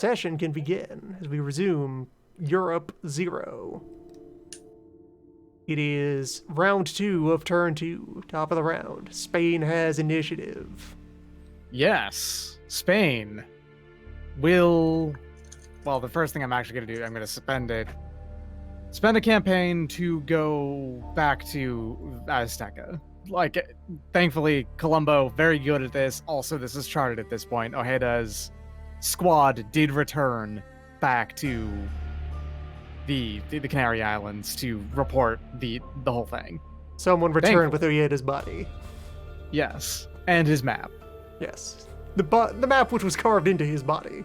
Session can begin as we resume Europe 0. It is round 2 of turn 2, top of the round. Spain has initiative. Yes, Spain will. Well, the first thing I'm actually going to do, I'm going to spend a campaign to go back to Azteca. Like, thankfully, Colombo very good at this. Also, this is charted at this point. Ojeda's squad did return back to the Canary Islands to report the whole thing. Someone returned with Ojeda's body. Yes, and his map. Yes. The map which was carved into his body.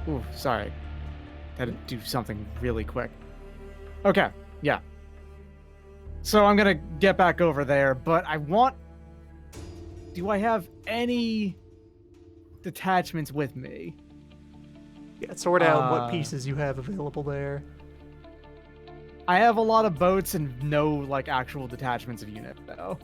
Ooh, sorry. Had to do something really quick. Okay, yeah. So I'm gonna get back over there, but do I have any detachments with me? Yeah, sort out what pieces you have available there. I have a lot of boats and no, like, actual detachments of unit, though.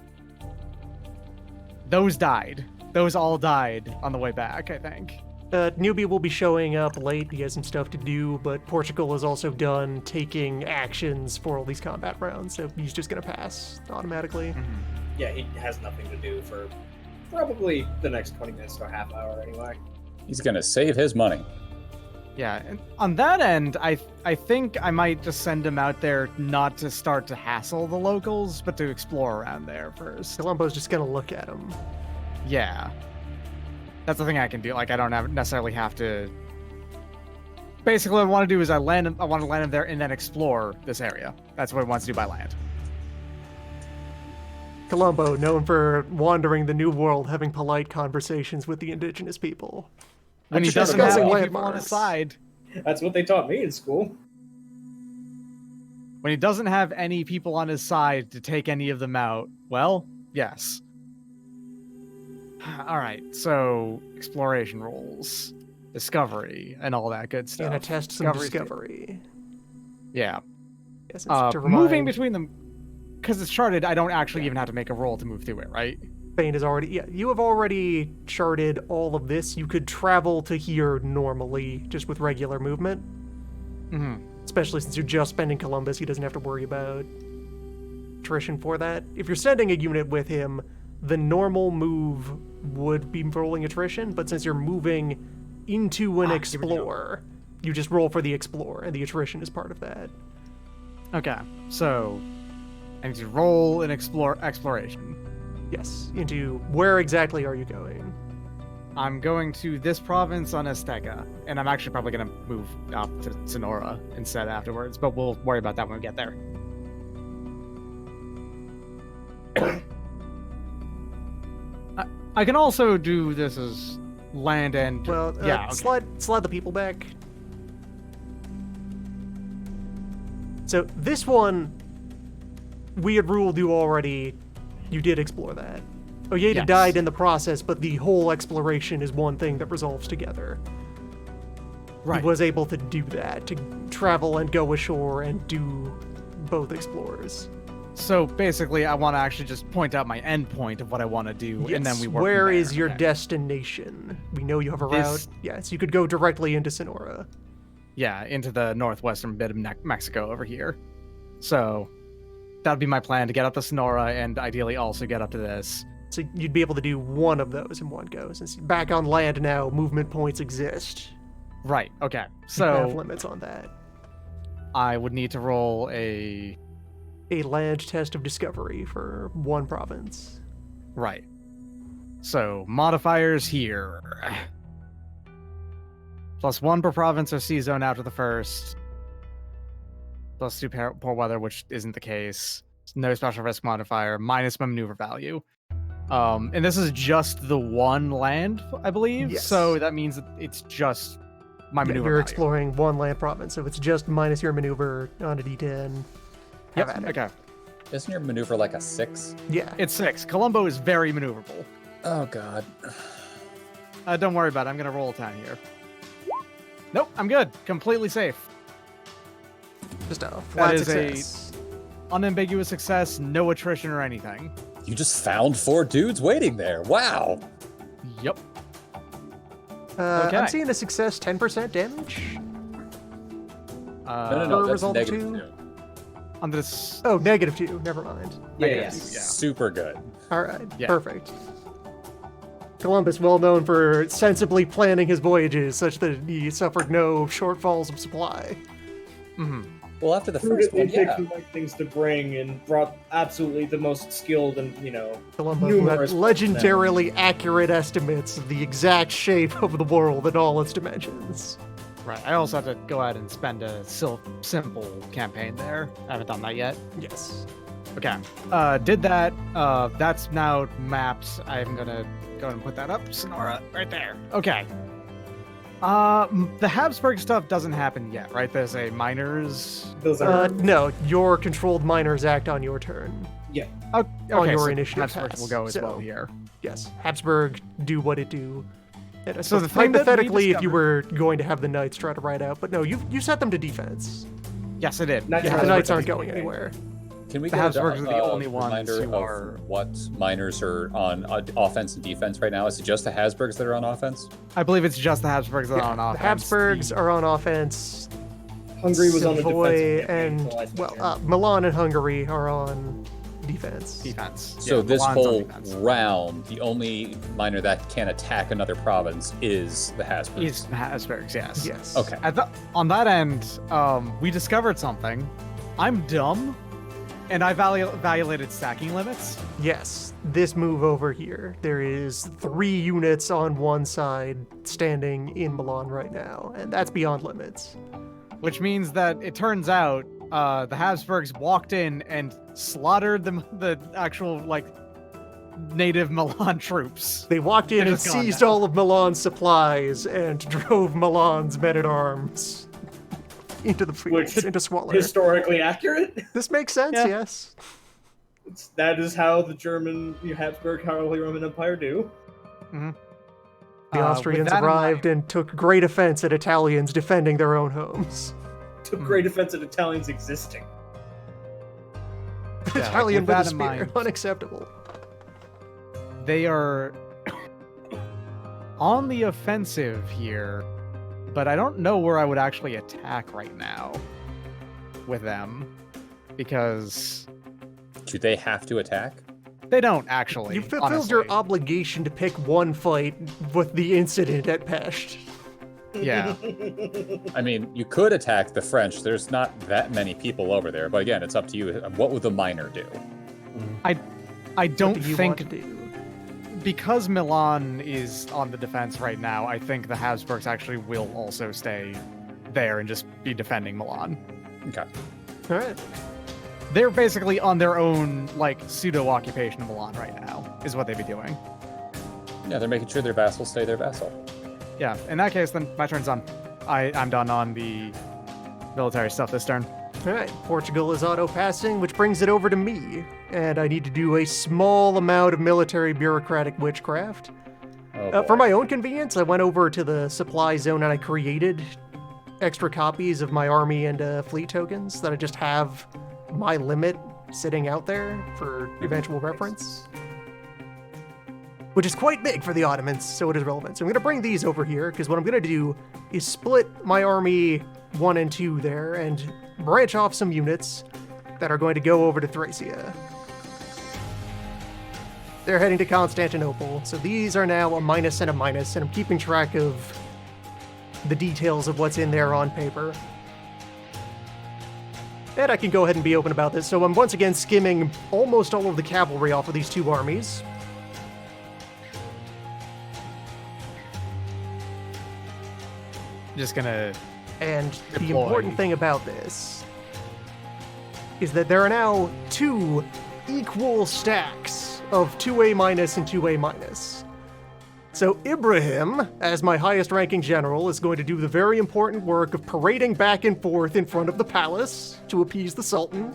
Those died. Those all died on the way back, I think. Newbie will be showing up late. He has some stuff to do, but Portugal is also done taking actions for all these combat rounds, so he's just gonna pass automatically. Mm-hmm. Yeah, he has nothing to do for probably the next 20 minutes to a half hour anyway. He's gonna save his money. Yeah, and on that end, I think I might just send him out there not to start to hassle the locals, but to explore around there first. Columbo's just gonna look at him. Yeah. That's the thing I can do. Like, I don't necessarily have to... Basically, what I want to do is I want to land him there and then explore this area. That's what he wants to do by land. Columbo, known for wandering the New World, having polite conversations with the indigenous people. When he Just doesn't have discussing any people on landmarks. his side. That's what they taught me in school. When he doesn't have any people on his side to take any of them out, well, yes. All right, so exploration rolls, discovery, and all that good stuff. And attest some discovery. Yeah. Yes, to remind, moving between them, because it's charted, I don't actually even have to make a roll to move through it, right? Spain is already... Yeah, you have already charted all of this. You could travel to here normally, just with regular movement. Mm-hmm. Especially since you're just spending Columbus, he doesn't have to worry about attrition for that. If you're sending a unit with him, the normal move would be rolling attrition, but since you're moving into an explorer, you just roll for the explorer, and the attrition is part of that. Okay, so I need to roll an exploration. Yes, into where exactly are you going? I'm going to this province on Azteca, and I'm actually probably going to move up to Sonora instead afterwards, but we'll worry about that when we get there. I can also do this as land and... Well, yeah, okay. slide the people back. So this one, we had ruled you did explore that. Ojeda Yes. died in the process, but the whole exploration is one thing that resolves together. Right. He was able to do that, to travel and go ashore and do both explorers. So basically, I want to actually just point out my end point of what I want to do, and then we work Where from there. is your Okay. destination? We know you have a route. Yes, you could go directly into Sonora. Yeah, into the northwestern bit of Mexico over here. So that would be my plan, to get up to Sonora and ideally also get up to this. So you'd be able to do one of those in one go. Since you're back on land now, movement points exist. Right, okay. You have So limits on that. I would need to roll a land test of discovery for one province. Right. So, modifiers here. +1 per province or sea zone after the first. +2 poor weather, which isn't the case. No special risk modifier. Minus my maneuver value. And this is just the one land, I believe. Yes. So that means that it's just my maneuver You're value. exploring one land province, so it's just minus your maneuver on a d10. Have at it. Okay. Isn't your maneuver like a 6? Yeah. It's 6. Colombo is very maneuverable. Oh god. Don't worry about it. I'm going to roll a 10 here. Nope, I'm good. Completely safe. Just a flat is success. Unambiguous success, no attrition or anything. You just found 4 dudes waiting there. Wow. Yep. I'm Okay. seeing a success 10% damage. No, For that's result of negative 2? 2. On this. Oh, -2. Never mind. Yeah, Negative yeah. two, yeah. Super good. All right, Yeah. perfect. Columbus, well known for sensibly planning his voyages such that he suffered no shortfalls of supply. Mhm. Well, after the first Prudently one, picked yeah. the right things to bring and brought absolutely the most skilled and, Columbo, who had numerous legendarily accurate estimates of the exact shape of the world in all its dimensions. Right. I also have to go ahead and spend a simple campaign there. I haven't done that yet. Yes. Okay. Did that. That's now mapped. I'm gonna go ahead and put that up, Sonora, right there. Okay. The Habsburg stuff doesn't happen yet, right? There's a miners. Those are No, your controlled miners act on your turn. yeah. Okay, your so initiative Habsburg pass, will go as so- well here. Yes, Habsburg do what it do. And So the thing that we hypothetically, if you were discovered- going to have the knights try to ride out, but no, you set them to defense. Yes, I did. Knights Yeah, are the the knights ones aren't that going you anywhere. Can we The get Habsburgs are the only ones reminder who of are- what miners are on offense and defense right now? Is it just the Habsburgs that are on offense? I believe it's just the Habsburgs that are on The offense. Habsburgs are on offense. Hungary was on the Savoy defensive campaign and until I took him. Milan and Hungary are on defense. defense. So Yeah, this Milan's on whole defense. round, the only miner that can attack another province is the Habsburgs. Is the Habsburgs, yes. Yes. Okay. On that end, we discovered something. I'm dumb, and I violated stacking limits. Yes. This move over here. There is 3 units on one side standing in Milan right now, and that's beyond limits. Which means that it turns out the Habsburgs walked in and slaughtered the actual native Milan troops. They walked in They're and just gone seized now. all of Milan's supplies and drove Milan's men-at-arms into the fields, Which into Swaller. Historically accurate. This makes sense, Yeah. yes. That is how the German Habsburg Holy Roman Empire do. The With Austrians that in arrived mind- and took great offense at Italians defending their own homes. Took great offense at Italians existing. Yeah, Italian with with a that in spear, mind- unacceptable. They are on the offensive here, but I don't know where I would actually attack right now with them because Do they have to attack? they don't actually. You fulfilled your honestly. obligation to pick one fight with the incident at Pest. Yeah. I mean, you could attack the French. There's not that many people over there, but again, it's up to you. What would the miner do? I What don't do you want to think do? because Milan is on the defense right now, I think the Habsburgs actually will also stay there and just be defending Milan. Okay. All right. They're basically on their own pseudo occupation of Milan right now, is what they'd be doing. Yeah, they're making sure their vassals stay their vassal. Yeah, in that case, then my turn's done. I'm done on the military stuff this turn. All right. Portugal is auto-passing, which brings it over to me. And I need to do a small amount of military bureaucratic witchcraft. Oh, For boy. my own convenience, I went over to the supply zone and I created extra copies of my army and fleet tokens that I just have my limit sitting out there for eventual reference. Which is quite big for the Ottomans, so it is relevant. So I'm going to bring these over here, because what I'm going to do is split my army 1 and 2 there and branch off some units that are going to go over to Thracia. They're heading to Constantinople, so these are now a minus and a minus, and I'm keeping track of the details of what's in there on paper. And I can go ahead and be open about this. So I'm once again skimming almost all of the cavalry off of these 2 armies. Just gonna. And the Deploy. important thing about this is that there are now 2 equal stacks of 2A minus and 2A minus. So Ibrahim, as my highest ranking general, is going to do the very important work of parading back and forth in front of the palace to appease the Sultan.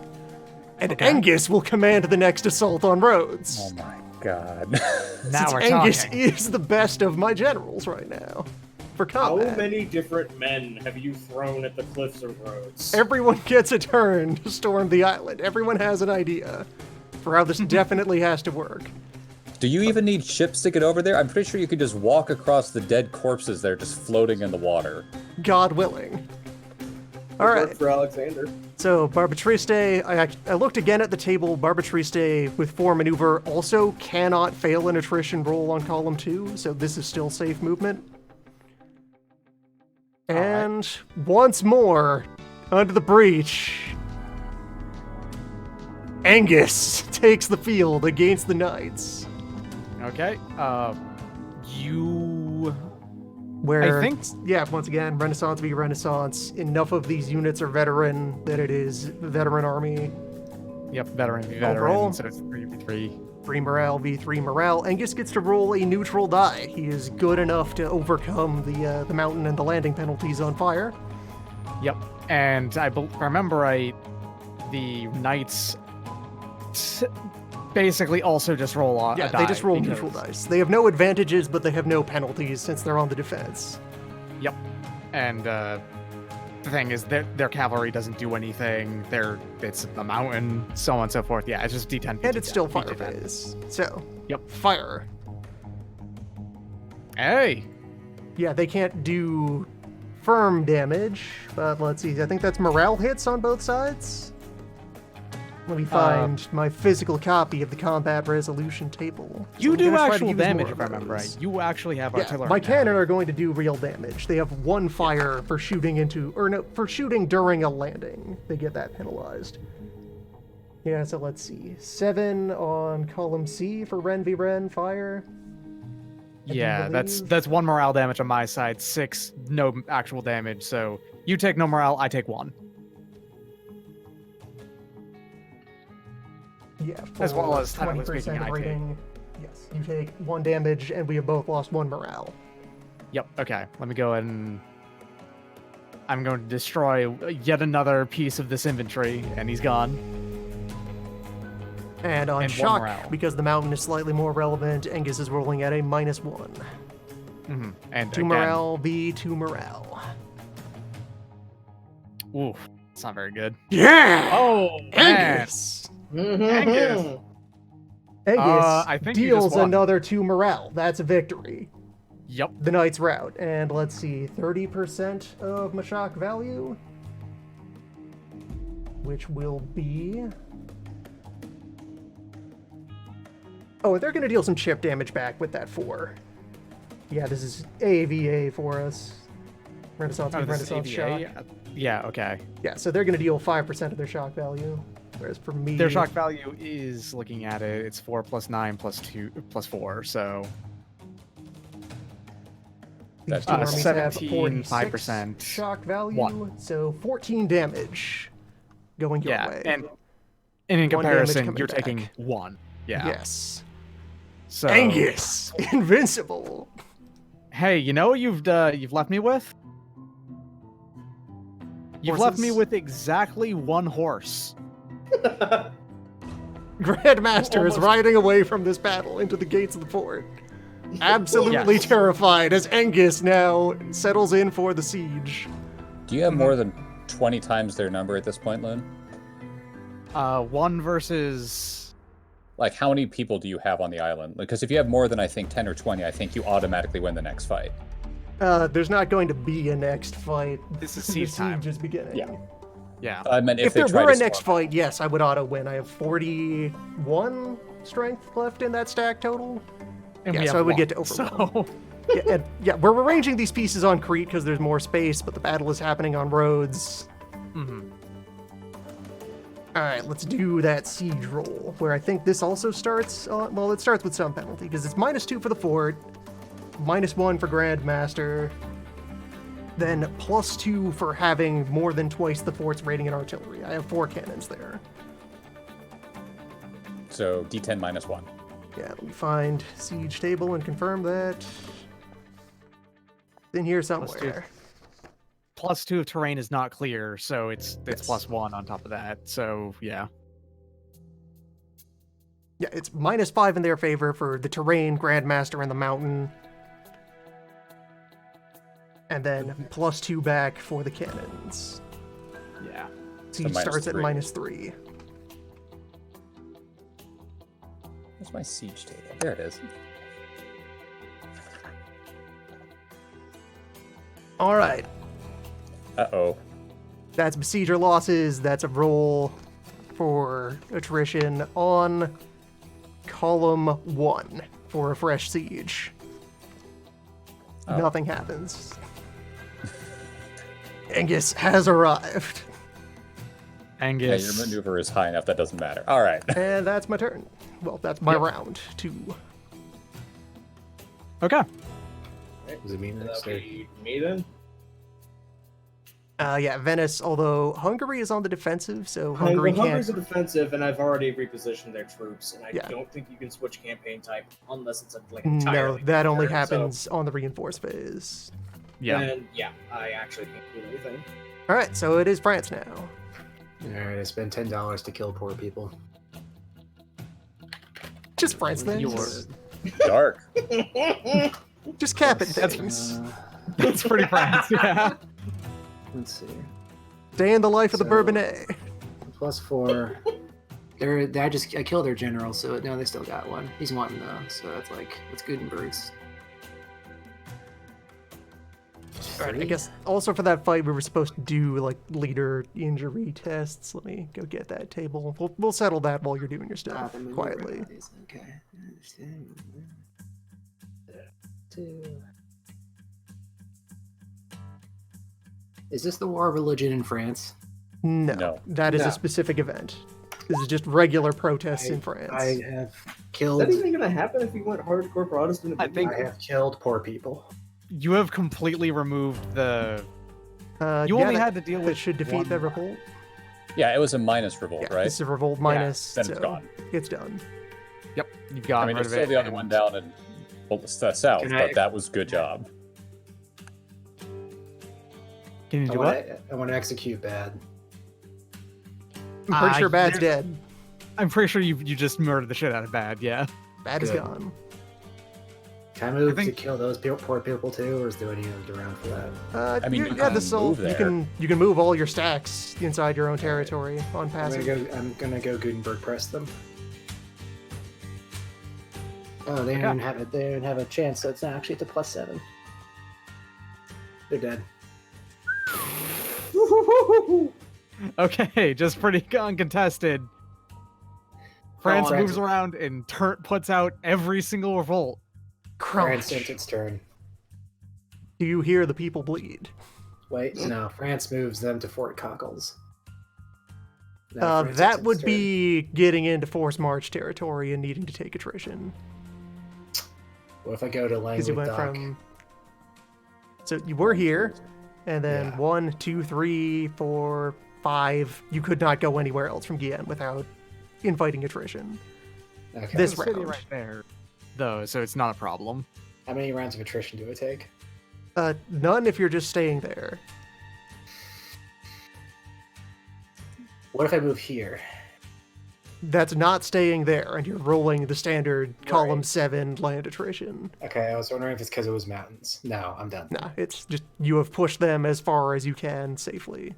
And Angus will command the next assault on Rhodes. Oh my god. Now Since we're Angus talking. is the best of my generals right now for How combat. many different men have you thrown at the cliffs of Rhodes? Everyone gets a turn to storm the island. Everyone has an idea for how this definitely has to work. Do you even need ships to get over there? I'm pretty sure you could just walk across the dead corpses there just floating in the water. God willing. All Good right. work for Alexander. So Barbatriste, I looked again at the table. Barbatriste with 4 maneuver also cannot fail an attrition roll on column 2, so this is still safe movement. And once more, under the breach, Angus takes the field against the Knights. Okay. You. Where, I think. yeah, once again, Renaissance v. Renaissance. Enough of these units are veteran that it is veteran army. Yep, veteran v roll. veteran. So it's 3v3. 3 morale v 3 morale. Angus gets to roll a neutral die. He is good enough to overcome the mountain and the landing penalties on fire. Yep. And if I remember right, the Knights basically also just roll a die. They just roll because- neutral dice. They have no advantages, but they have no penalties since they're on the defense. Yep. And the thing is, their cavalry doesn't do anything. It's a mountain, so on and so forth. Yeah, it's just D10. And it's still fire D10. phase. So, Yep. fire. Hey. Yeah, they can't do firm damage, but let's see. I think that's morale hits on both sides. Let me find my physical copy of the combat resolution table. So You I'm do gonna try to actual use damage, more if I of remember those. right. You actually have Yeah, artillery. my now. cannon are going to do real damage. They have 1 fire for shooting into, or no, for shooting during a landing. They get that penalized. Yeah, so let's see. 7 on column C for Ren v Ren fire. I do Yeah, believe. that's 1 morale damage on my side, 6 no actual damage. So you take no morale, I take 1. Yeah, As well for as, technically 20% speaking, I take. rating. Yes, you take 1 damage, and we have both lost 1 morale. Yep. Okay. Let me go ahead and I'm going to destroy yet another piece of this infantry, and he's gone. And on And 1 shock, morale. because the mountain is slightly more relevant, Angus is rolling at a -1. Mm-hmm. And 2 again, morale v 2 morale. Oof, it's not very good. Yeah! Oh man! Angus! Angus! Angus I think you just deals won. another 2 morale. That's a victory. Yep. The knight's rout. And let's see, 30% of Mashak value, which will be... Oh, and they're going to deal some chip damage back with that 4. Yeah, this is AVA for us. Renaissance Oh, with this is Renaissance shock. AVA? Yeah. Okay. Yeah, so they're going to deal 5% of their shock value. Whereas for me... Their shock value is, looking at it, it's 4 plus 9 plus 2 plus 4. So These That's two armies have 17, 46 5%, shock value, 1. so 14 damage going your yeah, way. and in 1 damage comparison, coming you're back. taking 1. Yeah. Yes. So Angus, invincible. Hey, you know what you've left me with? You've left me Horses. with exactly 1 horse. Grandmaster is Almost. riding away from this battle into the gates of the fort. Absolutely Yes. terrified as Angus now settles in for the siege. Do you have more than 20 times their number at this point, Loon? 1 versus. Like, how many people do you have on the island? Because if you have more than, I think, 10 or 20, I think you automatically win the next fight. There's not going to be a next fight. This is The siege time. siege is beginning. Yeah. Yeah. I meant If they there try were a to next spawn. fight, yes, I would auto win. I have 41 strength left in that stack total. And yeah, we so have I would get 1, to overwhelm. So Yeah, we're arranging these pieces on Crete because there's more space, but the battle is happening on roads. Mhm. All right, let's do that siege roll, where I think this also starts. Well, it starts with some penalty because it's -2 for the fort, -1 for Grandmaster, then +2 for having more than twice the fort's rating in artillery. I have 4 cannons there. So D10 -1. Yeah, let me find siege table and confirm that. It's in here somewhere. +2 of terrain is not clear, so it's Yes. +1 on top of that. So yeah. Yeah, it's -5 in their favor for the terrain, Grandmaster, and the mountain. And then +2 back for the cannons. Yeah. Siege So starts at -3. -3. Where's my siege table? There it is. All right. Uh-oh. That's besieger losses. That's a roll for attrition on column 1 for a fresh siege. Oh. Nothing happens. Angus has arrived. Yeah, Angus. your maneuver is high enough that doesn't matter. All right. And that's my turn. Well, that's my round 2. Okay. Does it mean That'll next? Or... be me then. Yeah, Venice, although Hungary is on the defensive, so Hungary can't... Hungary's a defensive, and I've already repositioned their troops, and I Yeah. don't think you can switch campaign type unless it's like No, entirely. that only turn, happens on the reinforced phase. Yeah. And yeah, I actually can't do anything. Alright, so it is France now. Alright, I spent $10 to kill poor people. Just France then. Dark. Just cap it, That's, things. That's pretty France, yeah. let's see. Day in the life of the So- Bourbonnais. +4. I killed their general, so no, they still got one. He's one though, so that's Gutenberg's. Alright, I 3? guess also for that fight we were supposed to do like leader injury tests. Let me go get that table. We'll settle that while you're doing your stuff the maneuver quietly. abilities, Okay. 2. Is this the War of Religion in France? No, No. that is No. a specific event. This is just regular protests I- in France. I have Is killed. that even gonna happen if we went hardcore Protestant? I think- I have killed poor people. You have completely removed the. You yeah, only that- had to deal that with. should defeat one- the revolt. Yeah, it was a minus revolt, Yeah, right? this is a revolt minus, then so it's gone. it's done. Yep, you've got I mean, rid there's of still it. the other and- one down in south, Can I- but that was good job. Can you I do want what? to. I want to execute bad. I'm pretty sure Bad's there- dead. I'm pretty sure you just murdered the shit out of Bad. Yeah. Bad is Good. gone. Can I move think- to kill those poor people too, or is there any around for that? I mean, you yeah, can this all move you there. can move all your stacks inside your own territory on I'm passage. gonna go Gutenberg press them. Oh, they didn't have it. They didn't have a chance, so it's not actually at the +7. They're dead. Okay, just pretty uncontested. France France- moves around and puts out every single revolt. France Crunch. sent its turn. Do you hear the people bleed? Wait, no. France moves them to Fort Cockles. No, France That sent its would turn. be getting into forced march territory and needing to take attrition. What if I go to Because you Languedoc? went from. So you were here, and then Yeah. 1, 2, 3, 4, 5. You could not go anywhere else from Guyenne without inviting attrition. Okay. This There's a city round. right there, though, so it's not a problem. How many rounds of attrition do I take? None if you're just staying there. What if I move here? That's not staying there, and you're rolling the standard column Right. 7 land attrition. Okay, I was wondering if it's because it was mountains. No, I'm done. Nah, it's just you have pushed them as far as you can safely.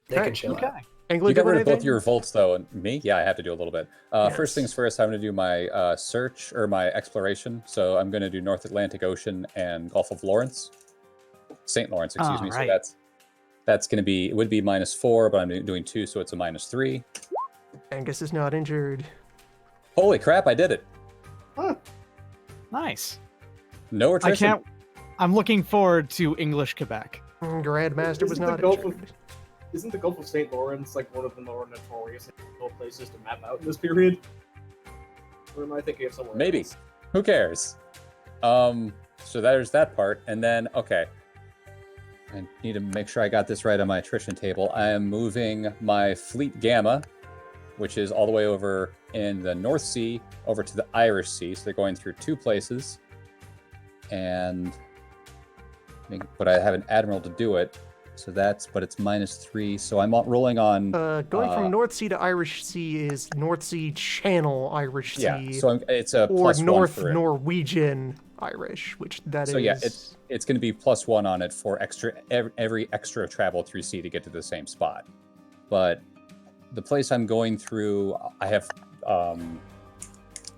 They can Alright, chill out. England You got doing rid of both anything? your revolts, though, and me? Yeah, I have to do a little bit. First Yes. things first, I'm going to do my search, or my exploration. So I'm going to do North Atlantic Ocean and Gulf of Lawrence. St. Lawrence, excuse me. Alright. So that's going to be, it would be -4, but I'm doing 2, so it's a -3. Angus is not injured. Holy crap, I did it. Nice. No I attrition. can't. I'm looking forward to English Quebec. Grandmaster was Isn't the not Gulf injured. Isn't the Gulf of St. Lawrence like one of the more notorious and difficult places to map out in this period? Or am I thinking of somewhere Maybe. else? Who cares? So there's that part. And then, okay. I need to make sure I got this right on my attrition table. I am moving my Fleet Gamma, which is all the way over in the North Sea, over to the Irish Sea. So they're going through 2 places. But I have an admiral to do it. So but it's -3. So I'm rolling on. Going from North Sea to Irish Sea is North Sea Channel Irish Sea, Yeah, so it's a or +1 North for it. Norwegian Irish, which that is. So yeah, it's going to be +1 on it for every extra travel through sea to get to the same spot. But the place I'm going through, I have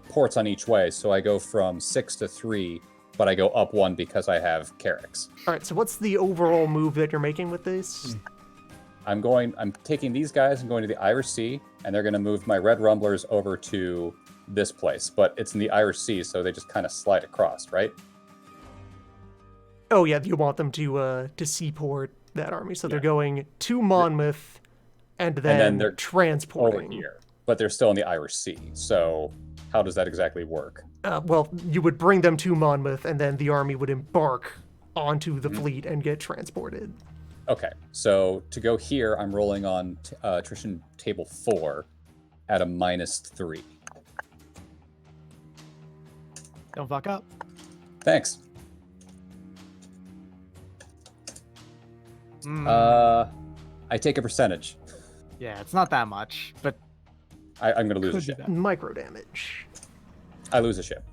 ports on each way, so I go from 6 to 3, but I go up 1 because I have Carracks. All right, so what's the overall move that you're making with this? I'm taking these guys and going to the Irish Sea, and they're going to move my Red Rumblers over to this place, but it's in the Irish Sea, so they just kind of slide across, right? Oh yeah, you want them to seaport that army, so they're going to Monmouth, and then they're transporting over here, but they're still in the Irish Sea. So how does that exactly work? Well, you would bring them to Monmouth, and then the army would embark onto the fleet and get transported. Okay, so to go here, I'm rolling on attrition table 4 at a -3. Don't fuck up. Thanks. I take a percentage. Yeah, it's not that much, but I'm going to lose a could be ship. that. Micro damage. I lose a ship.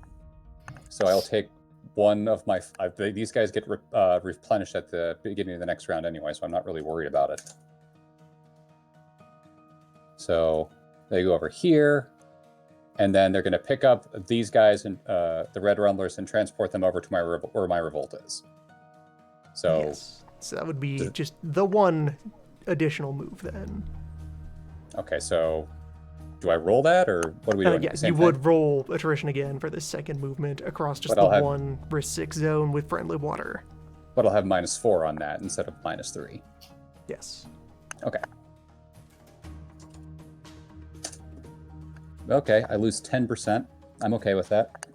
So I'll take one of my... these guys get replenished at the beginning of the next round anyway, so I'm not really worried about it. So they go over here, and then they're going to pick up these guys, and the Red Rumblers, and transport them over to where my revolt is. So... Yes. So that would be just the one additional move then. Okay, so do I roll that, or what are we doing? Yeah, Same you thing? would roll attrition again for this second movement across just But I'll the have- one risk 6 zone with friendly water. But I'll have -4 on that instead of -3. Yes. Okay. Okay, I lose 10%. I'm okay with that.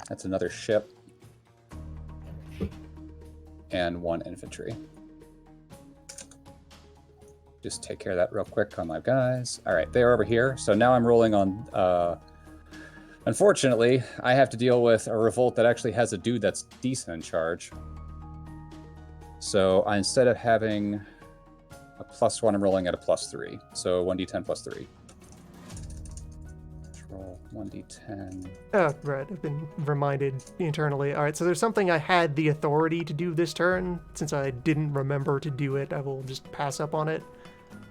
That's another ship. And 1 infantry. Just take care of that real quick on my guys. All right, they're over here. So now I'm rolling on... unfortunately, I have to deal with a revolt that actually has a dude that's decent in charge. So instead of having a +1, I'm rolling at a +3. So 1d10 + 3. Roll 1d10. Oh, right. I've been reminded internally. All right, so there's something I had the authority to do this turn. Since I didn't remember to do it, I will just pass up on it.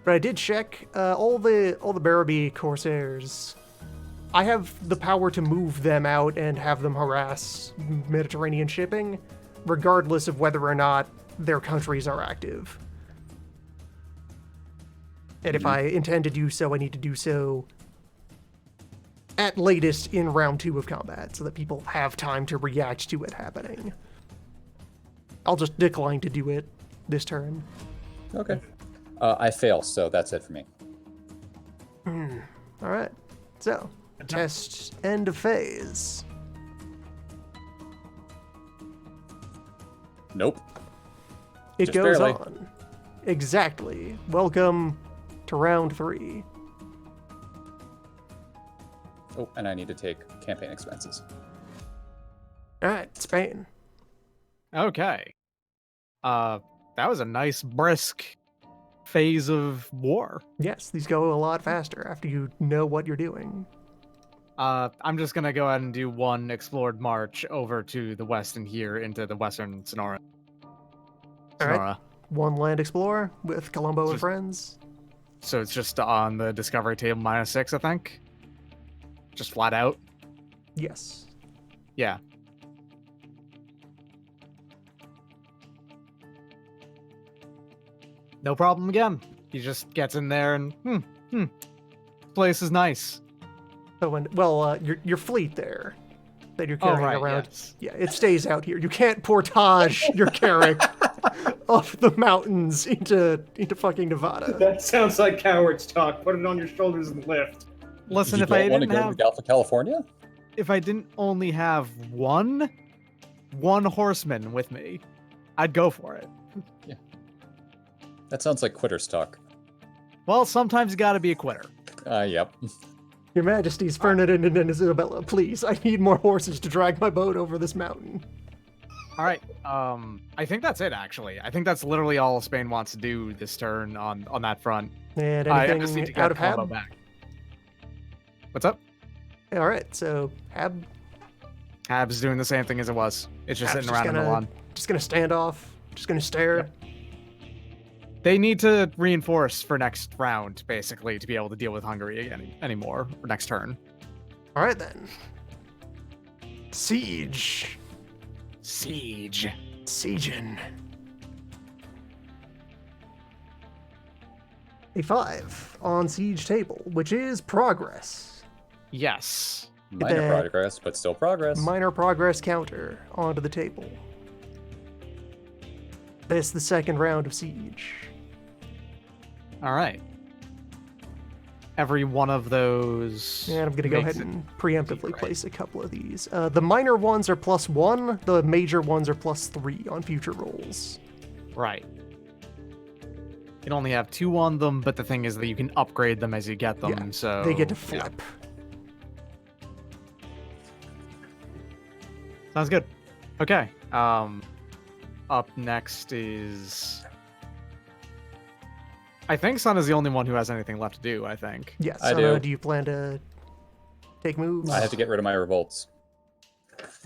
But I did check all the Barabee Corsairs. I have the power to move them out and have them harass Mediterranean shipping, regardless of whether or not their countries are active. And if I intend to do so, I need to do so at latest in round 2 of combat, so that people have time to react to it happening. I'll just decline to do it this turn. Okay. I fail, so that's it for me. All right. So, test end of phase. Nope. It Just goes barely. on. Exactly. Welcome to round 3. Oh, and I need to take campaign expenses. All right, Spain. Okay. That was a nice brisk phase of war. Yes, these go a lot faster after you know what you're doing. I'm just gonna go ahead and do one explored march over to the west and here into the western Sonora. All right. Sonora. One land explorer with Columbo and Just- friends. So it's just on the discovery table -6, I think. Just flat out. Yes. Yeah. No problem again. He just gets in there and place is nice. So when your fleet there that you're Oh carrying right, around, yes. yeah, it stays out here. You can't portage your carrack up the mountains into fucking Nevada. That sounds like cowards talk. Put it on your shoulders and lift. Listen, you if I don't want to didn't go have, to Alpha California? if I didn't only have one horseman with me, I'd go for it. That sounds like quitter's talk. Well, sometimes you gotta be a quitter. Yep. Your Majesties, Ferdinand and Isabella, please, I need more horses to drag my boat over this mountain. All right. I think that's it. Actually, I think that's literally all Spain wants to do this turn on that front. And I just need anything to get out of Colombo Hab? back. What's up? All right, so Hab, Hab's doing the same thing as it was. It's just Hab's sitting around in Milan. just gonna stand off, just gonna stare. They need to reinforce for next round, basically, to be able to deal with Hungary anymore, or next turn. All right then. Siege. Siege. Siegin. A 5 on siege table, which is progress. Yes. Minor that- progress, but still progress. Minor progress counter onto the table. This the second round of siege. All right. Every one of those. And I'm going to go makes ahead it- and preemptively right. place a couple of these. The minor ones are +1, the major ones are +3 on future rolls. Right. You can only have 2 on them, but the thing is that you can upgrade them as you get them. Yeah, So They get to yeah. flip. Sounds good. Okay. Up next is. I think Sun is the only one who has anything left to do. I think. Yeah, I so do. do you plan to take moves? I have to get rid of my revolts.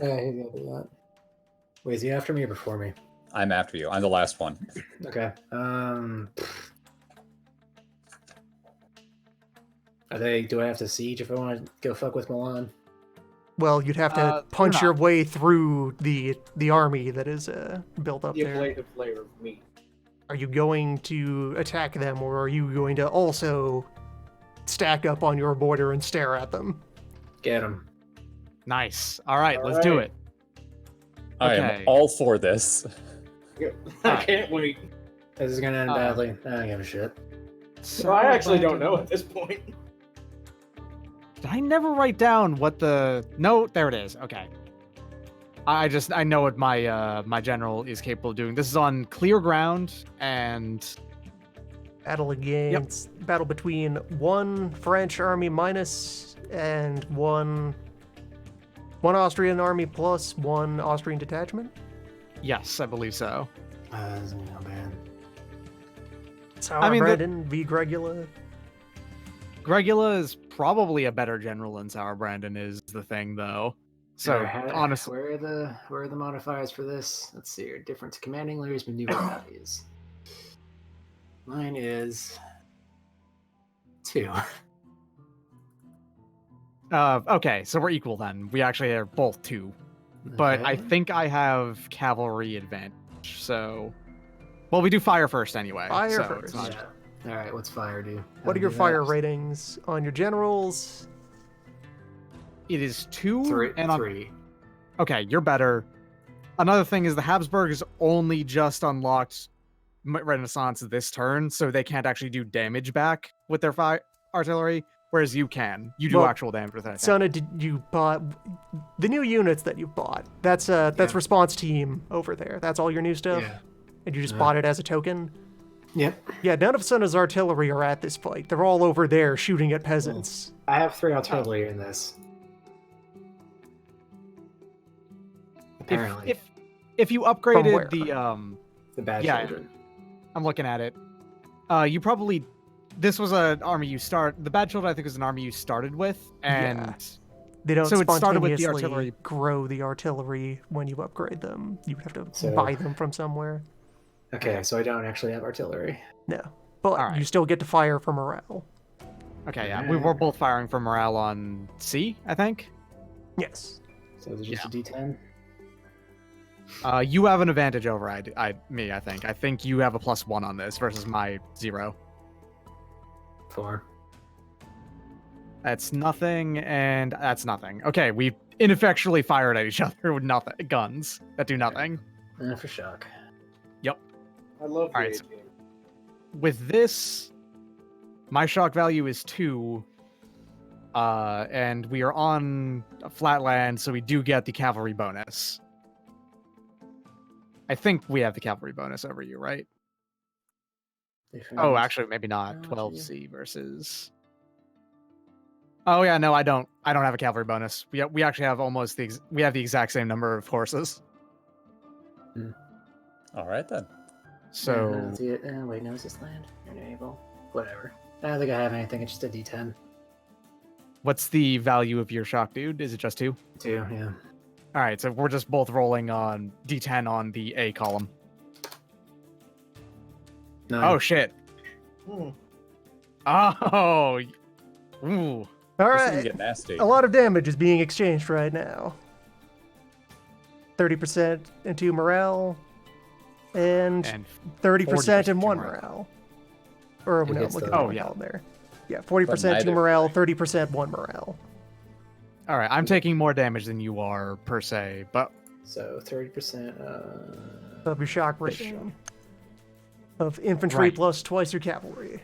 Yeah, he's gonna do that. Wait, is he after me or before me? I'm after you. I'm the last one. Okay. Are they? Do I have to siege if I want to go fuck with Milan? Well, you'd have to They're punch not. your way through the army that is built up The there. ablative layer of meat. Are you going to attack them, or are you going to also stack up on your border and stare at them? Get him. Nice. All right, All let's do right. it. I Okay. am all for this. I can't wait. This is gonna end badly. I don't give a shit. So I actually don't know at this point. Did I never write down what the? No, there it is. Okay. I know what my my general is capable of doing. This is on clear ground, and Battle between one French army minus and one Austrian army plus one Austrian detachment. yes, I believe so. This is gonna go bad. Sour I mean, Brandon v. Gregula. Gregula is probably a better general than Sour Brandon is the thing, though. So Alright, honestly, where are the modifiers for this? Let's see here. Difference commanding layers, maneuver values. Mine is 2. okay, so we're equal then. We actually are both 2, but I Okay. think I have cavalry advantage. So, well, we do fire first anyway. Fire so first. it's not- Yeah. All right. What's fire do? What are your fire ratings on your generals? It is 2, Three. and on 3. okay, you're better. Another thing is the Habsburg is only just unlocked Renaissance this turn, so they can't actually do damage back with their artillery, whereas you can. You do Well, actual damage with that. Sona, did you bought the new units that you bought? That's Yeah. response team over there. That's all your new stuff, Yeah. and you just Yeah. bought it as a token. Yep. Yeah, none of Sona's artillery are at this fight. They're all over there shooting at peasants. I have 3 artillery in this. Apparently, If you where? upgraded the the bad yeah. children. I'm looking at it. You probably this was an army you start. The Bad Children I think was an army you started with, and Yeah. They don't So it started with the spontaneously artillery. grow the artillery when you upgrade them. You would have to So- buy them from somewhere. Okay, so I don't actually have artillery. No, but Alright. you still get to fire for morale. okay, yeah, we were both firing for morale on C, I think. Yes. So is it just Yeah. a D10? You have an advantage over me. I think. I think you have a +1 on this versus my 0. 4. That's nothing, and that's nothing. Okay, we ineffectually fired at each other with nothing guns that do nothing. For shock. I love the Alright, age so- game. With this, my shock value is 2, and we are on a flat land, so we do get the cavalry bonus. I think we have the cavalry bonus over you, right? Oh, actually, maybe not. Oh, 12C versus. Oh yeah, no, I don't. I don't have a cavalry bonus. We actually have almost we have the exact same number of horses. All right then. So wait, no, is this land? Enable. Whatever. I don't think I have anything. It's just a D10. what's the value of your shock, dude? Is it just 2? 2, yeah. All right, so we're just both rolling on D10 on the A column. 9. Oh shit. Hmm. Oh. Ooh. All This is gonna right. get nasty. A lot of damage is being exchanged right now. 30% into morale, and And 30% in 40% one morale. morale. Or Who no, gets look at the- the Oh, yeah. column there. Yeah, 40% to neither- morale, 30% one morale. All right, I'm taking more damage than you are per se, but So 30%. Of your shock Push. rating. Of infantry Right. plus twice your cavalry.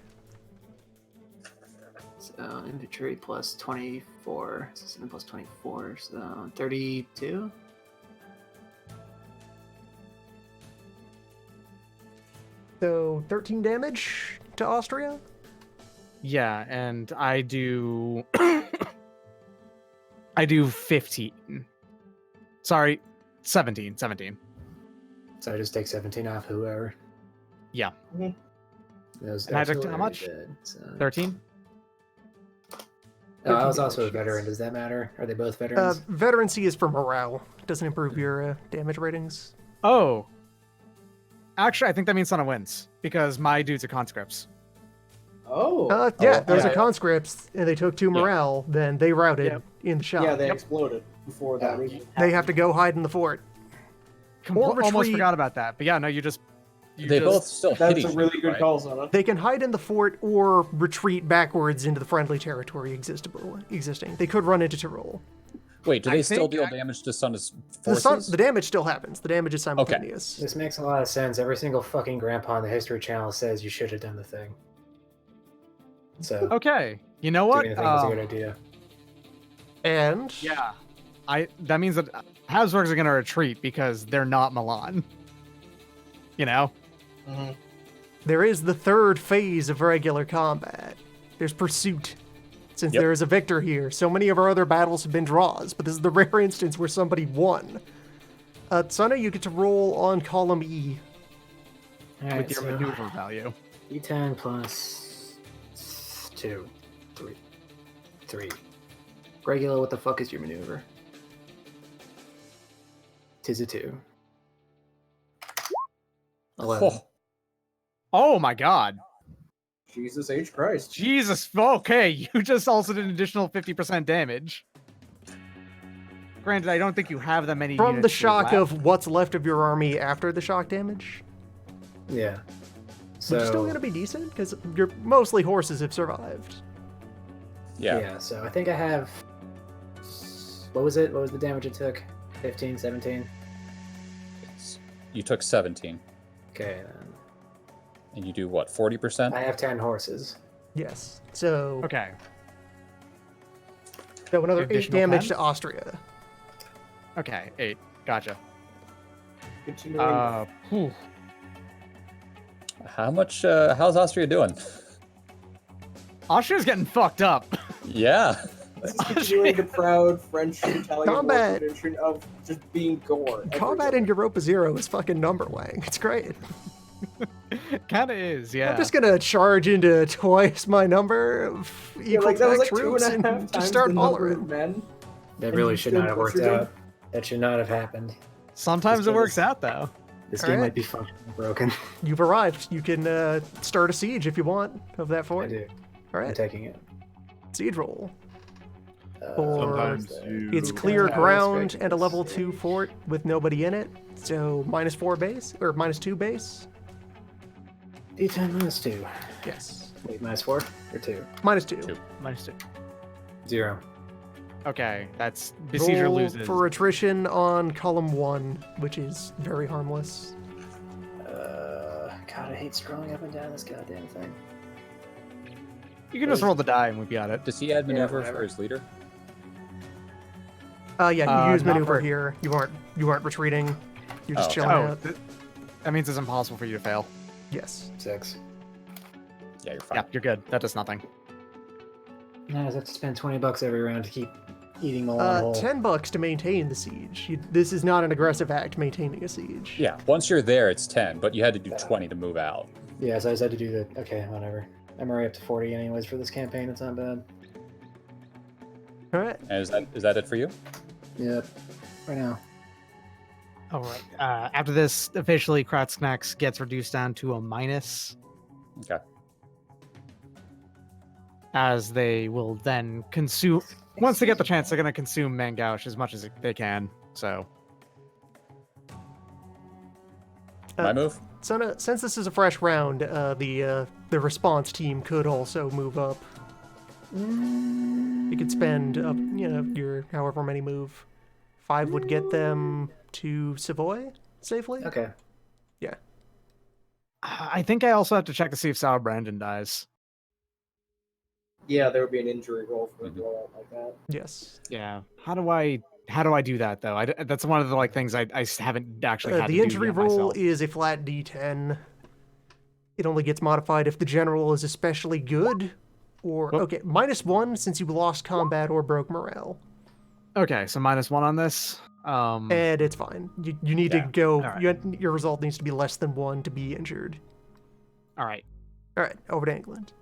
So infantry plus 24. So 7 plus 24. So 32. So 13 damage to Austria. yeah, and I do I do 15. Sorry, 17. So I just take 17 off whoever. Yeah. Those And I took how artillery much? did, so- 13? Oh, I was 13 also a damage, veteran. yes. Does that matter? Are they both veterans? Veterancy is for morale. Doesn't improve your damage ratings. Oh. Actually, I think that means Son of wins because my dudes are conscripts. Oh. Yeah, Oh, those yeah. are conscripts, and they took 2 morale, then they routed Yep. in the shot. Yeah, they Yep. exploded before that. Oh. even They have to happened. go hide in the fort. Almost retreat. forgot about that. But yeah, no, you They just- both still hit That's each a really other, good right? call, Zona. They can hide in the fort or retreat backwards into the friendly territory existing. They could run into Tyrol. Wait, do I they still think deal I- damage to Sun's The, forces? the damage still happens. The damage is simultaneous. This makes a lot of sense. Every single fucking grandpa on the History Channel says you should have done the thing. So Okay. You know what? doing the thing was a good idea. And Yeah. That means that Habsburgs are going to retreat because they're not Milan. You know? Mhm. there is the third phase of regular combat. There's pursuit. Since Yep. there is a victor here, so many of our other battles have been draws, but this is the rare instance where somebody won. Sana, you get to roll on column E. All With your so maneuver value. D10 plus 2. 3. Regular, what the fuck is your maneuver? Tis a 2. 11. Oh, Oh my god. Jesus H. Christ. Jesus. Okay, you just also did an additional 50% damage. Granted, I don't think you have that many From the units shock left. of what's left of your army after the shock damage, Yeah. So which is still going to be decent, because your mostly horses have survived. yeah. so I think I have. What was it? What was the damage it took? 15, 17? You took 17, Okay, then. and you do what? 40%? I have 10 horses. Yes. So, Okay. so another 8 Additional damage 10? to Austria. Okay, 8. Gotcha. Continuing. Whew. How much? How's Austria doing? Austria's getting fucked up. Yeah. This is continuing the proud French Italian Combat. war tradition of just being gore. Combat in Europa Zero is fucking number wang. It's great. Kinda is, yeah. I'm just gonna charge into twice my number of Yeah, equal like that was back like troops 2.5 and times just start the number hollering. of men. That And really you should did not have what worked you're doing? out. That should not have happened. Sometimes it Just works goes- out, though. This All game right. might be fucking broken. You've arrived. You can start a siege if you want of that I fort. do. All I'm right, taking it. siege roll. Or Sometimes It's clear Yeah, ground respect and a level this. 2 fort with nobody in it. So -4 base or -2 base. D10 minus 2. Yes, Wait, minus 4 or 2? -2. Two. Minus 2. 0. Okay, that's Besieger Roll loses. for attrition on column 1, which is very harmless. God, I hate scrolling up and down this goddamn thing. You can just roll the die and we'll be at it. Does he add maneuver whatever. for his leader? Yeah, you use not maneuver for- here. You aren't retreating. You're just Oh, okay. chilling Oh, out. that means it's impossible for you to fail. Yes. 6. Yeah, you're fine. Yeah, you're good. That does nothing. I just have to spend $20 every round to keep eating the long hole. $10 to maintain the siege. This is not an aggressive act maintaining a siege. Yeah, once you're there, it's 10, but you had to do 20 to move out. Yeah, so I just had to do the. Okay, whatever. I'm already up to 40 anyways for this campaign. It's not bad. All right. And is that it for you? Yep. Right now. All right. After this, officially, Kratzknax gets reduced down to a minus. Okay. as they will then consume. Once they get the chance, they're going to consume Mangouche as much as they can. So, My move? So since this is a fresh round, the response team could also move up. You could spend up, your however many move. 5 would get them to Savoy safely. Okay. Yeah. I think I also have to check to see if Sour Brandon dies. Yeah, there would be an injury roll for a blowout like that. Yes. Yeah. How do I do that though? That's one of the things I haven't actually had to The do injury yet roll myself. is a flat D10. It only gets modified if the general is especially good, or Whoop. okay, -1 since you lost combat or broke morale, Okay, so -1 on this. and it's fine. You need Yeah, to go. alright. Your result needs to be less than 1 to be injured. All right. All right, over to England.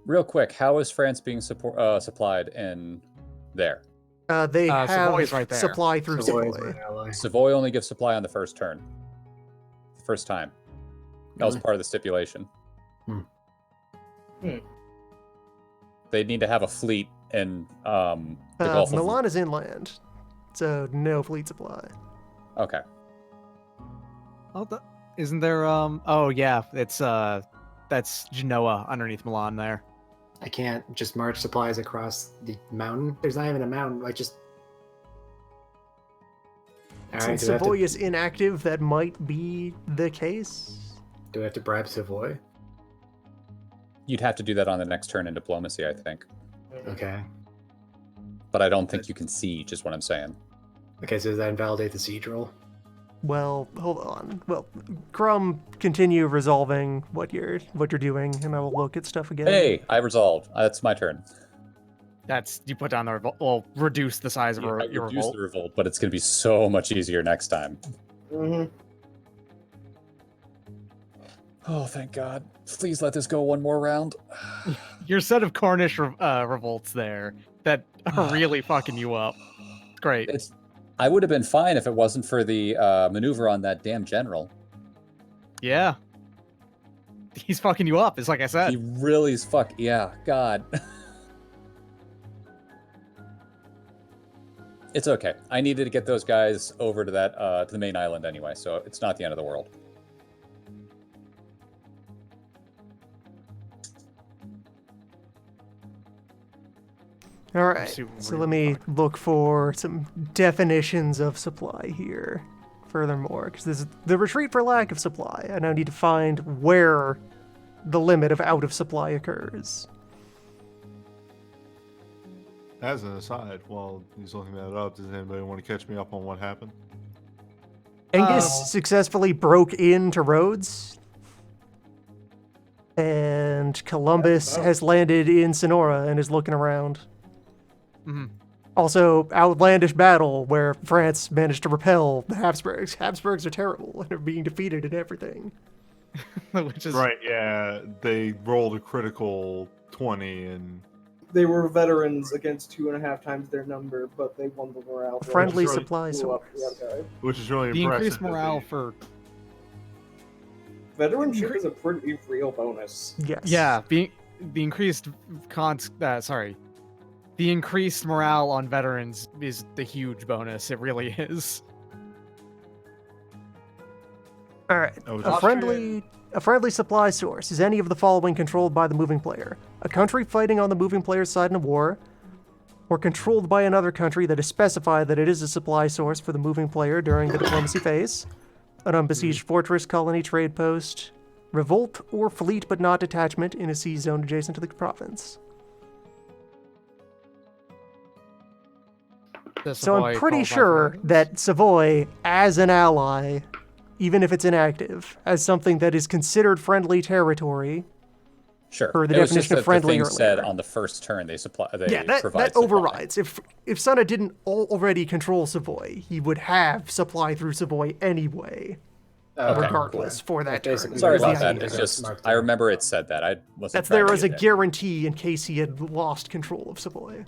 Real quick, how is France being supplied in there? They have Savoy's right there. supply through Savoy is Savoy. my ally. Savoy only gives supply on the first turn. First time. That was Really? part of the stipulation. Hmm. They need to have a fleet in the Gulf of... Milan is inland, so no fleet supply. Okay. Oh, isn't there? Oh yeah, it's that's Genoa underneath Milan there. I can't just march supplies across the mountain. There's not even a mountain. Like just. All right. Since Do I, have Savoy to, is inactive, that might be the case. do I have to bribe Savoy? You'd have to do that on the next turn in diplomacy, I think. Okay. But I don't think you can siege, is what I'm saying. Okay. So does that invalidate the siege roll? Well, hold on. Well, Crumb, continue resolving what you're doing, and I will look at stuff again. Hey, I resolved. That's my turn. That's you put down the revolt. Well, reduce the size of I your reduced revolt. the revolt, but it's going to be so much easier next time. Mm-hmm. Oh, thank God. Please let this go one more round. Your set of Cornish revolts there that are really fucking you up. Great. I would have been fine if it wasn't for the maneuver on that damn general. Yeah. He's fucking you up. It's like I said. He really is yeah, God. It's okay. I needed to get those guys over to that to the main island anyway, so it's not the end of the world. All right, see so where let me look for some definitions of supply here. Furthermore, because this is the retreat for lack of supply. I now need to find where the limit of out of supply occurs. As an aside, while he's looking that up, does anybody want to catch me up on what happened? Angus successfully broke into Rhodes, and Columbus has landed in Sonora and is looking around. Mhm. Also, outlandish battle where France managed to repel the Habsburgs. Habsburgs are terrible and are being defeated in everything. Which is Right, yeah. They rolled a critical 20 and They were veterans against 2.5 times their number, but they won the morale. A friendly really supply Blew up the source. other guy. which is really the impressive. increased that morale they- for Veteranship is a pretty real bonus. Yes. yeah, the increased the increased morale on veterans is the huge bonus. It really is. All right. I was A just- friendly supply source is any of the following controlled by the moving player: a country fighting on the moving player's side in a war, or controlled by another country that is specified that it is a supply source for the moving player during the diplomacy phase, an unbesieged fortress, colony, trade post, revolt, or fleet but not detachment in a sea zone adjacent to the province. So I'm pretty sure that Savoy, as an ally, even if it's inactive, as something that is considered friendly territory. Sure. Or the It was just definition of that friendly the thing said earlier. on the first turn they Yeah, that provide supply. overrides. If Sana didn't already control Savoy, he would have supply through Savoy anyway, Okay, regardless, for that turn. basically Sorry That was about the that. idea. It's just Mark I down. remember it said that. I wasn't. That's trying there to as a get it. guarantee in case he had lost control of Savoy.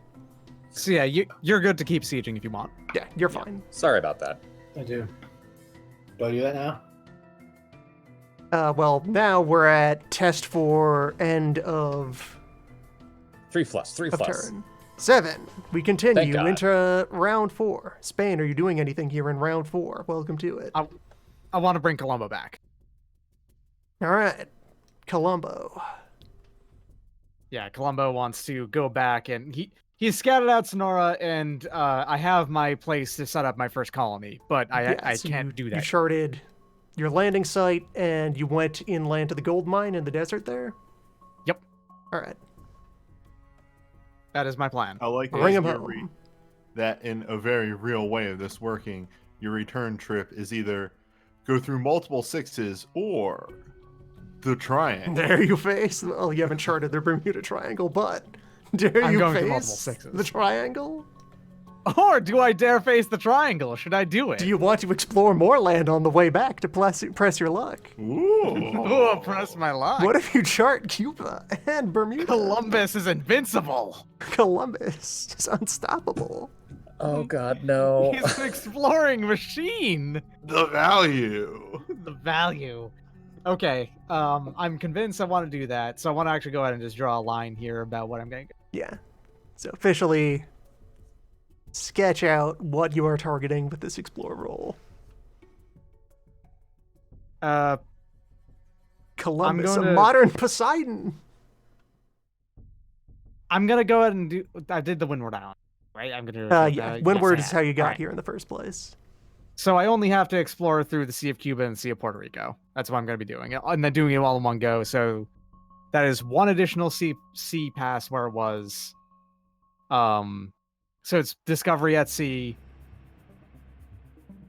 So yeah, you're good to keep sieging if you want. Yeah, you're fine. Sorry about that. I do. Do I do that now? Well, now we're at test for end of 3 plus. 3 of plus. turn. 7. We continue God. into round 4. Spain, are you doing anything here in round 4? Welcome to it. I want to bring Colombo back. All right, Colombo. Yeah, Colombo wants to go back, and he's scouted out Sonora, and I have my place to set up my first colony, but I So can't you, do You that. charted your landing site, and you went inland to the gold mine in the desert there? Yep, All right. that is my plan. I like Bring him your home. that in a very real way of this working, your return trip is either go through multiple 6s or the triangle. Dare you face? Well, you haven't charted the Bermuda Triangle, but dare I'm you going to face multiple 6s. the triangle? Or do I dare face the triangle? Should I do it? Do you want to explore more land on the way back to press your luck? Ooh. Oh, press my luck. What if you chart Cuba and Bermuda? Columbus is invincible. Columbus is unstoppable. Oh God, no. He's an exploring machine. The value. The value. Okay, I'm convinced I want to do that, so I want to actually go ahead and just draw a line here about what I'm going to do. Yeah. So officially sketch out what you are targeting with this explore roll. Columbus, gonna- a modern Poseidon. I'm going to go ahead and do... I did the Windward Island, right? I'm going to... Yeah, Windward yes, is how you got Alright. here in the first place. So I only have to explore through the Sea of Cuba and the Sea of Puerto Rico. That's what I'm going to be doing. And then doing it all in one go. So that is one additional sea pass where it was. So it's Discovery at Sea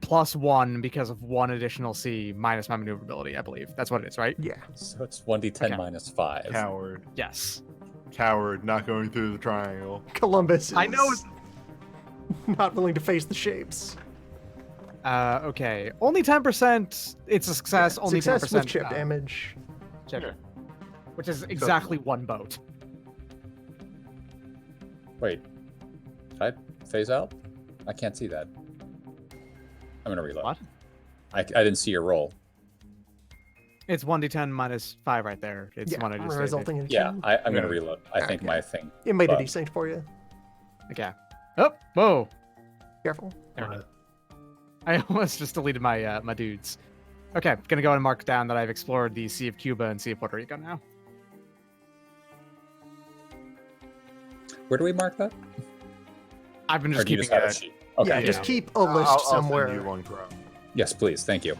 +1 because of one additional sea minus my maneuverability, I believe. That's what it is, right? Yeah. So it's 1d10 Okay. minus 5. Coward. Yes. Coward, not going through the triangle. Columbus is I know not willing to face the shapes. Okay. Only 10%. It's a success. Only Success 10% with chip damage. chip, which is exactly one boat. Wait. Did I phase out? I can't see that. I'm gonna reload. What? I didn't see your roll. It's 1d10 minus 5 right there. It's Yeah, one I just stated. resulting in a Yeah, 10. I'm gonna Yeah. reload. I think Okay. my thing. It made a bugged. desync for you. Okay. Oh, whoa. Careful. There we go. I almost just deleted my my dudes. Okay, gonna go and mark down that I've explored the Sea of Cuba and Sea of Puerto Rico now. Where do we mark that? I've been Or just do you keeping just have a it. sheet? Okay. Yeah, just keep a list I'll somewhere. send you one, Crow. Yes, please. Thank you.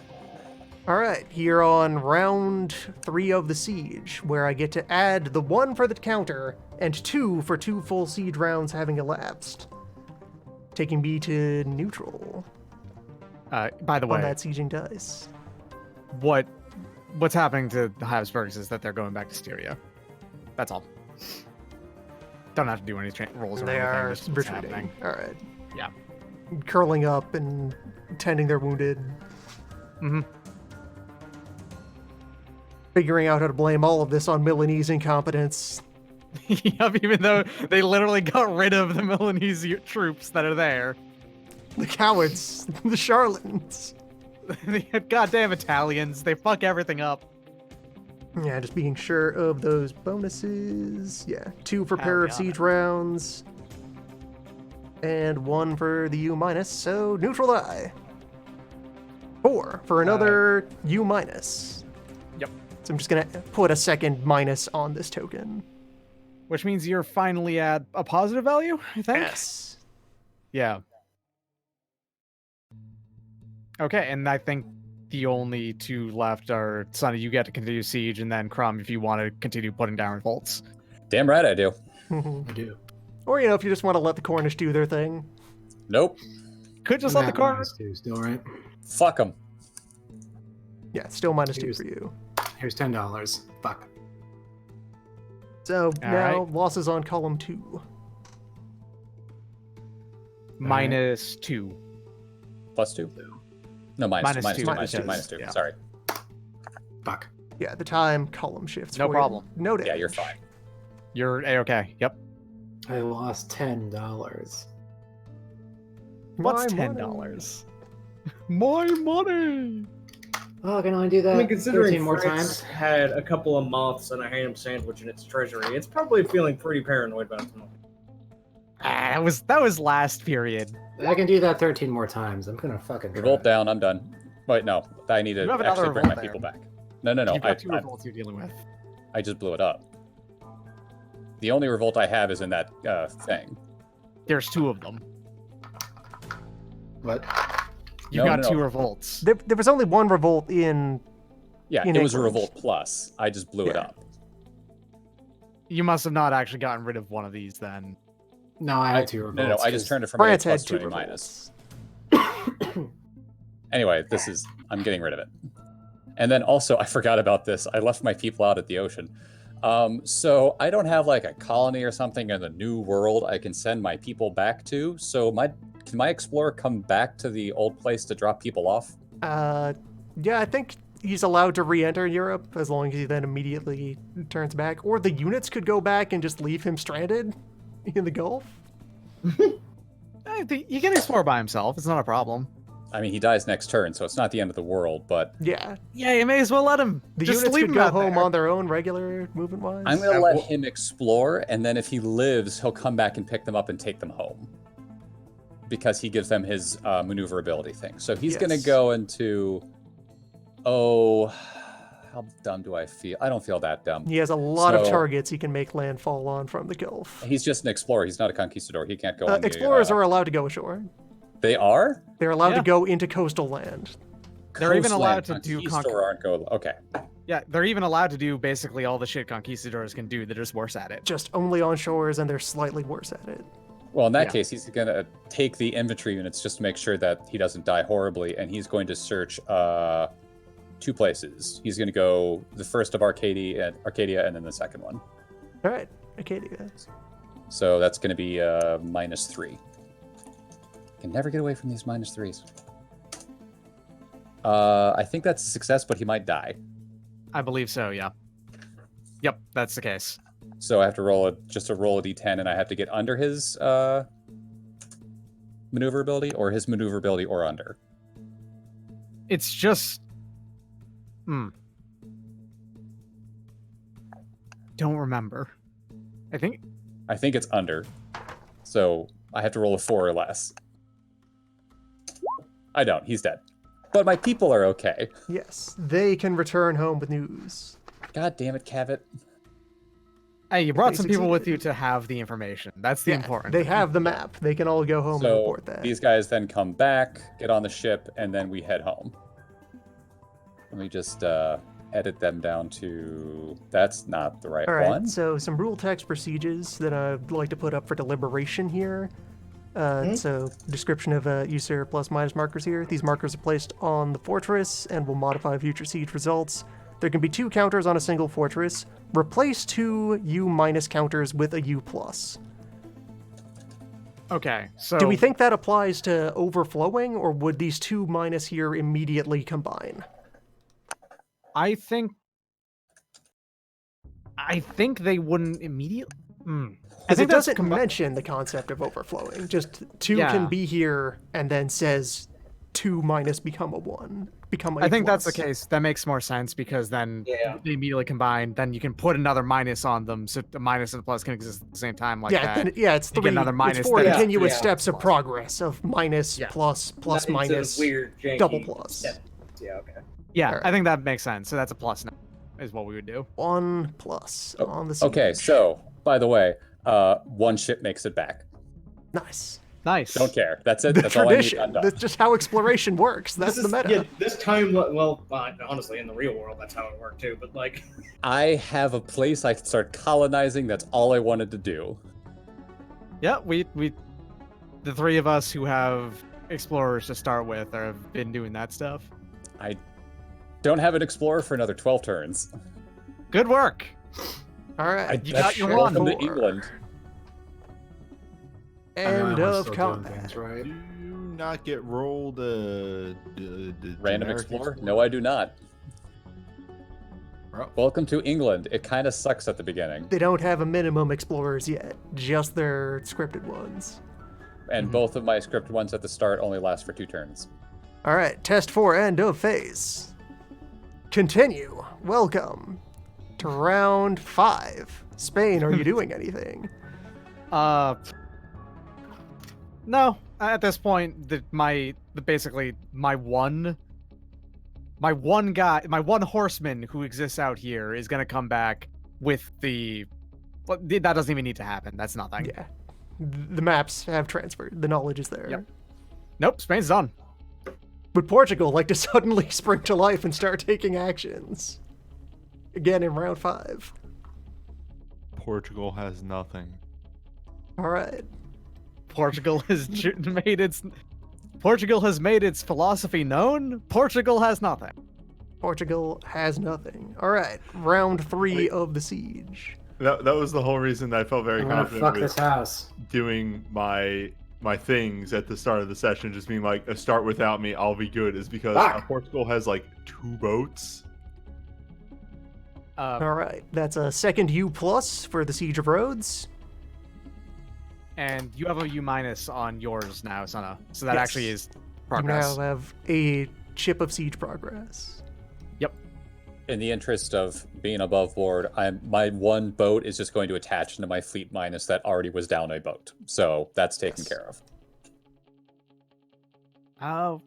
All right, here on round 3 of the siege, where I get to add the 1 for the counter and 2 for 2 full siege rounds having elapsed, taking me to neutral By the on way, that sieging dice. what's happening to the Habsburgs is that they're going back to Styria. That's all. Don't have to do any rolls or They anything. are just what's retreating. happening. All right. Yeah. Curling up and tending their wounded. Mm-hmm. Figuring out how to blame all of this on Milanese incompetence. Yep, even though they literally got rid of the Milanese troops that are there. The cowards, the charlatans. The goddamn Italians, they fuck everything up. Yeah, just being sure of those bonuses. Yeah, 2 for Hell pair of yeah. siege rounds. And 1 for the U minus, so neutral die. 4 for another U minus. Yep. So I'm just gonna put a second minus on this token. Which means you're finally at a positive value, I think? Yes. Yeah. Okay, and I think the only 2 left are Sonny, you get to continue siege, and then Crumb if you want to continue putting down revolts. Damn right I do. I do. Or, if you just want to let the Cornish do their thing. Nope. Could just I'm let the at car. -2 still, right? Fuck them. Yeah, still -2 Here's- for you. Here's $10. Fuck. So now right. losses on column 2. -2. +2. No, minus Minus 2. two, Minus 2. because- Minus 2. yeah. Sorry. Fuck. Yeah, the time column shifts. No for problem. You. No damage. Yeah, you're fine. You're A-okay. Yep. I lost $10. What's My $10? money. My money! Oh, I can only do that I mean, 13 considering more France times. had a couple of moths and a ham sandwich in its treasury, it's probably feeling pretty paranoid about its moment. That was last period. I can do that 13 more times. I'm gonna fucking try. Revolt down. I'm done. Wait, no. I need You to have another actually bring my revolt people there. back. No. You've got two revolts you're dealing with. I just blew it up. The only revolt I have is in that thing. There's two of them. What? You've No, got no, two no. revolts. There was only one revolt in. Yeah, In it was a England. revolt plus. I just blew it Yeah. up. You must have not actually gotten rid of one of these then. No, I had two revolts. No, I just 'cause turned it from France A had plus to two an A minus. revolts. Anyway, I'm getting rid of it. And then also, I forgot about this. I left my people out at the ocean. So I don't have like a colony or something in the new world I can send my people back to. So can my explorer come back to the old place to drop people off? Yeah, I think he's allowed to re-enter Europe as long as he then immediately turns back. Or the units could go back and just leave him stranded in the Gulf. I think he can explore by himself. It's not a problem. I mean, he dies next turn, so it's not the end of the world, but Yeah, Yeah, you may as well let him. the Just units leave could him go out home there. on their own, regular movement-wise. I'm going to let him explore, and then if he lives, he'll come back and pick them up and take them home. Because he gives them his maneuverability thing. So he's going to Yes. go into... Oh, how dumb do I feel? I don't feel that dumb. He has a lot of So- targets he can make landfall on from the Gulf. He's just an explorer. He's not a conquistador. He can't go on the... Explorers are allowed to go ashore. They are? They're allowed Yeah. to go into coastal land. They're even Coastland allowed to do conquistador aren't go... Okay. Yeah, they're even allowed to do basically all the shit conquistadors can do. They're just worse at it. Just only on shores, and they're slightly worse at it. Well, in that Yeah. case, he's going to take the infantry units just to make sure that he doesn't die horribly, and he's going to search two places. He's going to go the first of Arcadia, and then the second one. All right, Acadia. So that's going to be -3. Can never get away from these -3s. I think that's a success, but he might die. I believe so, yeah. Yep, that's the case. So I have to roll a d10, and I have to get under his maneuverability, or his maneuverability, or under. It's just... Don't remember. I think... I think it's under. So I have to roll a 4 or less. I don't. He's dead. But my people are okay. Yes, they can return home with news. God damn it, Cavett. Hey, you brought They some people with succeeded. you to have the information. That's the Yeah, important they thing. have the map. They can all go home and So report that. these guys then come back, get on the ship, and then we head home. Let me just edit them down to... That's not the right All right, one. so some rule text procedures that I'd like to put up for deliberation here. So, description of user plus minus markers here. These markers are placed on the fortress and will modify future siege results. There can be 2 counters on a single fortress. Replace 2 U minus counters with a U plus. Okay, so... Do we think that applies to overflowing, or would these 2 minus here immediately combine? I think they wouldn't immediately... I Because it think that's doesn't mention the concept of overflowing. Just 2 Yeah. can be here, and then says 2 minus become a 1. Become a I think that's the plus. case. That makes more sense because then Yeah. they immediately combine. Then you can put another minus on them, so the minus and the plus can exist at the same time like Yeah, that. then, yeah, it's You 3. get another minus, it's 4 then it's- continuous Yeah. steps of progress of minus, Yeah. plus, plus, Not into minus, weird, janky double plus. step- Yeah, okay. Yeah, Alright. I think that makes sense. So that's a plus now, is what we would do. 1 plus Oh, on the siege. Okay, so, by the way, 1 ship makes it back. Nice. Nice. Don't care. That's it. The That's all I need tradition. undone. That's just how exploration works. That's This the is- meta. Yeah, this time, well, honestly, in the real world, that's how it worked too. But like, I have a place I can start colonizing. That's all I wanted to do. Yeah, we the 3 of us who have explorers to start with have been doing that stuff. I don't have an explorer for another 12 turns. Good work. All right. You got your Welcome one. to England. End I'm of still doing combat. things right. Do you not get rolled a Random generic explorer? No, I do not. Well, Welcome to England. It kind of sucks at the beginning. They don't have a minimum explorers yet, just their scripted ones. And both of my script ones at the start only last for 2 turns. All right, test 4, end of phase. continue. Welcome to round 5. Spain, are you doing anything? No. At this point, basically my one horseman who exists out here is gonna come back with the. Well, that doesn't even need to happen. That's nothing. Yeah. The maps have transferred. The knowledge is there. Yep. Nope. Spain's done. Would Portugal like to suddenly spring to life and start taking actions? Again in round 5. Portugal has nothing. All right. Portugal has made its philosophy known. Portugal has nothing. Portugal has nothing. All right. Round 3 of the siege. That was the whole reason I felt very I'm gonna confident fuck with this house. doing my things at the start of the session, just being like, start without me, I'll be good, is because Fuck. Portugal has like 2 boats. All right. That's a second U plus for the Siege of Rhodes. And you have a U- on yours now, Sana. So that Yes. actually is You progress. now have a chip of siege progress. In the interest of being above board, my 1 boat is just going to attach into my fleet minus that already was down a boat. So that's taken Yes. care of. Oh.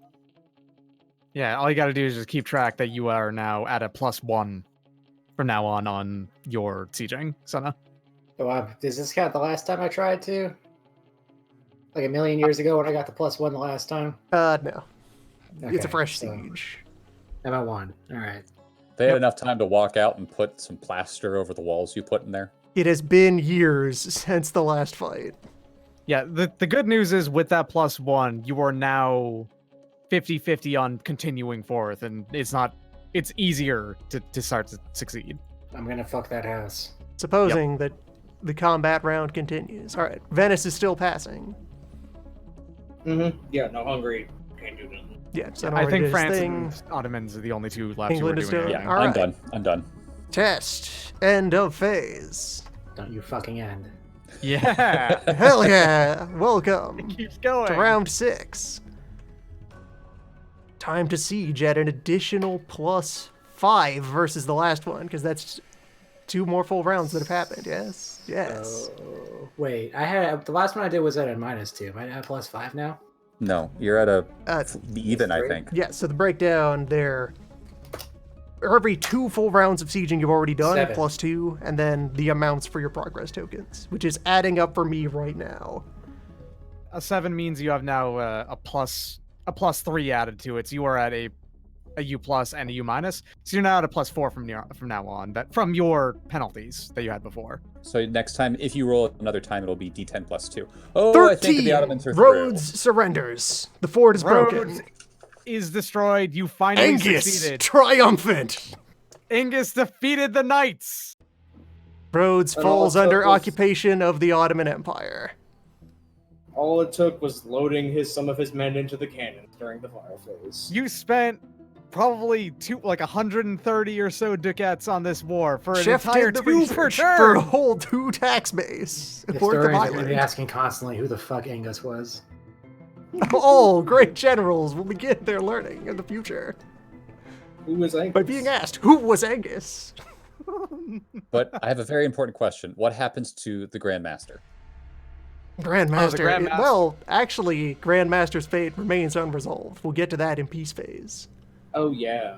Yeah, all you gotta do is just keep track that you are now at a +1 from now on your sieging, Sana. Oh, does this count the last time I tried to? Like a million years ago when I got the +1 the last time? No. It's a Okay, fresh so siege. I'm at 1. All right. They had enough time to walk out and put some plaster over the walls you put in there. It has been years since the last fight. Yeah, the good news is with that +1, you are now 50-50 on continuing forth, and it's easier to start to succeed. I'm gonna fuck that house. Supposing that the combat round continues. All right. Venice is still passing. Mm-hmm. Yeah, no, Hungary can't do nothing. Yeah, so I think did his France thing. and Ottomans are the only 2 left England who is are doing doing- anything. Yeah, All I'm right. done. I'm done. Test. End of phase. Don't you fucking end. Yeah. Hell yeah. Welcome It keeps going. to round 6. Time to siege at an additional +5 versus the last one, because that's 2 more full rounds that have happened. Yes. Yes. Oh, wait, the last one I did was at a -2. Am I at +5 now? No, you're at a Uh, even, I three? think. yeah, so the breakdown there. Every 2 full rounds of sieging you've already done, 7. +2, and then the amounts for your progress tokens, which is adding up for me right now. A 7 means you have now a +3 added to it, so you are at a U+ and a U-. So you're now at a +4 from now on, from your penalties that you had before. So next time, if you roll another time, it'll be D10 +2. Oh, I think the Ottomans are Rhodes surrenders. The fort is broken. Rhodes is destroyed. You finally Angus succeeded. triumphant. Angus defeated the knights. Rhodes And all falls it took under was- occupation of the Ottoman Empire. All it took was loading some of his men into the cannons during the fire phase. You spent probably 130 or so ducats on this war for an Chef entire did the 2 per research for a turn. whole 2 tax base. The Worth of historians are gonna island. be asking constantly who the fuck Angus was. All great generals will begin their learning in the future Who was Angus? by being asked, who was Angus? But I have a very important question. What happens to the Grandmaster? Grandmaster. Grandmaster. Well, actually, Grandmaster's fate remains unresolved. We'll get to that in peace phase. Oh, yeah.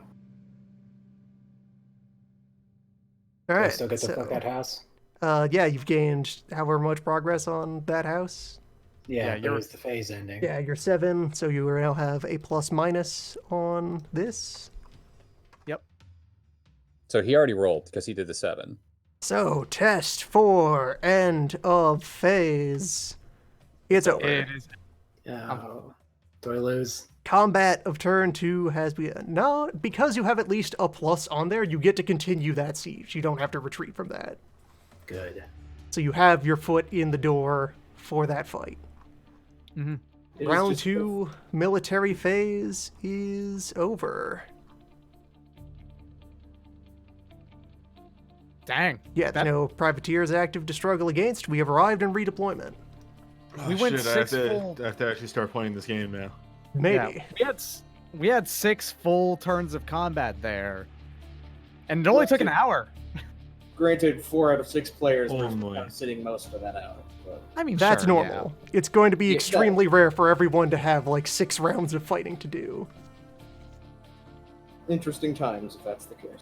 All Do I right. still get to fuck that house? Yeah, you've gained however much progress on that house. Yeah, Yeah, but you're- it was the phase ending. Yeah, you're 7, so you now have a ± on this. So he already rolled because he did the 7. So, test for end of phase. It's over. It is. Oh, do I lose? Combat of turn 2 has begun. No, because you have at least a plus on there, you get to continue that siege. You don't have to retreat from that. Good. So you have your foot in the door for that fight. Mhm. It is Round just- 2 military phase is over. Dang. Yeah, That- no privateers active to struggle against. We have arrived in redeployment. We went Shit, I have 6 to, full. I have to actually start playing this game now. Maybe. Yeah, we had 6 full turns of combat there, And it only took an hour. Granted, 4 out of 6 players were Only. kind of sitting most of that hour. But I mean, That's sure, normal. It's going to be Yeah, extremely rare for everyone to have like 6 rounds of fighting to do. interesting times, if that's the case.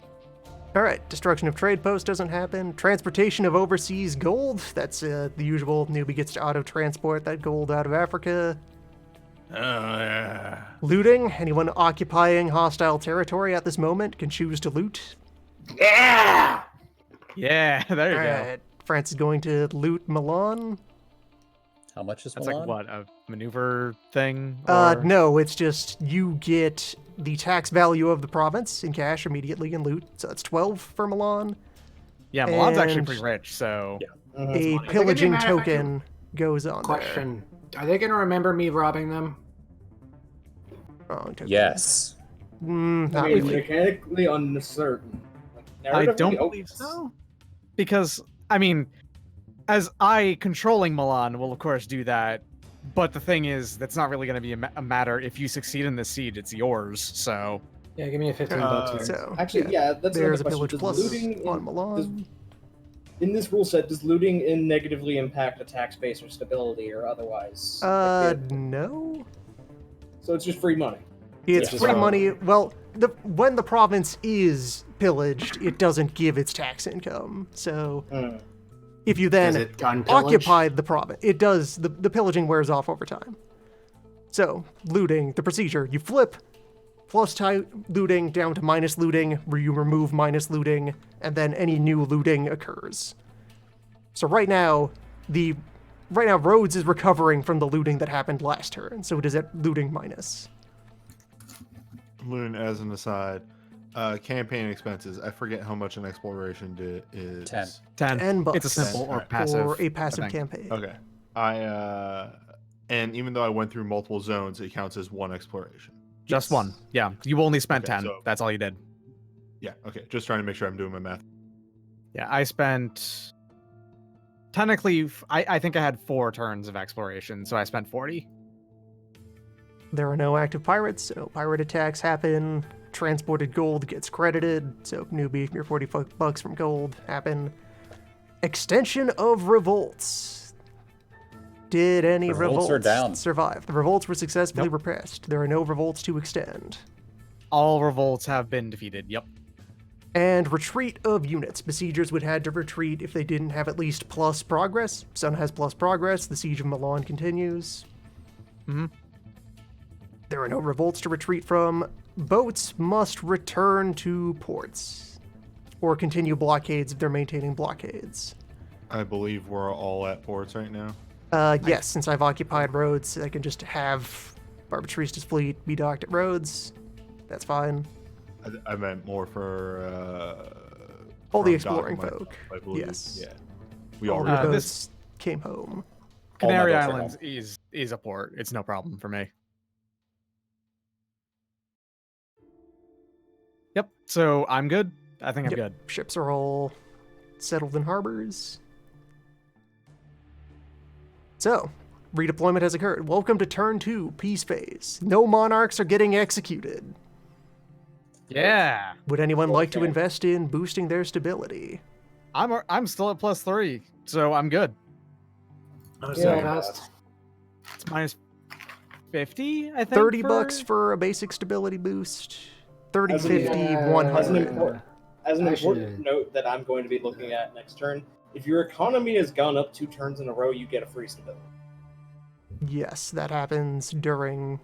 All right, destruction of trade post doesn't happen. Transportation of overseas gold, that's the usual. Newbie gets to auto-transport that gold out of Africa. Oh, yeah. Looting, anyone occupying hostile territory at this moment can choose to loot. Yeah! Yeah, there you All go. right, France is going to loot Milan. How much is That's Milan? like what, a maneuver thing? Or... No, it's just you get the tax value of the province in cash immediately in loot. So that's 12 for Milan. Yeah, Milan's actually and- pretty rich, so Mhm. A they gonna be pillaging mad if I token goes on Question: Are they gonna remember me robbing them? there. Wrong token. Yes. Not I mean, really. mechanically uncertain. Like, I narratively, don't oh, believe so. Because, I mean, as I controlling Milan will of course do that, but the thing is, that's not really going to be a matter. If you succeed in this siege, it's yours, so... Yeah, give me a 15 bucks. Here. So Actually, yeah, that's there's a another pillage question. Does plus looting on Milan. in this rule set, does looting negatively impact attack space or stability or otherwise? No. So it's just free money. It's Yeah. free So- money. Well, when the province is pillaged, it doesn't give its tax income. So if you Does then it gun pillage? occupy the province, it does. The pillaging wears off over time. So looting, the procedure: you flip plus looting down to minus looting, where you remove minus looting, and then any new looting occurs. So right now, Rhodes is recovering from the looting that happened last turn, so it is at looting minus. Loon, as an aside, campaign expenses. I forget how much an exploration is. 10. 10. 10 bucks. It's a simple or Alright. passive. For a I passive think. campaign. Okay. And even though I went through multiple zones, it counts as one exploration. Just Yes. one. Yeah, you only spent Okay, 10. so- That's all you did. Yeah. Okay. Just trying to make sure I'm doing my math. Yeah, I spent... Technically, I think I had 4 turns of exploration, so I spent 40. There are no active pirates, so pirate attacks happen. Transported gold gets credited, so newbie, your 40 bucks from gold happen. Extension of revolts. Did any Revolts revolts are down. survive? The revolts were successfully Nope. repressed. There are no revolts to extend. All revolts have been defeated. Yep. And retreat of units. Besiegers would have to retreat if they didn't have at least plus progress. Sun has plus progress. The siege of Milan continues. Mhm. There are no revolts to retreat from. Boats must return to ports or continue blockades if they're maintaining blockades. I believe we're all at ports right now. Yes, since I've occupied Rhodes, I can just have Barbatrista's fleet be docked at Rhodes. That's fine. I meant more for All the from exploring docking folk. myself, I believe. Yes. Yeah. We All all the this- boats came home. All my Canary boats are Islands is a port. It's no problem for me. Yep. So I'm good. I think I'm Yep. good. Ships are all settled in harbors. So, redeployment has occurred. Welcome to turn 2, peace phase. No monarchs are getting executed. Yeah. Would anyone like to Okay. invest in boosting their stability? I'm still at +3, so I'm good. How's Yeah. that cost? It's minus 50, I think. 30 for- bucks for a basic stability boost. 30, As an- 50, as an 100. important- As an I important should- note that I'm going to be looking at next turn, if your economy has gone up 2 turns in a row, you get a free stability. Yes, that happens during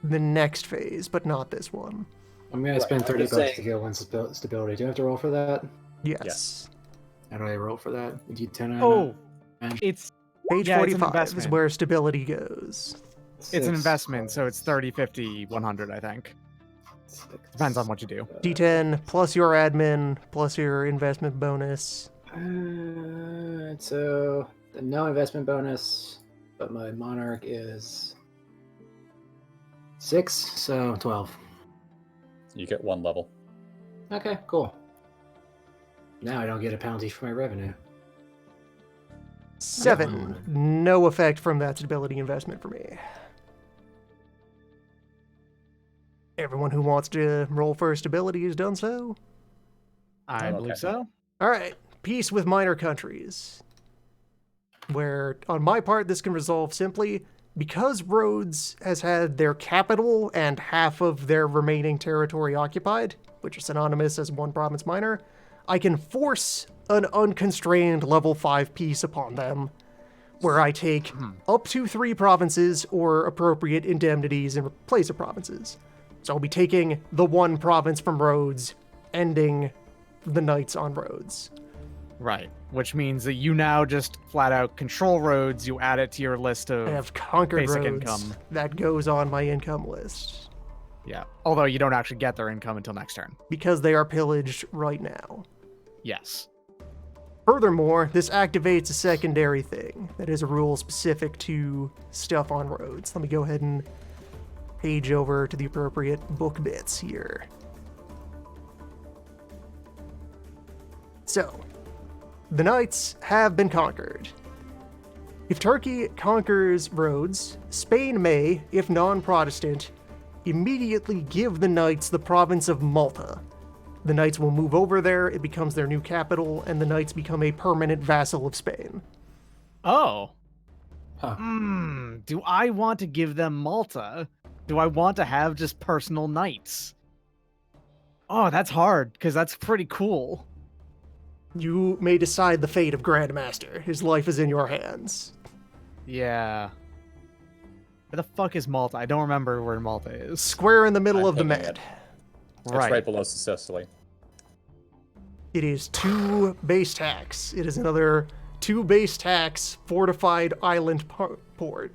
the next phase, but not this one. I'm gonna Right, spend I'm 30 just bucks to saying. Uh, get one stability. Do I have to roll for that? Yes. How do I roll for that? You do 10 Oh, and it's Page Yeah, it's an 45 is investment. where stability goes. it's an six investment, so it's 30, 50, 100, I think. six, Depends on what you do. D10 plus your admin plus your investment bonus. So no investment bonus, but my monarch is 6, so 12. You get 1 level. Okay, cool. Now I don't get a penalty for my revenue. 7. No effect from that stability investment for me. Everyone who wants to roll for stability has done so. I Okay. believe so. All right, peace with minor countries. Where, on my part, this can resolve simply because Rhodes has had their capital and half of their remaining territory occupied, which are synonymous as one province minor. I can force an unconstrained level 5 peace upon them, where I take up to 3 provinces or appropriate indemnities in place of provinces. So I'll be taking the 1 province from Rhodes, ending the Knights on Rhodes. Right. Which means that you now just flat out control Rhodes. You add it to your list of I have conquered basic Rhodes. income. That goes on my income list. Yeah. Although you don't actually get their income until next turn. Because they are pillaged right now. Yes. Furthermore, this activates a secondary thing that is a rule specific to stuff on Rhodes. Let me go ahead and page over to the appropriate book bits here. So, the Knights have been conquered. If Turkey conquers Rhodes, Spain may, if non-Protestant, immediately give the Knights the province of Malta. The Knights will move over there, it becomes their new capital, and the Knights become a permanent vassal of Spain. Oh. Huh. Do I want to give them Malta? Do I want to have just personal knights? Oh, that's hard, because that's pretty cool. You may decide the fate of Grandmaster. His life is in your hands. Yeah. Where the fuck is Malta? I don't remember where Malta is. Square in the middle I'm of the picking map. It's right below Sicily. It is 2 base tax. It is another 2 base tax fortified island port.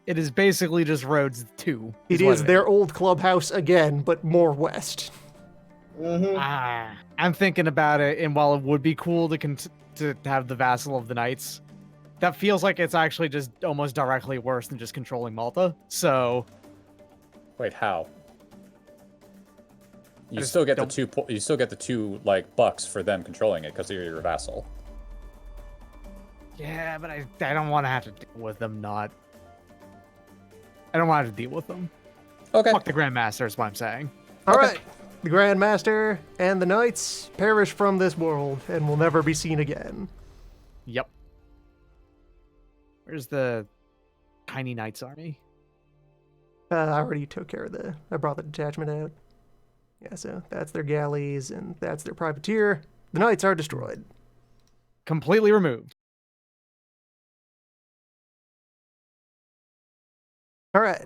It is basically just Rhodes 2. It is their old clubhouse again, but more west. I'm thinking about it, and while it would be cool to have the vassal of the Knights, that feels like it's actually just almost directly worse than just controlling Malta. So Wait, how? You just still get don't- the 2. You still get the 2 like bucks for them controlling it because you're your vassal. yeah, but I don't want to have to deal with them. I don't want to have to deal with them. Okay. Fuck the Grandmaster is what I'm saying. All right. The Grandmaster and the Knights perish from this world and will never be seen again. Yep. Where's the Tiny Knights army? I already took care of I brought the detachment out. Yeah, so that's their galleys and that's their privateer. The Knights are destroyed. Completely removed. All right.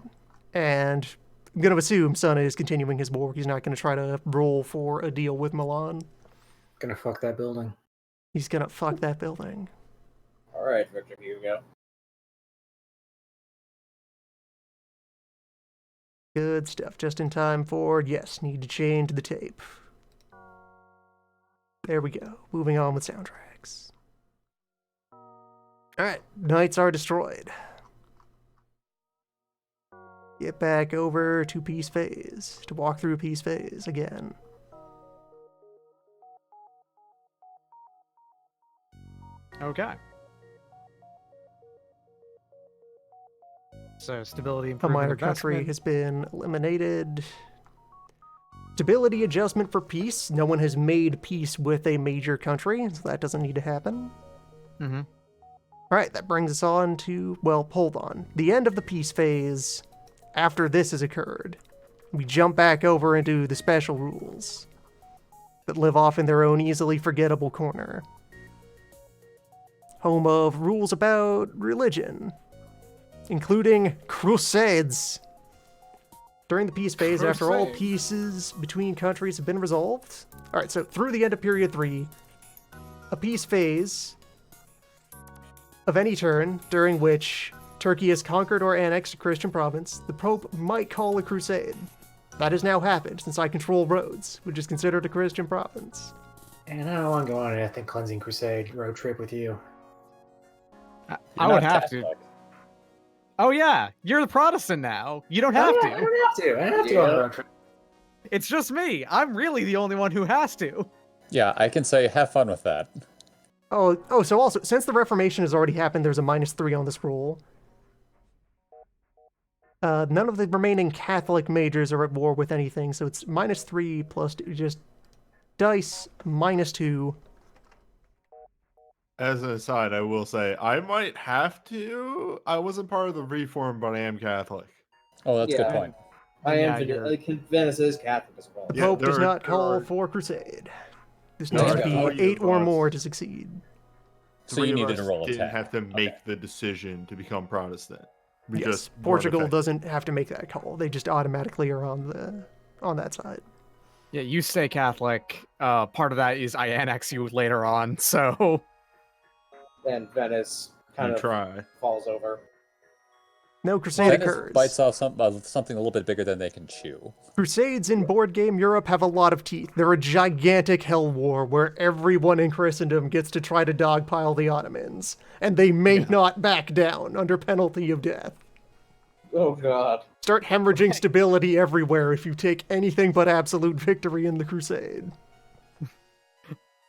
And I'm going to assume Son is continuing his war. He's not going to try to roll for a deal with Milan. Gonna fuck that building. He's going to fuck that building. All right, Victor, here you go. Good stuff. Just in time for, yes, need to change the tape. There we go. Moving on with soundtracks. Alright, Knights are destroyed. Get back over to peace phase, to walk through peace phase again. Okay. So stability A improvement. minor country has been eliminated. Stability adjustment for peace. No one has made peace with a major country, so that doesn't need to happen. Mm-hmm. Alright, that brings us on to, well, hold on. The end of the peace phase, after this has occurred, we jump back over into the special rules that live off in their own easily forgettable corner. Home of rules about religion, including crusades. During the peace phase, after all Crusades. pieces between countries have been resolved. Alright, so through the end of period 3, a peace phase of any turn during which Turkey has conquered or annexed a Christian province, the Pope might call a crusade. That has now happened since I control Rhodes, which is considered a Christian province. And I don't want to go on an ethnic cleansing crusade road trip with you. I would have to. Oh yeah, you're the Protestant now. You don't have I to. don't have to. I don't have to go on a road trip. It's just me. I'm really the only one who has to. Yeah, I can say have fun with that. Oh, so also, since the Reformation has already happened, there's a -3 on this roll. None of the remaining Catholic majors are at war with anything, so it's -3 plus 2, just dice, -2. As an aside, I will say I might have to. I wasn't part of the reform, but I am Catholic. Oh, that's a good Yeah. point. I am. Yeah, you're- Venice is Catholic as well. The Yeah, Pope there does are- not there call are- for crusade. This there needs are to be three 8 of or us. more to succeed. So you Three of needed us to roll a didn't 10. have to make Okay. the decision to become Protestant. We Yes, just weren't Portugal affected. doesn't have to make that call. They just automatically are on that side. Yeah, you stay Catholic. Part of that is I annex you later on, so And Venice kind You of try. falls over. No crusade Venice occurs. bites off something a little bit bigger than they can chew. Crusades in board game Europe have a lot of teeth. They're a gigantic hell war where everyone in Christendom gets to try to dogpile the Ottomans, and they may not back down under penalty of death. Oh god. Start hemorrhaging stability everywhere if you take anything but absolute victory in the crusade.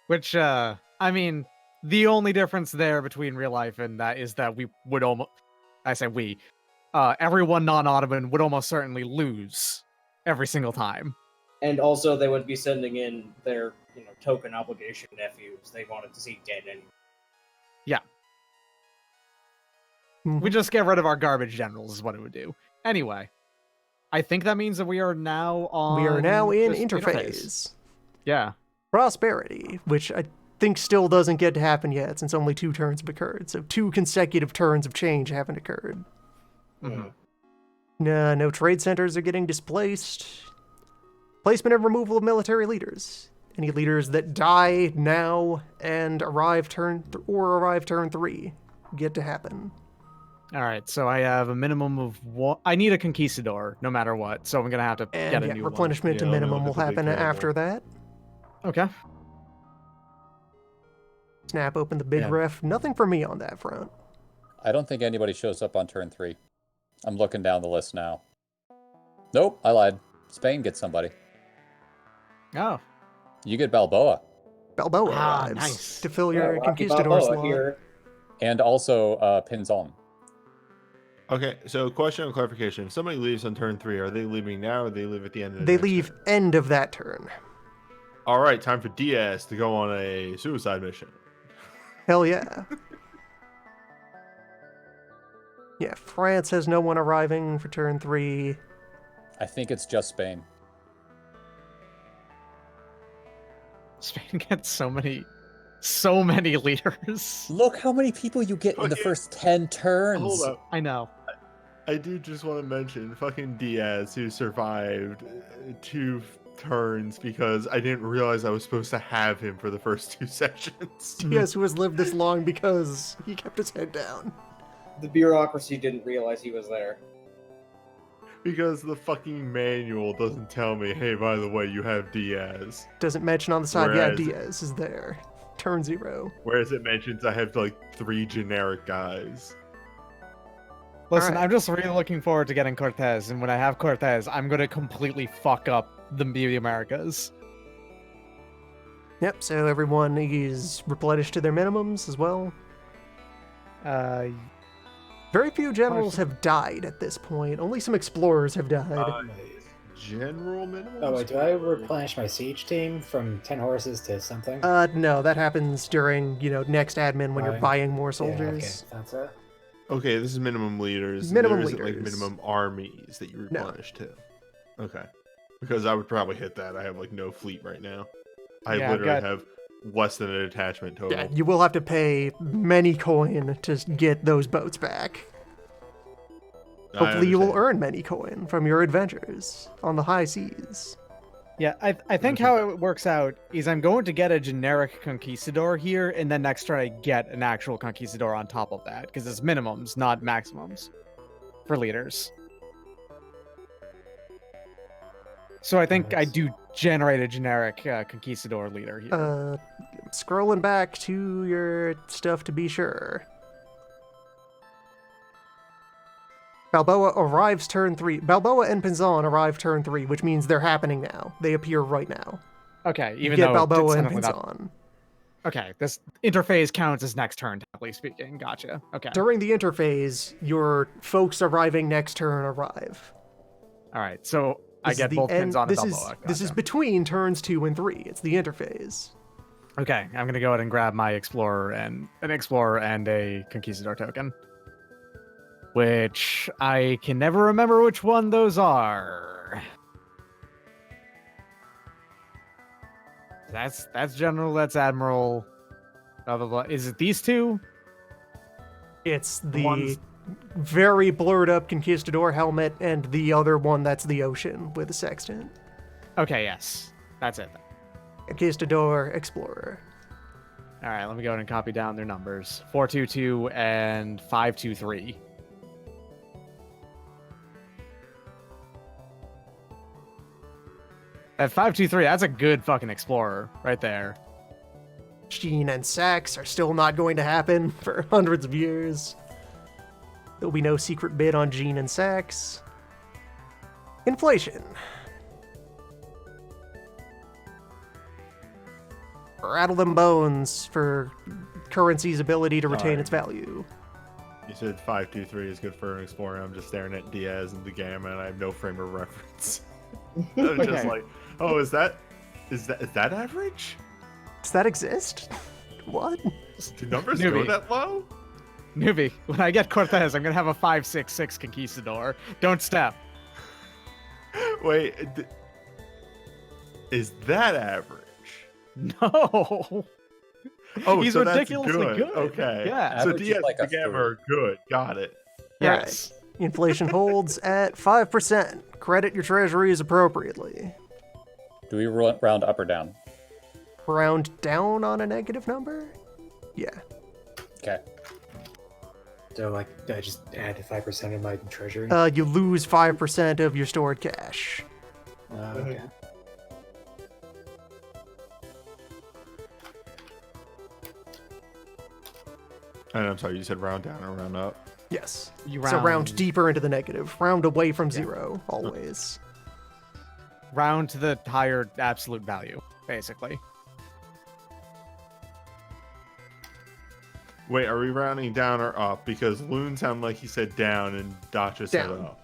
which I mean, the only difference there between real life and that is that we would almost I say we everyone non-Ottoman would almost certainly lose every single time. And also, they would be sending in their, token obligation nephews. They wanted to see dead anyway. We just get rid of our garbage generals is what it would do. Anyway, I think that means that we are now on. We are now in just interphase. Yeah. Prosperity, which I think still doesn't get to happen yet since only 2 turns have occurred. So 2 consecutive turns of change haven't occurred. Mhm. No trade centers are getting displaced. Placement and removal of military leaders. Any leaders that die now and arrive turn 3 get to happen. All right, so I have a minimum of one. I need a conquistador no matter what, so I'm gonna have to And get a yeah, new replenishment to Yeah, let me minimum look will at the big happen table. after that. one. Okay. Snap open the big Yeah. ref. Nothing for me on that front. I don't think anybody shows up on turn 3. I'm looking down the list now. Nope, I lied. Spain gets somebody. Oh, You get Balboa. Balboa Ah, arrives nice. to fill Yeah, your Rocky conquistador Balboa slot. here. And also Pinzon. Okay, so question and clarification. If somebody leaves on turn 3, are they leaving now or they leave at the end of the They next leave turn? end of that turn. All right, time for Diaz to go on a suicide mission. Hell yeah. Yeah, France has no one arriving for turn 3. I think it's just Spain. Spain gets so many leaders. Look how many people you get in the Okay. first 10 turns. Hold up. I know. I do just want to mention fucking Diaz, who survived 2 turns because I didn't realize I was supposed to have him for the first 2 sessions. Diaz, who has lived this long because he kept his head down. The bureaucracy didn't realize he was there. Because the fucking manual doesn't tell me, hey, by the way, you have Diaz. Doesn't mention on the side, Whereas- yeah, Diaz is there. Turn 0. Whereas it mentions I have like 3 generic guys. Listen, Alright. I'm just really looking forward to getting Cortez, and when I have Cortez, I'm gonna completely fuck up the Americas. Yep, so everyone is replenished to their minimums as well. Very few generals have died at this point. Only some explorers have died. General minimum? Oh wait, do I replenish my siege team from 10 horses to something? No, that happens during, next admin when you're Fine. buying more Yeah, soldiers. okay, that's it. Okay, this is minimum leaders. Minimum there isn't like leaders. minimum armies that you No. replenish to. Okay. Because I would probably hit that. I have like no fleet right now. I Yeah, I've literally got- have less than a detachment total. Yeah, you will have to pay many coin to get those boats back. I Hopefully you will understand. earn many coin from your adventures on the high seas. Yeah, I think how it works out is I'm going to get a generic conquistador here, and then next turn I get an actual conquistador on top of that, because it's minimums, not maximums, for leaders. So I think I Nice. do generate a generic conquistador leader here. Scrolling back to your stuff to be sure. Balboa arrives turn 3. Balboa and Pinzon arrive turn 3, which means they're happening now. They appear right now. Okay, You even get though Balboa it's and technically not- Pinzon. Okay, this interface counts as next turn, technically speaking. Gotcha. Okay. During the interphase, your folks arriving next turn arrive. All right. So I This is get the both pins end- on a this double. is Gotcha. this is between turns 2 and 3. It's the interphase. Okay, I'm gonna go ahead and grab my explorer and a conquistador token, which I can never remember which one those are. That's general. That's admiral. Blah blah blah. Is it these two? It's the ones- very blurred up conquistador helmet and the other one that's the ocean with a sextant. Okay, yes, that's it. Conquistador explorer. All right, let me go ahead and copy down their numbers: 422 and 523. At 523, that's a good fucking explorer right there. Sheen and sex are still not going to happen for hundreds of years. There'll be no secret bid on Gene and sex. Inflation. Rattle them bones for currency's ability to retain Sorry. its value. You said 523 is good for an explorer. I'm just staring at Diaz and the Gamma, and I have no frame of reference. I'm just Okay. like, oh, is that average? Does that exist? What? Do numbers go Newbie. that low? Newbie, when I get Cortez, I'm gonna have a 566 conquistador. Don't step. Wait, is that average? No. Oh, He's so that's ridiculously good. Okay. Yeah. So Average is Diaz like and a the Gamma 3. are good. Got it. Yes. Inflation holds at 5%. Credit your treasuries appropriately. Do we round up or down? Round down on a negative number? Yeah. Okay. So like I just add 5% of my treasury. You lose 5% of your stored cash. Okay. And I'm sorry, you said round down or round up? Yes. You So round deeper into the negative. Round away from zero, always. round to the higher absolute value, basically. Wait, are we rounding down or up? Because Loon sounded like he said down and Dacha said Down. up.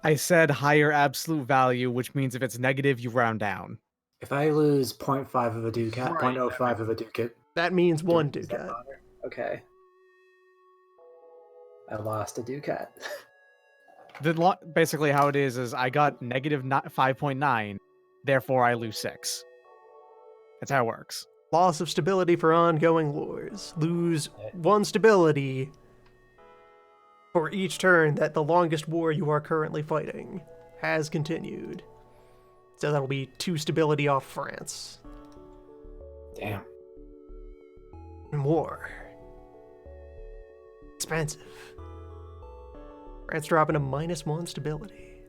I said higher absolute value, which means if it's negative, you round down. If I lose 0.5 of a ducat, Right. 0.05 of a ducat, That means one does that ducat. matter? Okay. I lost a ducat. Basically how it is I got negative 5.9, therefore I lose 6. That's how it works. Loss of stability for ongoing wars. Lose one stability for each turn that the longest war you are currently fighting has continued. So that'll be 2 stability off France. Damn. And war. Expensive. France dropping to -1 stability.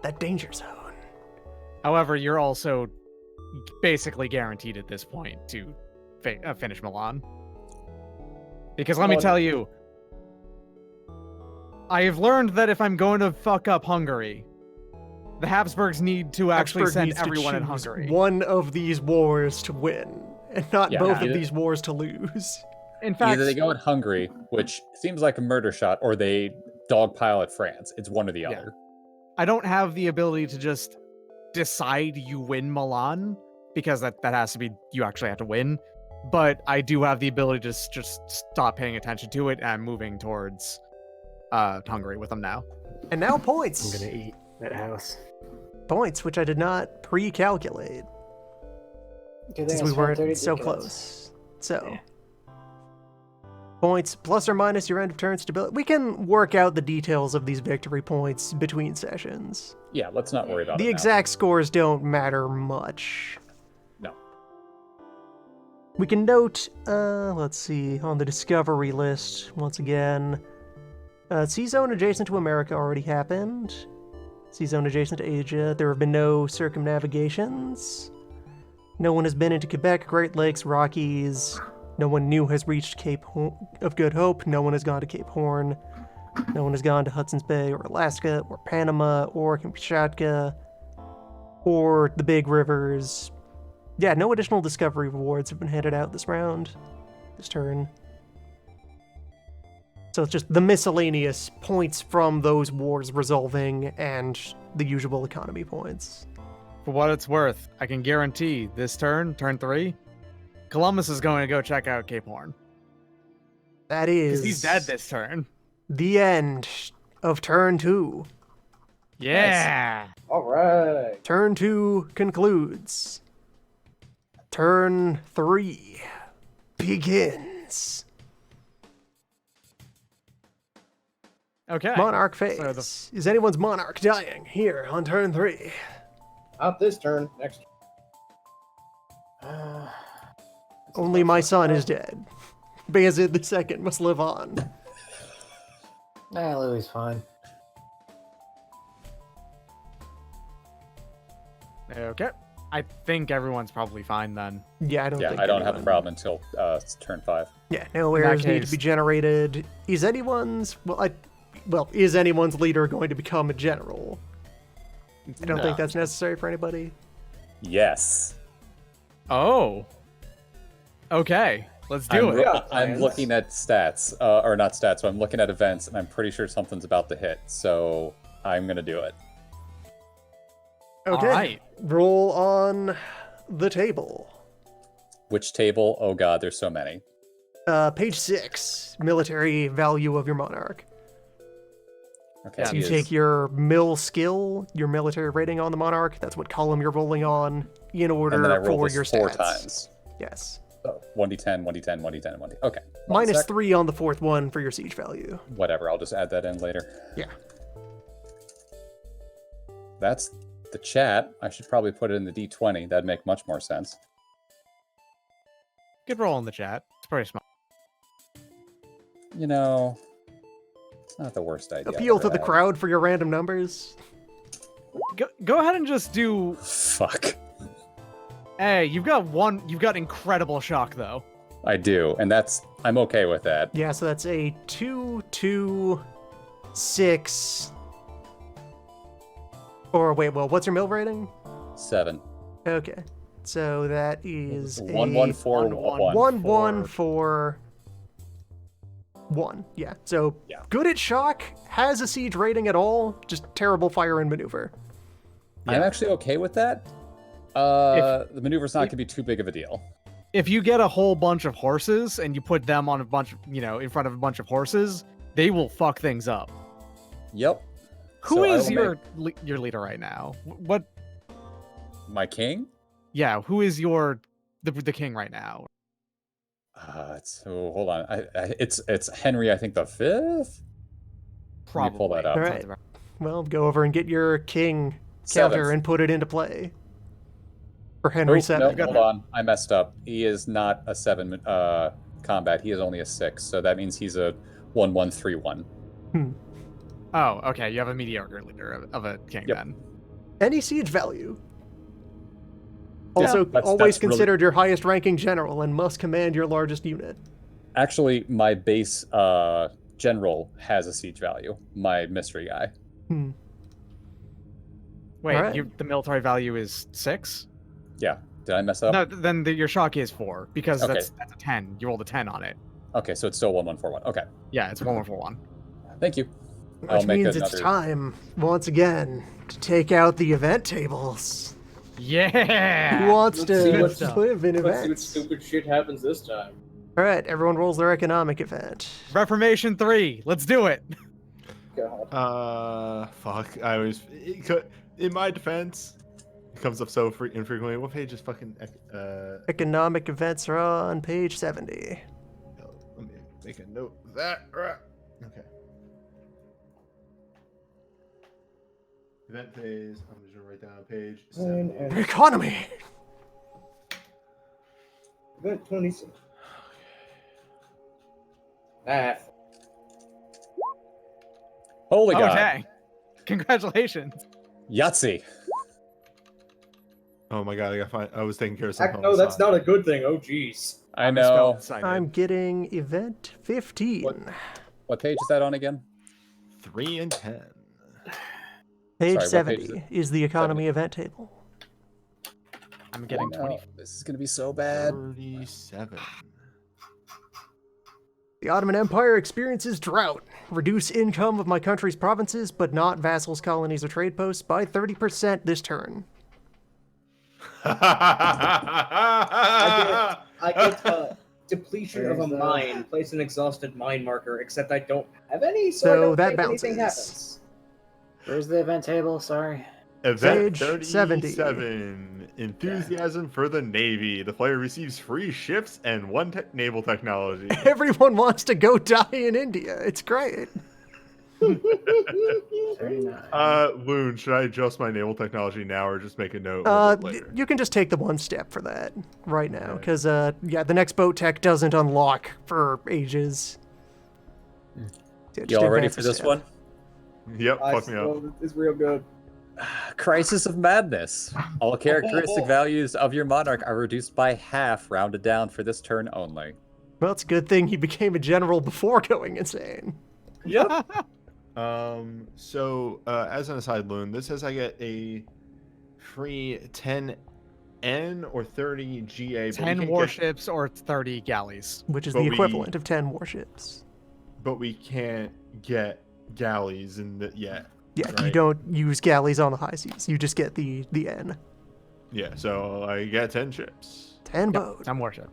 That danger zone. However, you're also basically guaranteed at this point to finish Milan. Because let me tell you, I have learned that if I'm going to fuck up Hungary, the Habsburgs need to actually Habsburg send needs to everyone in choose Hungary. one of these wars to win, and not Yeah, both of either- these wars to lose. In fact, Either they go in Hungary, which seems like a murder shot, or they dogpile at France. It's one or the Yeah. other. I don't have the ability to just decide you win Milan, because that has to be, you actually have to win. But I do have the ability to just stop paying attention to it and moving towards Hungary with them now. And now I'm points. gonna eat that house. Points, which I did not pre-calculate, Good thing since I we spent weren't 30 so ducats. close. So, Yeah. points plus or minus your end of turn stability. We can work out the details of these victory points between sessions. Yeah, let's not worry about The it now. exact scores don't matter much. No. We can note, let's see, on the discovery list, once again, Sea Zone adjacent to America already happened. Sea Zone adjacent to Asia. There have been no circumnavigations. No one has been into Quebec, Great Lakes, Rockies. No one new has reached Cape of Good Hope. No one has gone to Cape Horn. No one has gone to Hudson's Bay or Alaska or Panama or Kamchatka or the big rivers. Yeah, no additional discovery rewards have been handed out this round, this turn. So it's just the miscellaneous points from those wars resolving and the usual economy points. For what it's worth, I can guarantee this turn 3, Columbus is going to go check out Cape Horn. That Because is he's dead this turn. the end of turn 2. Yeah. All right. Turn 2 concludes. Turn 3 begins. Okay. Monarch phase. So Is anyone's monarch dying here on turn 3? Not this turn. Next. Only my son is dead. Bayezid II must live on. Nah, Louis fine. Okay. I think everyone's probably fine then. Yeah, I don't Yeah, think I don't have a anyone- problem until turn 5. Yeah, no In that errors need to case- be generated. Is anyone's is anyone's leader going to become a general? I don't No. think that's necessary for anybody. Yes. Oh. Okay. Let's do I'm, it. Yeah, I'm plans. looking at stats, or not stats, but I'm looking at events, and I'm pretty sure something's about to hit, so I'm gonna do it. Okay. All right. Roll on the table. Which table? Oh god, there's so many. Page 6, military value of your monarch. Okay, So he you is- take your mill skill, your military rating on the monarch. That's what column you're rolling on in order and then I roll for this your 4 stats. times. Yes. So 1d10, 1d10, 1d10, 1d10. Okay. one Minus sec. 3 on the fourth one for your siege value. Whatever, I'll just add that in later. Yeah. That's the chat. I should probably put it in the d20. That'd make much more sense. Good roll in the chat. It's pretty smart. You know, it's not the worst idea. I've Appeal to ever the had. crowd for your random numbers. Go ahead and just do. Fuck. Hey, you've got incredible shock though. I do, and I'm okay with that. Yeah, so that's a 2, 2, 6. Or wait, well, what's your mill rating? 7. Okay. So that is a 1, 1, 4, 1. 1, 1, 4, 1. Yeah. So Yeah. good at shock, has a siege rating at all, just terrible fire and maneuver. I'm actually okay with that. The maneuver's not going to be too big of a deal. If you get a whole bunch of horses and you put them on a bunch, in front of a bunch of horses, they will fuck things up. Yep. Who So I is will your leader right now? What? My king? Yeah, who is the king right now? So hold on. It's Henry, I think the 5th? Let me pull that up. All Sounds right. about- Well, go over and get your king 7th. counter and put it into play. For Henry Oh, 7. no, hold on. I messed up. He is not a 7 combat. He is only a 6. So that means he's a 1-1-3-1. Oh, okay. You have a mediocre leader of a king Yep. then. Any siege value. Yeah, Also, that's always really- considered your highest ranking general and must command your largest unit. Actually, my base general has a siege value. My mystery guy. Wait, Alright. the military value is 6? Yeah. Did I mess up? No, then your shock is 4 because Okay. that's a 10. You rolled a 10 on it. Okay, so it's still 1-1-4-1. Okay. Yeah, it's 1-1-4-1. Thank you. I'll Which make means it's another- time, once again, to take out the event tables. Yeah. Who wants Let's see to what- live in Let's see what events? stupid shit happens this time. All right, everyone rolls their economic event. Reformation 3. Let's do it. God. Fuck. In my defense, it comes up so infrequently. What page is fucking Economic events are on page 70. let me make a note of that. Okay. Event phase. I'm just gonna write down page 70. Economy! Event 26. Ah, Holy God. Okay. Congratulations. Yahtzee. Oh my god, I gotta find. I was taking care of heck something. no, that's not a good thing. Oh, jeez. I I'm know. excited. I'm getting event 15. What page is that on again? 3 and 10. Page Sorry, what page is 70 is the economy event table. I'm getting Oh, 20. no. This is going to be so bad. 37. The Ottoman Empire experiences drought. Reduce income of my country's provinces, but not vassals, colonies, or trade posts by 30% this turn. I get depletion of a There's the- mine. Place an exhausted mine marker, except I don't have any, so, So I don't that think anything bounces. happens. Where's the event table? Sorry. Event Sage 37. Enthusiasm for the Navy. The player receives free ships and one naval technology. Everyone wants to go die in India. It's great. 39. Loon, should I adjust my naval technology now or just make a note a little bit later? You can just take the one step for that right now, Okay. because yeah, the next boat tech doesn't unlock for ages. Yeah, just You all ready advance for a this step. one? Yep, I fuck me up. still- It's real good. Crisis of Madness. All characteristic values of your monarch are reduced by half, rounded down for this turn only. Well, it's a good thing he became a general before going insane. Yep. So, as an aside, Loon, this says I get a free 10N or 30 GA. but we 10 can't warships or 30 galleys. Which is But the we- equivalent of 10 warships. but we can't get galleys in the yet. Yeah, you Right. don't use galleys on the high seas. You just get the N. Yeah, so I get 10 ships. 10 boats. 10 warship.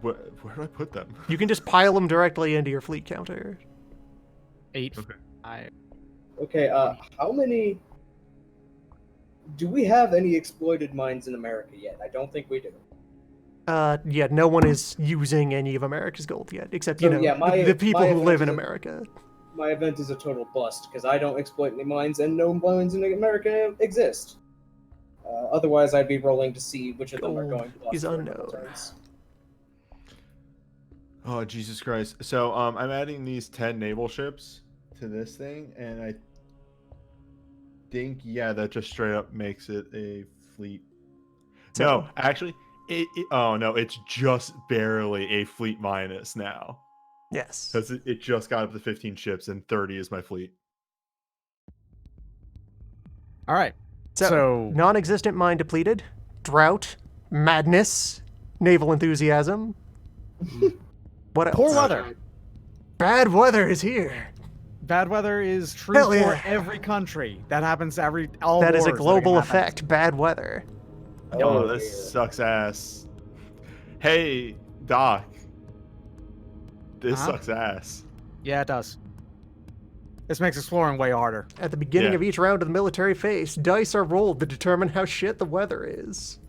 Where do I put them? You can just pile them directly into your fleet counter. 8. Okay. Okay, how many... Do we have any exploited mines in America yet? I don't think we do. Yeah, no one is using any of America's gold yet, except, you So, know, yeah, my- the people my who live in event is America. My event is a total bust, because I don't exploit any mines, and no mines in America exist. Otherwise, I'd be rolling to see which of them are Gold going bust. is for unknown. turns. Oh, Jesus Christ. So, I'm adding these 10 naval ships to this thing, and I think, yeah, that just straight up makes it a fleet. So- No, actually, oh no, it's just barely a fleet minus now. Yes. Because it just got up to 15 ships, and 30 is my fleet. All right. So, So- non-existent mine depleted, drought, madness, naval enthusiasm. What else? Poor weather. Bad weather is here. Bad weather is true Hell for yeah. every country. That happens to all That is a wars that global can happen. effect. Bad weather. Oh, dear. this sucks ass. Hey, Doc. This Uh-huh. sucks ass. Yeah, it does. This makes exploring way harder. At the beginning Yeah. of each round of the military phase, dice are rolled to determine how shit the weather is.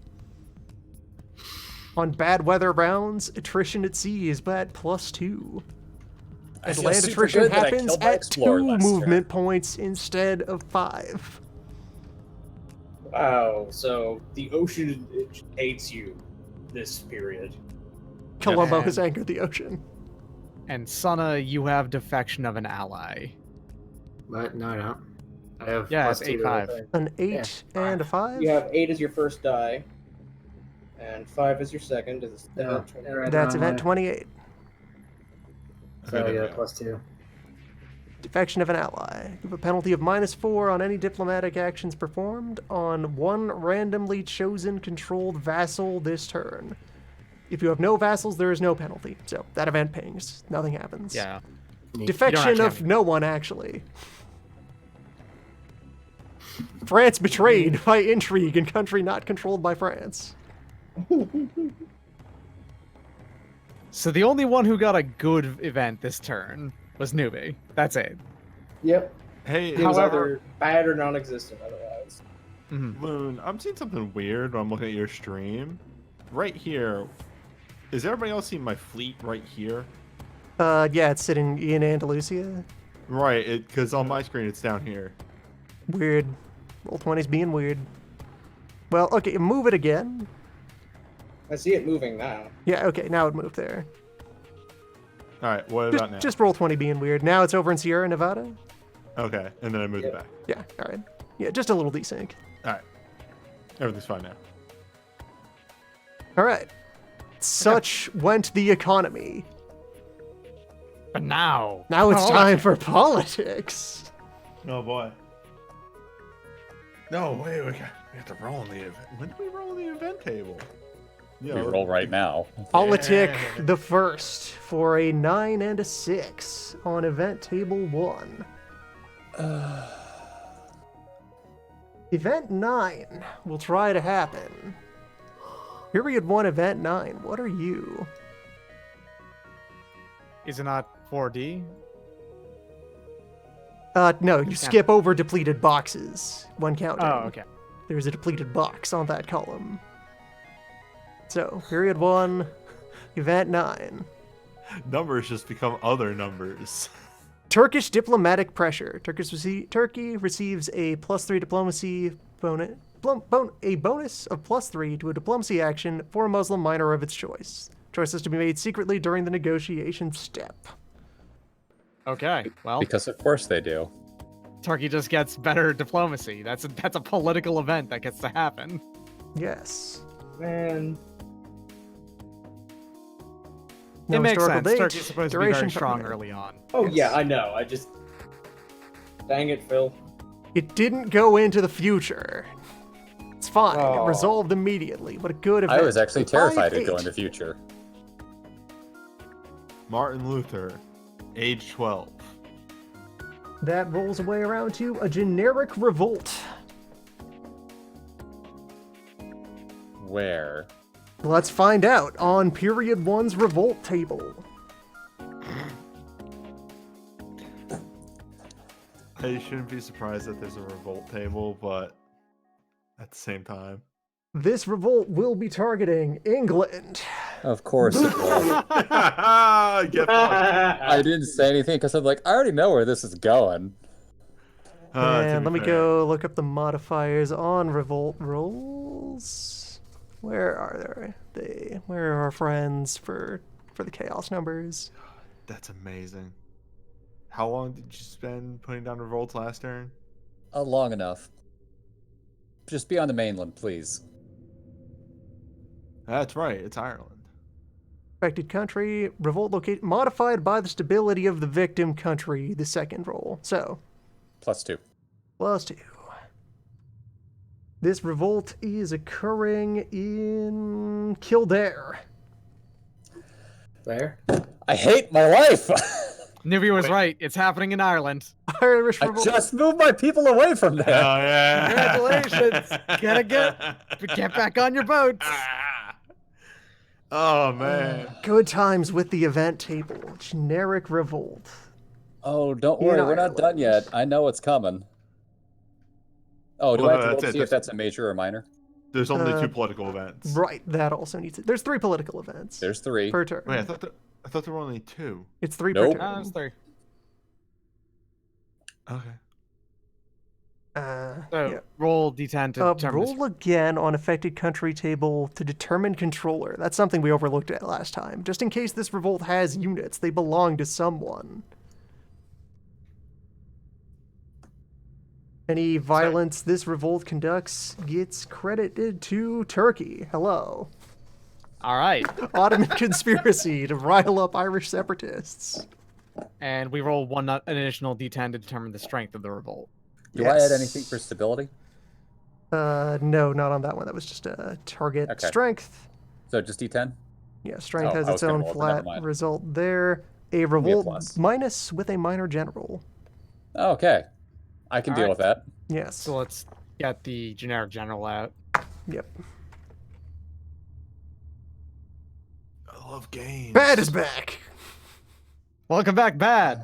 On bad weather rounds, attrition at sea is at +2. I And feel land super attrition good that I happens killed my at explorer 2 last turn. movement points instead of 5. Wow, so the ocean hates you this period. Columbo And- has angered the ocean. And Sana, you have defection of an ally. But no, I don't. I have Yeah, plus it's 2 to 8-5. everything. An 8 and a 5? You have 8 as your first die, and 5 as your second. Is Yeah, yeah, right. That's wrong event way. 28. So Okay, yeah, there we plus 2. Defection of an ally. You have a penalty of -4 on any diplomatic actions performed on one randomly chosen controlled vassal this turn. If you have no vassals, there is no penalty. So that event pings. Nothing happens. Yeah. Defection actually of have- no one, actually. France betrayed by intrigue in country not controlled by France. So the only one who got a good event this turn was Newbie. That's it. Yep. Hey, It was However- either bad or non-existent otherwise. Mhm. Loon, I'm seeing something weird when I'm looking at your stream. Right here. Is everybody else seeing my fleet right here? Yeah, it's sitting in Andalusia. Right, because on my screen it's down here. Weird. Roll 20's being weird. Well, okay, move it again. I see it moving now. Yeah, okay, now it moved there. All right, what Just, about now? just roll 20 being weird. Now it's over in Sierra Nevada. Okay, and then I moved it Yep. back. Yeah, all right. Yeah, just a little desync. All right, everything's fine now. All right. Such went the economy. But now. Now it's Oh, time for politics. Oh boy. No, wait, we have to roll in the event. When do we roll in the event table? You We know, roll right now. Politic Yeah. the first for a 9 and a 6 on event table 1. Event 9 will try to happen. Period 1, event 9. What are you? Is it not 4D? No, you skip over depleted boxes when counting. Oh, okay. There's a depleted box on that column. So, period 1, event 9. Numbers just become other numbers. Turkish diplomatic pressure. Turkey receives a +3 diplomacy bonus, a bonus of +3 to a diplomacy action for a Muslim minor of its choice. Choice is to be made secretly during the negotiation step. Okay. Well, Because of course they do. Turkey just gets better diplomacy. That's a political event that gets to happen. Yes. Man, No it makes historical sense. date, Turkey's supposed to be duration very strong permanent. early on. oh Yes. yeah, I know. I just, dang it, Phil. It didn't go into the future. It's fine. Oh. It resolved immediately. What a good event. I was actually terrified it'd go 5-8. in the future. Martin Luther, age 12. That rolls away around to a generic revolt. Where? Let's find out on period 1's revolt table. I shouldn't be surprised that there's a revolt table, but at the same time. This revolt will be targeting England. Of course it will. Get fucked. I didn't say anything because I'm like, I already know where this is going. To And be let me fair. go look up the modifiers on revolt rolls. Where are they? Where are our friends for the chaos numbers? That's amazing. How long did you spend putting down revolts last turn? Long enough. Just be on the mainland, please. That's right, it's Ireland. Affected country, revolt location modified by the stability of the victim country, the second roll. So, +2. +2. This revolt is occurring in Kildare. Where? I hate my life! Nivea was right. It's happening in Ireland. Irish I revolt. just moved my people away from there. Oh yeah. Congratulations. Gotta get back on your boats. Oh man. Good times with the event table. Generic revolt. Oh, don't In worry, we're not done Ireland. yet. I know what's coming. Oh, do Well, I have to that's roll it. to see if that's a major or minor? There's only Uh, 2 political events. Right, that also needs it. There's 3 political events. There's 3. per turn. Wait, I thought there were only 2. It's 3 Nope. per turn. It's 3. Okay. So Yeah. roll D10 to determine this. Roll again on affected country table to determine controller. That's something we overlooked at last time. Just in case this revolt has units, they belong to someone. Any violence this revolt conducts gets credited to Turkey. Hello. All right. Ottoman conspiracy to rile up Irish separatists. And we roll an additional D10 to determine the strength of the revolt. Do I add anything for stability? No, not on that one. That was just a target Okay. strength. So just D10? Yeah, strength Oh, has I its was gonna own roll it, but never flat mind. result there. A a revolt plus. minus with a minor general. Okay. I can deal Alright. with that. Yes. So let's get the generic general out. Yep. I love games. Bad is back. Welcome back, Bad.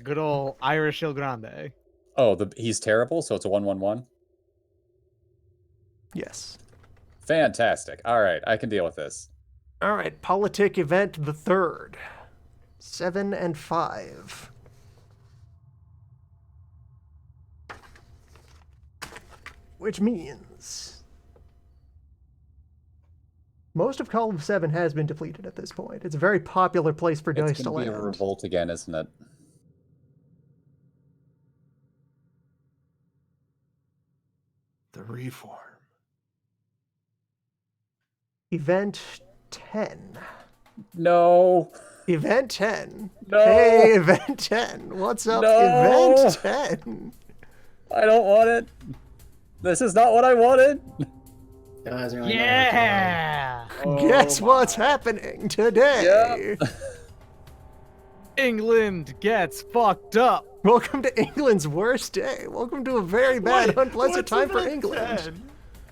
Good old Irish Il Grande. Oh, he's terrible, so it's a 1/1/1. Yes. Fantastic. All right, I can deal with this. All right. Politic event the third. 7 and 5. Which means most of column 7 has been depleted at this point. It's a very popular place for dice It's to going to be a land. revolt again, isn't it? The reform. Event 10. No. Event 10. No. Hey, Event 10. What's up, No. Event 10? I don't want it. This is not what I wanted. Doesn't really matter. Yeah. Guess Oh what's my. happening today? England gets fucked up. Welcome to England's worst day. Welcome to a very bad, unpleasant time for England.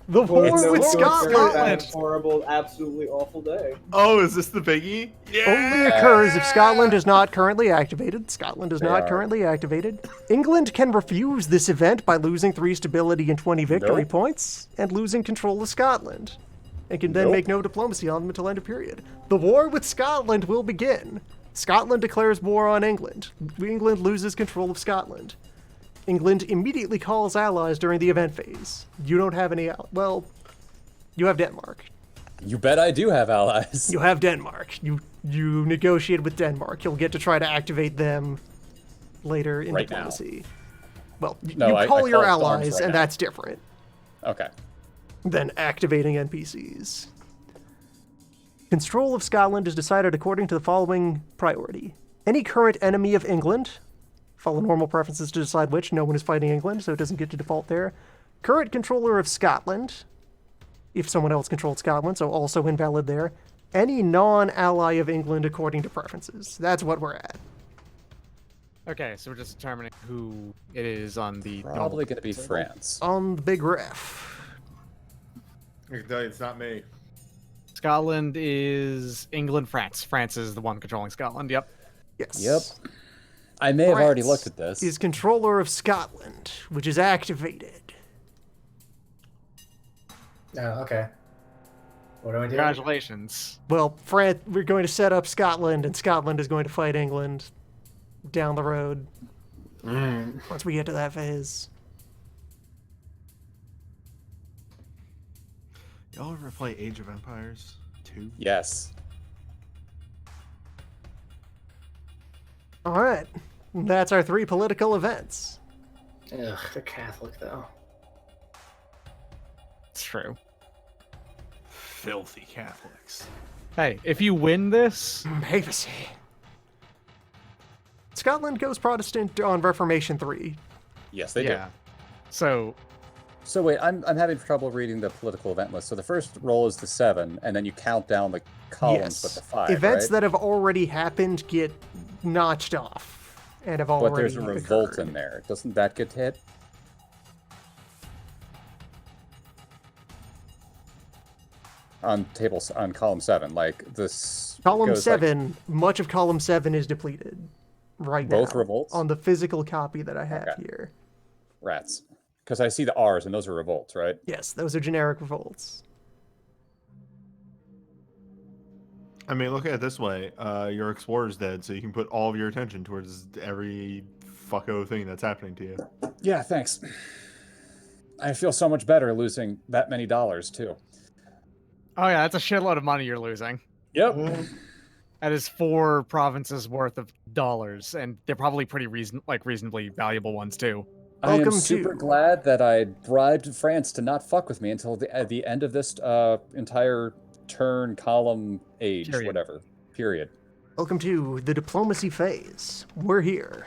The Well, war no, with it's a very Scotland bad, horrible, absolutely awful day. Oh, is this the biggie? Yeah. only occurs if Scotland is not currently activated. Scotland is They not are. currently activated. England can refuse this event by losing 3 stability and 20 victory Nope. points and losing control of Scotland. And can then Nope. make no diplomacy on them until end of period. The war with Scotland will begin. Scotland declares war on England. England loses control of Scotland. England immediately calls allies during the event phase. You don't have any, well, you have Denmark. You bet I do have allies. You have Denmark. You negotiate with Denmark. You'll get to try to activate them later in Right now. diplomacy. Well, No, you I call your call it arms allies, right and now. that's different Okay. than activating NPCs. Control of Scotland is decided according to the following priority. Any current enemy of England, follow normal preferences to decide which, no one is fighting England, so it doesn't get to default there. Current controller of Scotland, if someone else controlled Scotland, so also invalid there. Any non-ally of England according to preferences. That's what we're at. Okay, so we're just determining who it is on the Probably going to be France. On the big ref. I can tell you it's not me. Scotland is England, France. France is the one controlling Scotland. Yep. Yes. Yep. I may have already France looked at this. is controller of Scotland, which is activated. Oh, okay. What do I do? Congratulations. Well, France, we're going to set up Scotland, and Scotland is going to fight England down the road once we get to that phase. Y'all ever play Age of Empires 2? Yes. All right. That's our 3 political events. Ugh, they're Catholic though. It's true. Filthy Catholics. Hey, if you win this, Papacy. Scotland goes Protestant on Reformation 3. Yes, they yeah. So do. So wait, I'm having trouble reading the political event list. So the first roll is the 7, and then you count down the columns with the 5, Events right? that have already happened get notched off and have already But there's a revolt occurred. in there. Doesn't that get hit? On column 7, like this. Column goes like 7, much of column 7 is depleted right now. Both revolts? On the physical copy that I have Okay. here. rats, because I see the R's, and those are revolts, right? Yes, those are generic revolts. I mean, look at it this way. Your explorer's dead, so you can put all of your attention towards every fucko thing that's happening to you. Yeah, thanks. I feel so much better losing that many dollars too. oh yeah, that's a shitload of money you're losing. Yep. That is 4 provinces worth of dollars, and they're probably pretty reasonably valuable ones too. I am Welcome super to- glad that I bribed France to not fuck with me until at the end of this entire turn, column, age, Period. whatever. Period. Welcome to the diplomacy phase. We're here.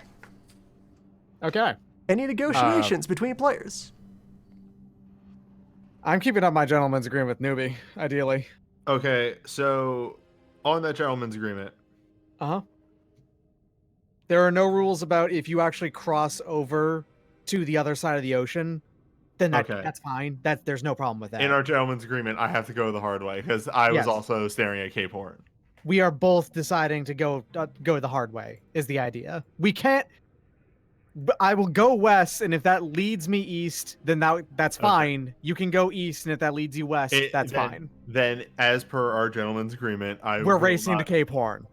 Okay. Any negotiations between players? I'm keeping up my gentleman's agreement with Newbie, ideally. Okay, so on that gentleman's agreement, Uh-huh. There are no rules about if you actually cross over to the other side of the ocean, then that's fine. There's no problem with that. in our gentleman's agreement, I have to go the hard way because I was Yes. also staring at Cape Horn. We are both deciding to go the hard way is the idea. We can't I will go west, and if that leads me east, then that's Okay. fine. You can go east, and if that leads you west, that's fine. Then, as per our gentleman's agreement, We're racing to Cape Horn.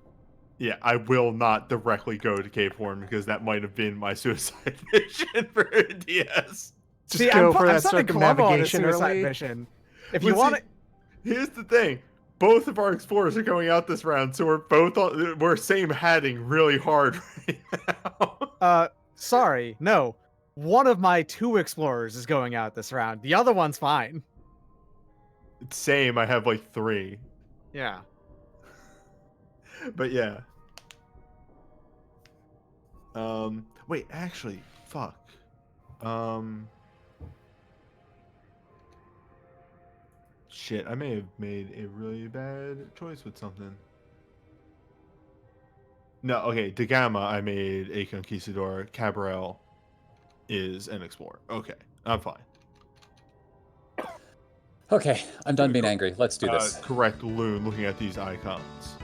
Yeah, I will not directly go to Cape Horn because that might have been my suicide mission for DS. Just See, go I'm, for I'm that sending Columbo on a circumnavigation suicide early. mission. If you But want see, to, here's the thing: both of our explorers are going out this round, so we're same hatting really hard right now. sorry, no. One of my 2 explorers is going out this round. The other one's fine. Same. I have like 3, Yeah. but yeah. Wait, actually, fuck. Shit, I may have made a really bad choice with something. No, okay, De Gama, I made a Conquistador. Cabral is an explorer. Okay, I'm fine. Okay, I'm done being angry. Let's do this. Correct, Loon, looking at these icons.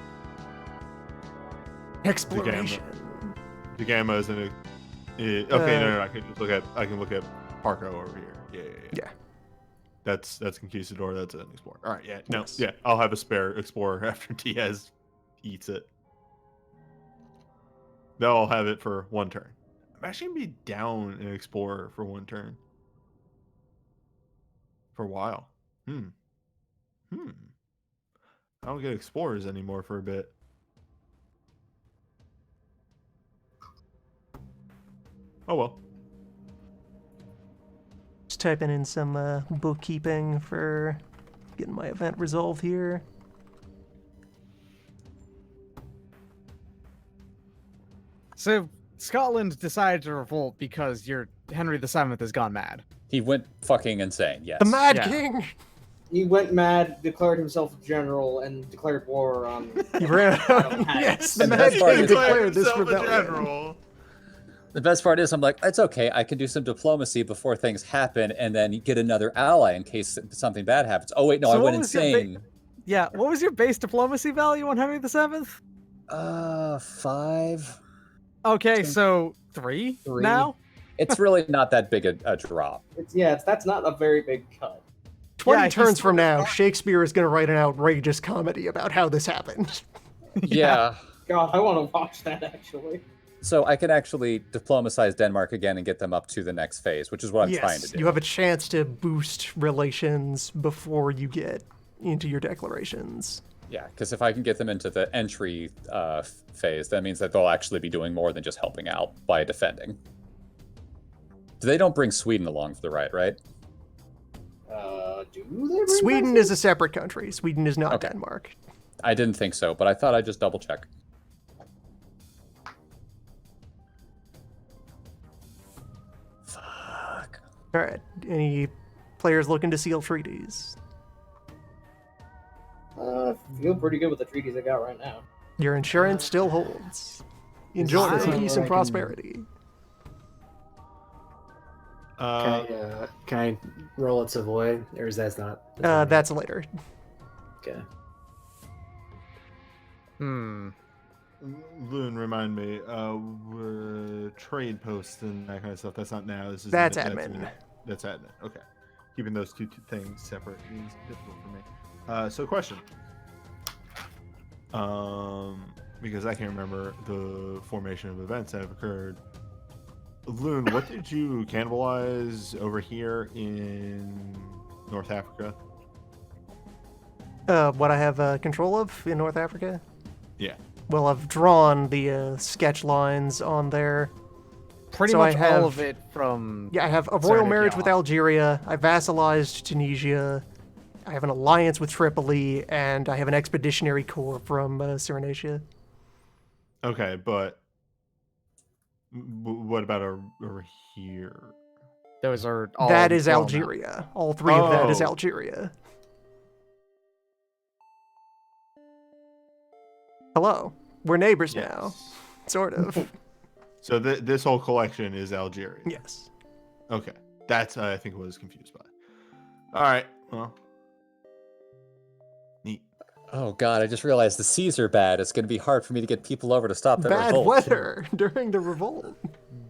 Exploration. De Gama is an... okay, no, I can just look at... I can look at Parco over here. Yeah. That's Conquistador. That's an explorer. All right. Yeah. No. Yes. Yeah. I'll have a spare explorer after Diaz eats it. Now I'll have it for one turn. I'm actually gonna be down an explorer for one turn. For a while. I don't get explorers anymore for a bit. Oh well. Just typing in some bookkeeping for getting my event resolved here. So Scotland decided to revolt because your Henry VII has gone mad. He went fucking insane. Yes. The Mad Yeah. King! He went mad, declared himself general, and declared war on. He ran out. Yes, the And the Mad best part King is- declared this himself a rebellion. general. The best part is, I'm like, it's okay. I can do some diplomacy before things happen, and then get another ally in case something bad happens. Oh wait, no, So I what went was your insane. Yeah, what was your base diplomacy value on Henry VII? 5. Okay, so 3 Three. now? It's really not that big a drop. That's not a very big cut. 20 Yeah, turns he's- from now, Shakespeare is going to write an outrageous comedy about how this happened. Yeah. God, I want to watch that actually. So I can actually diplomatize Denmark again and get them up to the next phase, which is what I'm trying to do. You have a chance to boost relations before you get into your declarations. Yeah, because if I can get them into the entry phase, that means that they'll actually be doing more than just helping out by defending. They don't bring Sweden along for the ride, right? Do they? bring Sweden back is a separate country. Sweden is not Okay. Denmark. I didn't think so, but I thought I'd just double check. Fuck. All right. Any players looking to seal treaties? Feel pretty good with the treaties I got right now. Your insurance still holds. Enjoy This is peace where and I can- prosperity. Can I roll its avoid, or is that not? That's later. Okay. Hmm. Loon, remind me. Trade posts and that kind of stuff. That's not now. This is That's admin. That's admin. Okay. Keeping those two things separate is difficult for me. So question. Because I can't remember the formation of events that have occurred. Loon, what did you cannibalize over here in North Africa? What I have control of in North Africa? Yeah. Well, I've drawn the sketch lines on there. Pretty So I much have- all of it from. Yeah, I have a royal marriage with Serenity. Algeria. I vassalized Tunisia. I have an alliance with Tripoli, and I have an expeditionary corps from Cyrenaica. Okay, but what about over here? Those are all. That is well known. Algeria. All three of that is Oh. Algeria. Hello. We're neighbors now. Sort of. So this whole collection is Algeria. Yes. Okay, that's I think what I was confused by. All right, well, neat. Oh god, I just realized the seas are bad. It's going to be hard for me to get people over to stop that Bad revolt. weather during the revolt.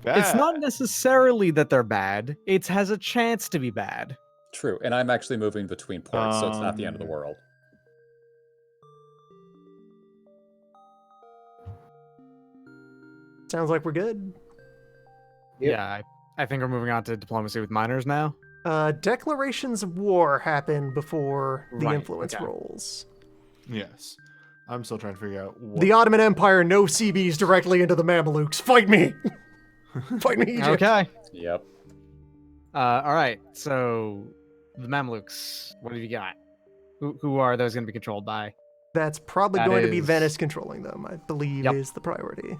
It's not Bad. necessarily that they're bad. It has a chance to be bad. True, and I'm actually moving between ports, so it's not the end of the Um, world. Sounds like we're good. Yep. Yeah, I think we're moving on to diplomacy with miners now. Declarations of war happen before the Right, influence okay. rolls. Yes, I'm still trying to figure out what. The Ottoman Empire no CBs directly into the Mamelukes. Fight me! Fight me, Egypt! Okay. Yep. All right. So the Mamluks. What have you got? Who are those going to be controlled by? That's probably That going to be is- Venice controlling them, I believe Yep. is the priority.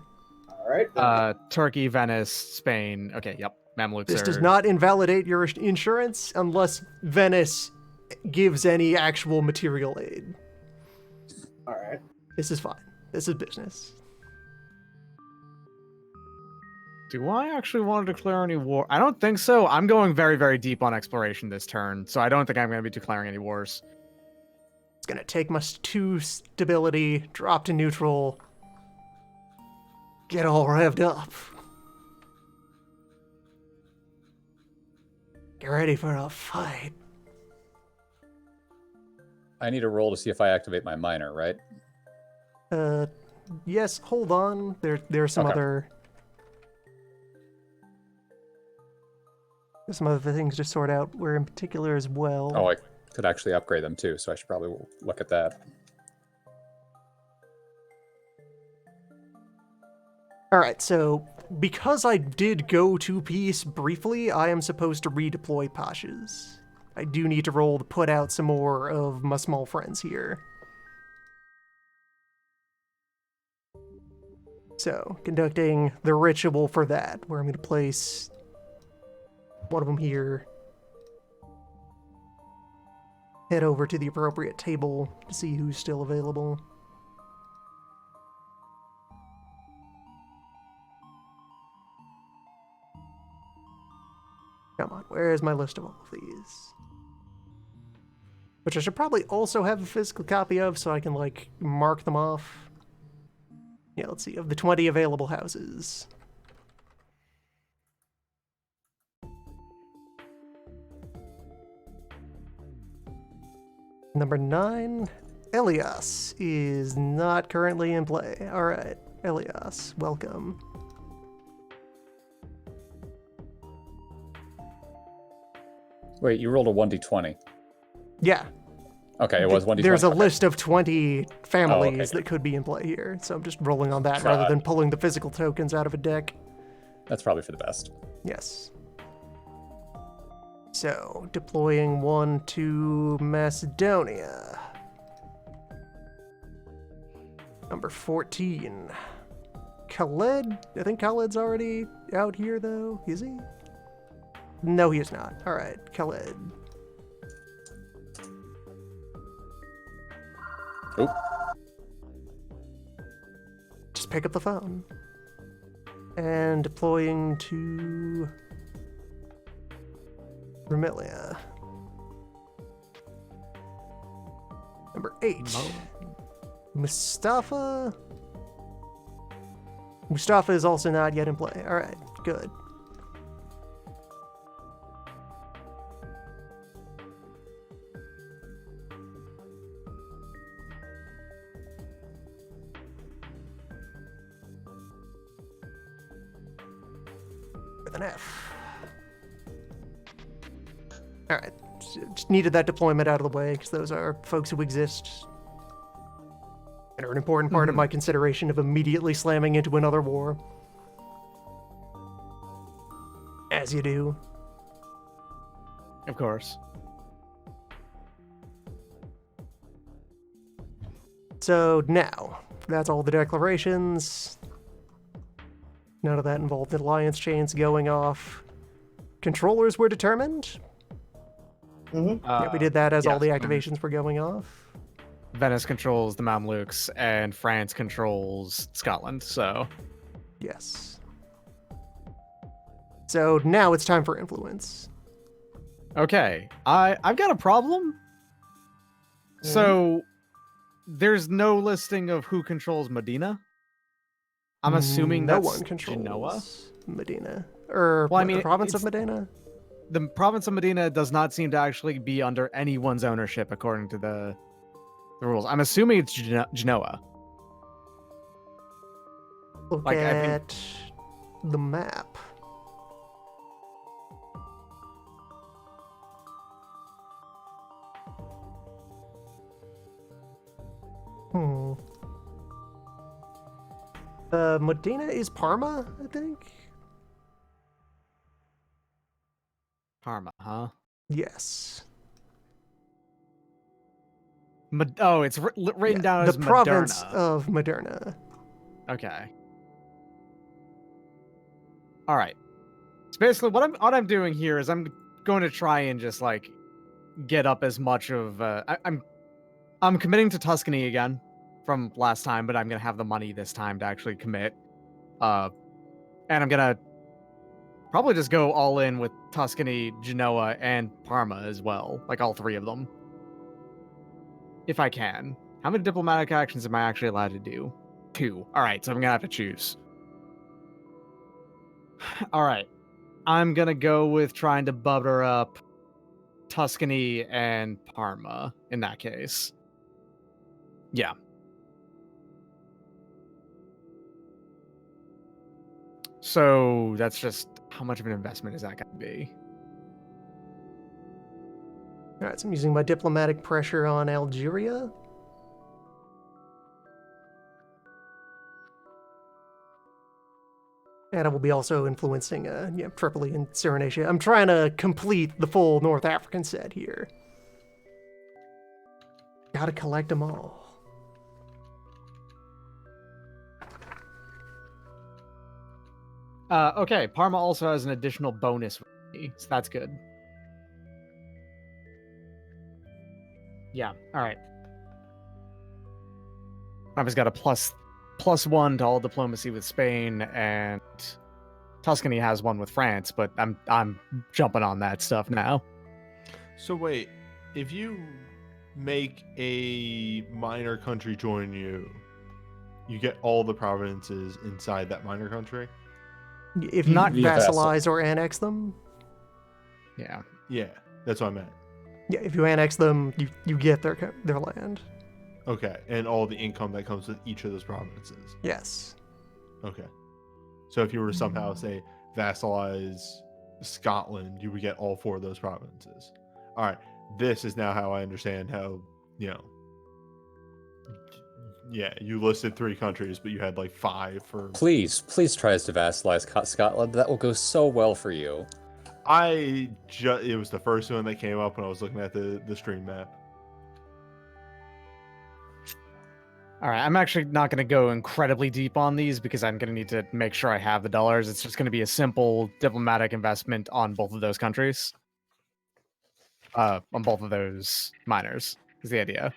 All right. Then. Turkey, Venice, Spain. Okay, yep. Mamluks This are... does not invalidate your insurance unless Venice gives any actual material aid. All right. This is fine. This is business. Do I actually want to declare any war? I don't think so. I'm going very, very deep on exploration this turn, so I don't think I'm going to be declaring any wars. It's going to take my 2 stability, drop to neutral, get all revved up. Get ready for a fight. I need a roll to see if I activate my minor, right? Yes, hold on. There's some Okay. other... There's some other things to sort out where in particular as well. Oh, I could actually upgrade them too, so I should probably look at that. Alright, so because I did go to peace briefly, I am supposed to redeploy Pashas. I do need to roll to put out some more of my small friends here. So, conducting the ritual for that, where I'm going to place one of them here. Head over to the appropriate table to see who's still available. Come on, where is my list of all of these? Which I should probably also have a physical copy of so I can, like, mark them off. Yeah, let's see, of the 20 available houses. Number 9, Elias is not currently in play. Alright, Elias, welcome. Wait, you rolled a 1d20. Yeah. Okay, it was 1d20. There's a okay. list of 20 families okay. that could be in play here, so I'm just rolling on that Try. rather than pulling the physical tokens out of a deck. That's probably for the best. Yes. So, deploying 1 to Macedonia. Number 14. Khaled? I think Khaled's already out here, though. Is he? No, he is not. Alright, Khaled. Oop. Just pick up the phone. And deploying to Rumelia. Number 8. Mustafa? Mustafa is also not yet in play. Alright, good. With an F. Alright, just needed that deployment out of the way, because those are folks who exist and are an important part of my consideration of immediately slamming into another war. As you do. Of course. So now, that's all the declarations. None of that involved alliance chains going off. Controllers were determined. Yeah, we did that as all the yes. activations were going off. Venice controls the Mamluks, and France controls Scotland, so... Yes. So now it's time for influence. Okay, I've got a problem. So, there's no listing of who controls Medina. I'm assuming no that's one controls Genoa. Medina. Or Well, I what, mean, the province of it's- Medina? The province of Medina does not seem to actually be under anyone's ownership according to the rules. I'm assuming it's Genoa. Look Like, I think- at the map. Hmm. Medina is Parma, I think? Parma, huh? Yes. Oh, it's written Yeah, down the as province Moderna. of Moderna. Okay. All right. So basically, what I'm doing here is I'm going to try and just like get up as much of. I'm committing to Tuscany again from last time, but I'm gonna have the money this time to actually commit. And I'm gonna probably just go all in with Tuscany, Genoa, and Parma as well, like all three of them, if I can. How many diplomatic actions am I actually allowed to do? 2. All right, so I'm gonna have to choose. All right, I'm gonna go with trying to butter up Tuscany and Parma in that case. Yeah. So that's just how much of an investment is that going to be? All right, so I'm using my diplomatic pressure on Algeria. And I will be also influencing Tripoli and Cyrenaica. I'm trying to complete the full North African set here. Gotta collect them all. Okay, Parma also has an additional bonus with me, so that's good. Yeah, all right. Parma's got a +1 to all diplomacy with Spain, and Tuscany has one with France, but I'm jumping on that stuff now. So wait, if you make a minor country join you, you get all the provinces inside that minor country? If you Not vassalize or annex them, Yeah. Yeah, that's what I meant. yeah, if you annex them, you get their land. Okay, and all the income that comes with each of those provinces. Yes. Okay. So if you were to somehow, say, vassalize Scotland, you would get all 4 of those provinces. All right, this is now how I understand how, yeah, you listed 3 countries, but you had like 5 for... Please try to vassalize Scotland. That will go so well for you. It was the first one that came up when I was looking at the stream map. All right, I'm actually not going to go incredibly deep on these because I'm going to need to make sure I have the dollars. It's just going to be a simple diplomatic investment on both of those countries. On both of those minors is the idea.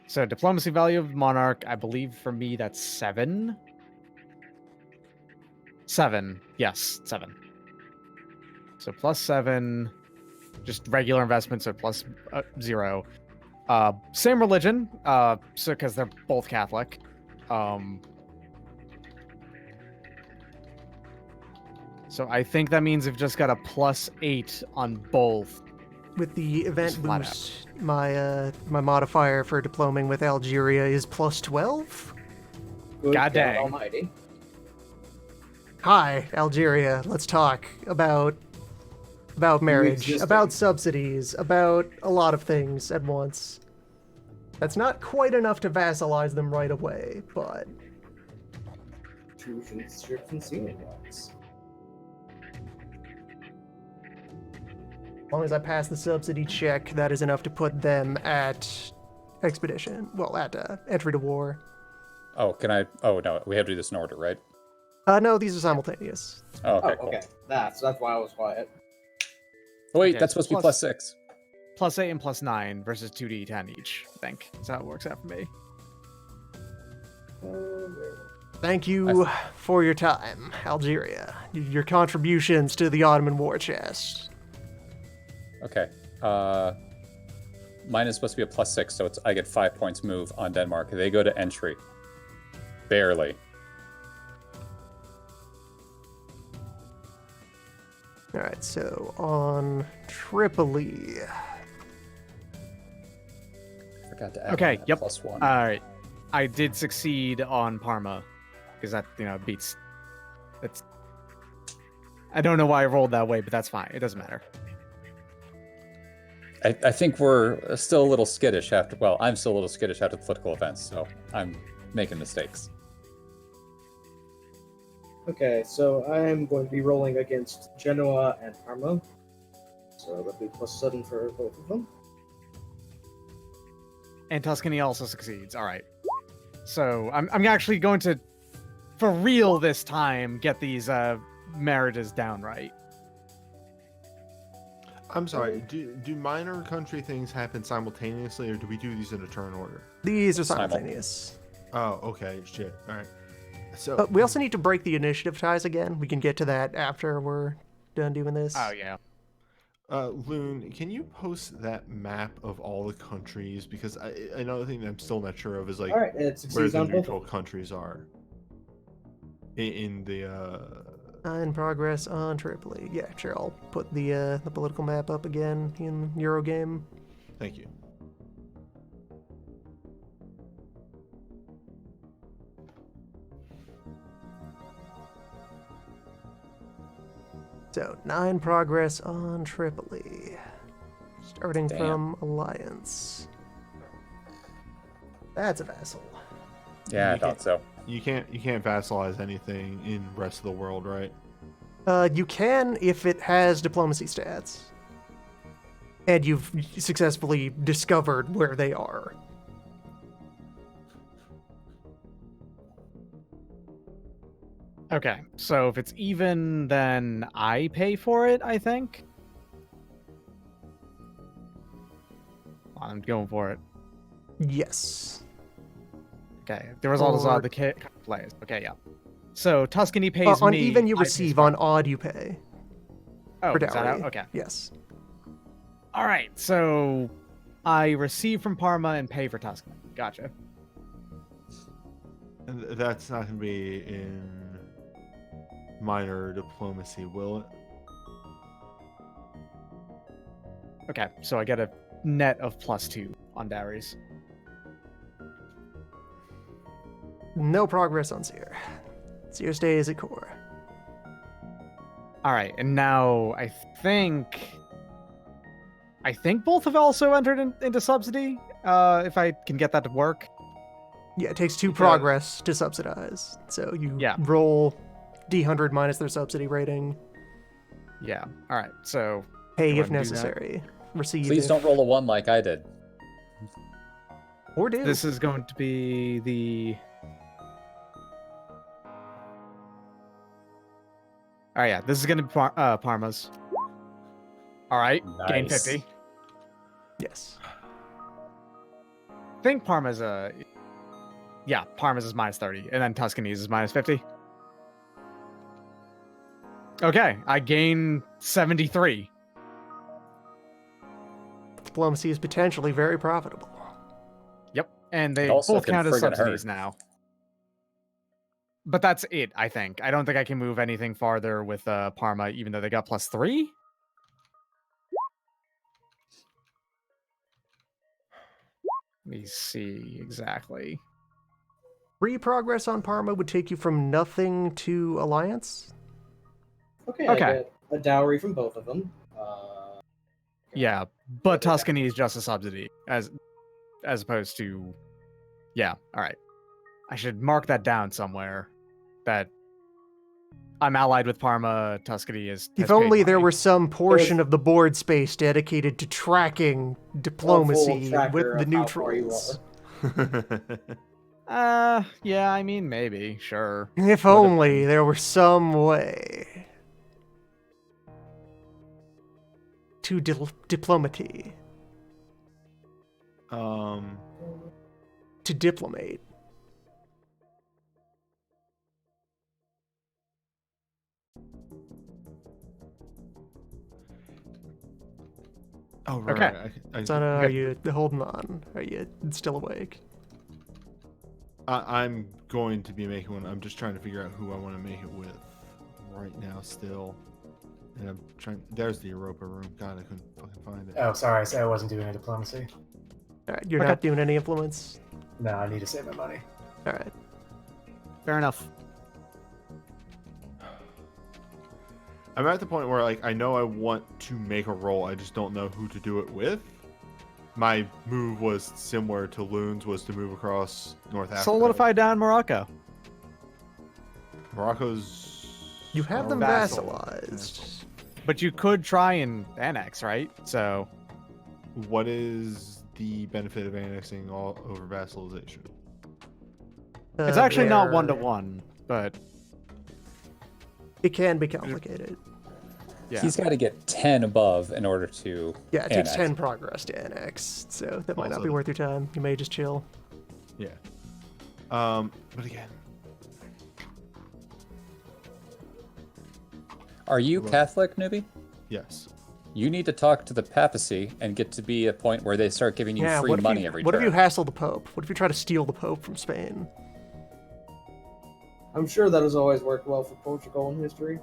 So diplomacy value of monarch, I believe for me that's 7. 7, yes, 7. So +7, just regular investment, so +0. Same religion, so because they're both Catholic. So I think that means we've just got a +8 on both. With the event Just flat boost, my modifier for diploming with Algeria is +12. Good God dang. Almighty. Hi, Algeria. Let's talk about marriage, existing. about subsidies, about a lot of things at once. That's not quite enough to vassalize them right away, but 2 ships and sealing locks. as long as I pass the subsidy check, that is enough to put them at expedition. Well, at entry to war. Oh, can I? Oh no, we have to do this in order, right? No, these are simultaneous. Oh, okay, Oh, cool. okay. That's why I was quiet. Oh, wait, Okay, that's supposed to be plus- +6. +8 and +9 versus 2d10 each, I think. That's how it works out for me. Thank you for your time, Algeria. Your contributions to the Ottoman war chest. Okay. Mine is supposed to be a +6, so I get 5 points move on Denmark. They go to entry. Barely. All right, so on Tripoli. Forgot to add Okay, that yep. +1. All right. I did succeed on Parma because that, beats. It's. I don't know why I rolled that way, but that's fine. It doesn't matter. I think we're still a little skittish after. Well, I'm still a little skittish after the political events, so I'm making mistakes. Okay, so I'm going to be rolling against Genoa and Parma. So that'll be +7 for both of them. And Tuscany also succeeds. All right. So I'm actually going to for real this time, get these marriages down right. I'm sorry. Do minor country things happen simultaneously, or do we do these in a turn order? These are Simul- simultaneous. Oh, okay. Shit. All right. So We also need to break the initiative ties again. We can get to that after we're done doing this. Oh yeah. Loon, can you post that map of all the countries? Because another thing that I'm still not sure of is like All right, it where succeeds the on both. neutral countries are in the. In progress on Tripoli. Yeah, sure. I'll put the political map up again in Eurogame. Thank you. So 9 progress on Tripoli. Starting Damn. from Alliance. That's a vassal. Yeah, I You thought so. You can't vassalize anything in rest of the world, right? You can if it has diplomacy stats. And you've successfully discovered where they are. Okay, so if it's even, then I pay for it, I think. I'm going for it. Yes. Okay, the result is Or- the players. Okay, yeah. So Tuscany pays On me. even you I pay receive, for on it. odd you pay. Oh, For is that how? dowry. Okay. Yes. All right, so I receive from Parma and pay for Tuscany. Gotcha. And that's not going to be in minor diplomacy, will it? Okay, so I get a net of +2 on dowries. No progress on Seer. Seer stays at core. All right, and now I think both have also entered into subsidy. If I can get that to work. Yeah, it takes 2 Because- progress to subsidize. So you Yeah. roll D100 minus their subsidy rating. Yeah. All right. So Pay Go if ahead and do that. necessary. Receive Please if- don't roll a 1 like I did. Or do. this is going to be the. Oh yeah, this is going to be Parma's. All right, gain Nice. 50. Yes. I think Parma's yeah, Parma's is -30, and then Tuscany's is -50. Okay, I gain 73. Diplomacy is potentially very profitable. Yep, and they It also both can count as friggin' subsidies hurt. now. But that's it, I think. I don't think I can move anything farther with Parma, even though they got +3. Let me see exactly. 3 progress on Parma would take you from nothing to Alliance. Okay, Okay. I get a dowry from both of them. Yeah, but Tuscany is just a subsidy, as opposed to. Yeah, all right. I should mark that down somewhere. That I'm allied with Parma. Tuscany is. If has paid only there money. were some portion of the board space dedicated to tracking diplomacy tracker with the of how far you neutrals. Yeah, I mean, maybe, sure. If Would've only been- there were some way to diplomacy, to diplomate. Oh, right. Okay. Sana, are you holding on? Are you still awake? I'm going to be making one. I'm just trying to figure out who I want to make it with right now still. And I'm trying. There's the Europa room. God, I couldn't fucking find it. Oh, sorry. I said I wasn't doing any diplomacy. All right, you're Okay. not doing any influence. No, I need to save my money. All right. Fair enough. I'm at the point where like I know I want to make a roll. I just don't know who to do it with. My move was similar to Loon's, was to move across North Africa. Solidify down Morocco. Morocco's. You have them Vassal. vassalized. But you could try and annex, right? So What is the benefit of annexing all over vassalization? it's actually not they're- 1-to-1. but It can be complicated. yeah. He's got to get 10 above in order to. Yeah, it takes annex. 10 progress to annex, so that might not be Also- worth your time. You may just chill. Yeah. But again, Are you Well- Catholic, newbie? yes. You need to talk to the papacy and get to be a point where they start giving you Yeah, free what if money you, every what turn. if you hassle the Pope? What if you try to steal the Pope from Spain? I'm sure that has always worked well for Portugal in history.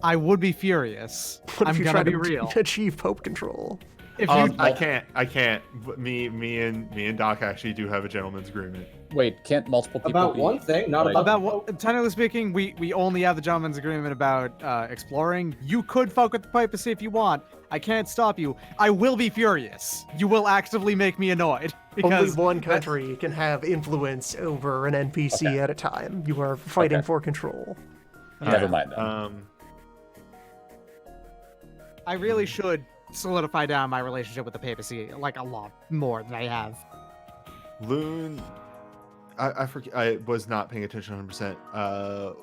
I would be furious. What I'm if you gonna try be to real. achieve Pope control? If you, I can't. But me and Doc actually do have a gentleman's agreement. Wait, can't multiple people About be... one thing, not like- about, about what, technically speaking, we only have the gentleman's agreement about exploring. You could fuck with the papacy if you want. I can't stop you. I will be furious. You will actively make me annoyed Only because one country can have influence over an NPC Okay. at a time. You are fighting Okay. for control. Never mind then. I really should solidify down my relationship with the papacy like a lot more than I have. Loon, I forget. I was not paying attention 100%.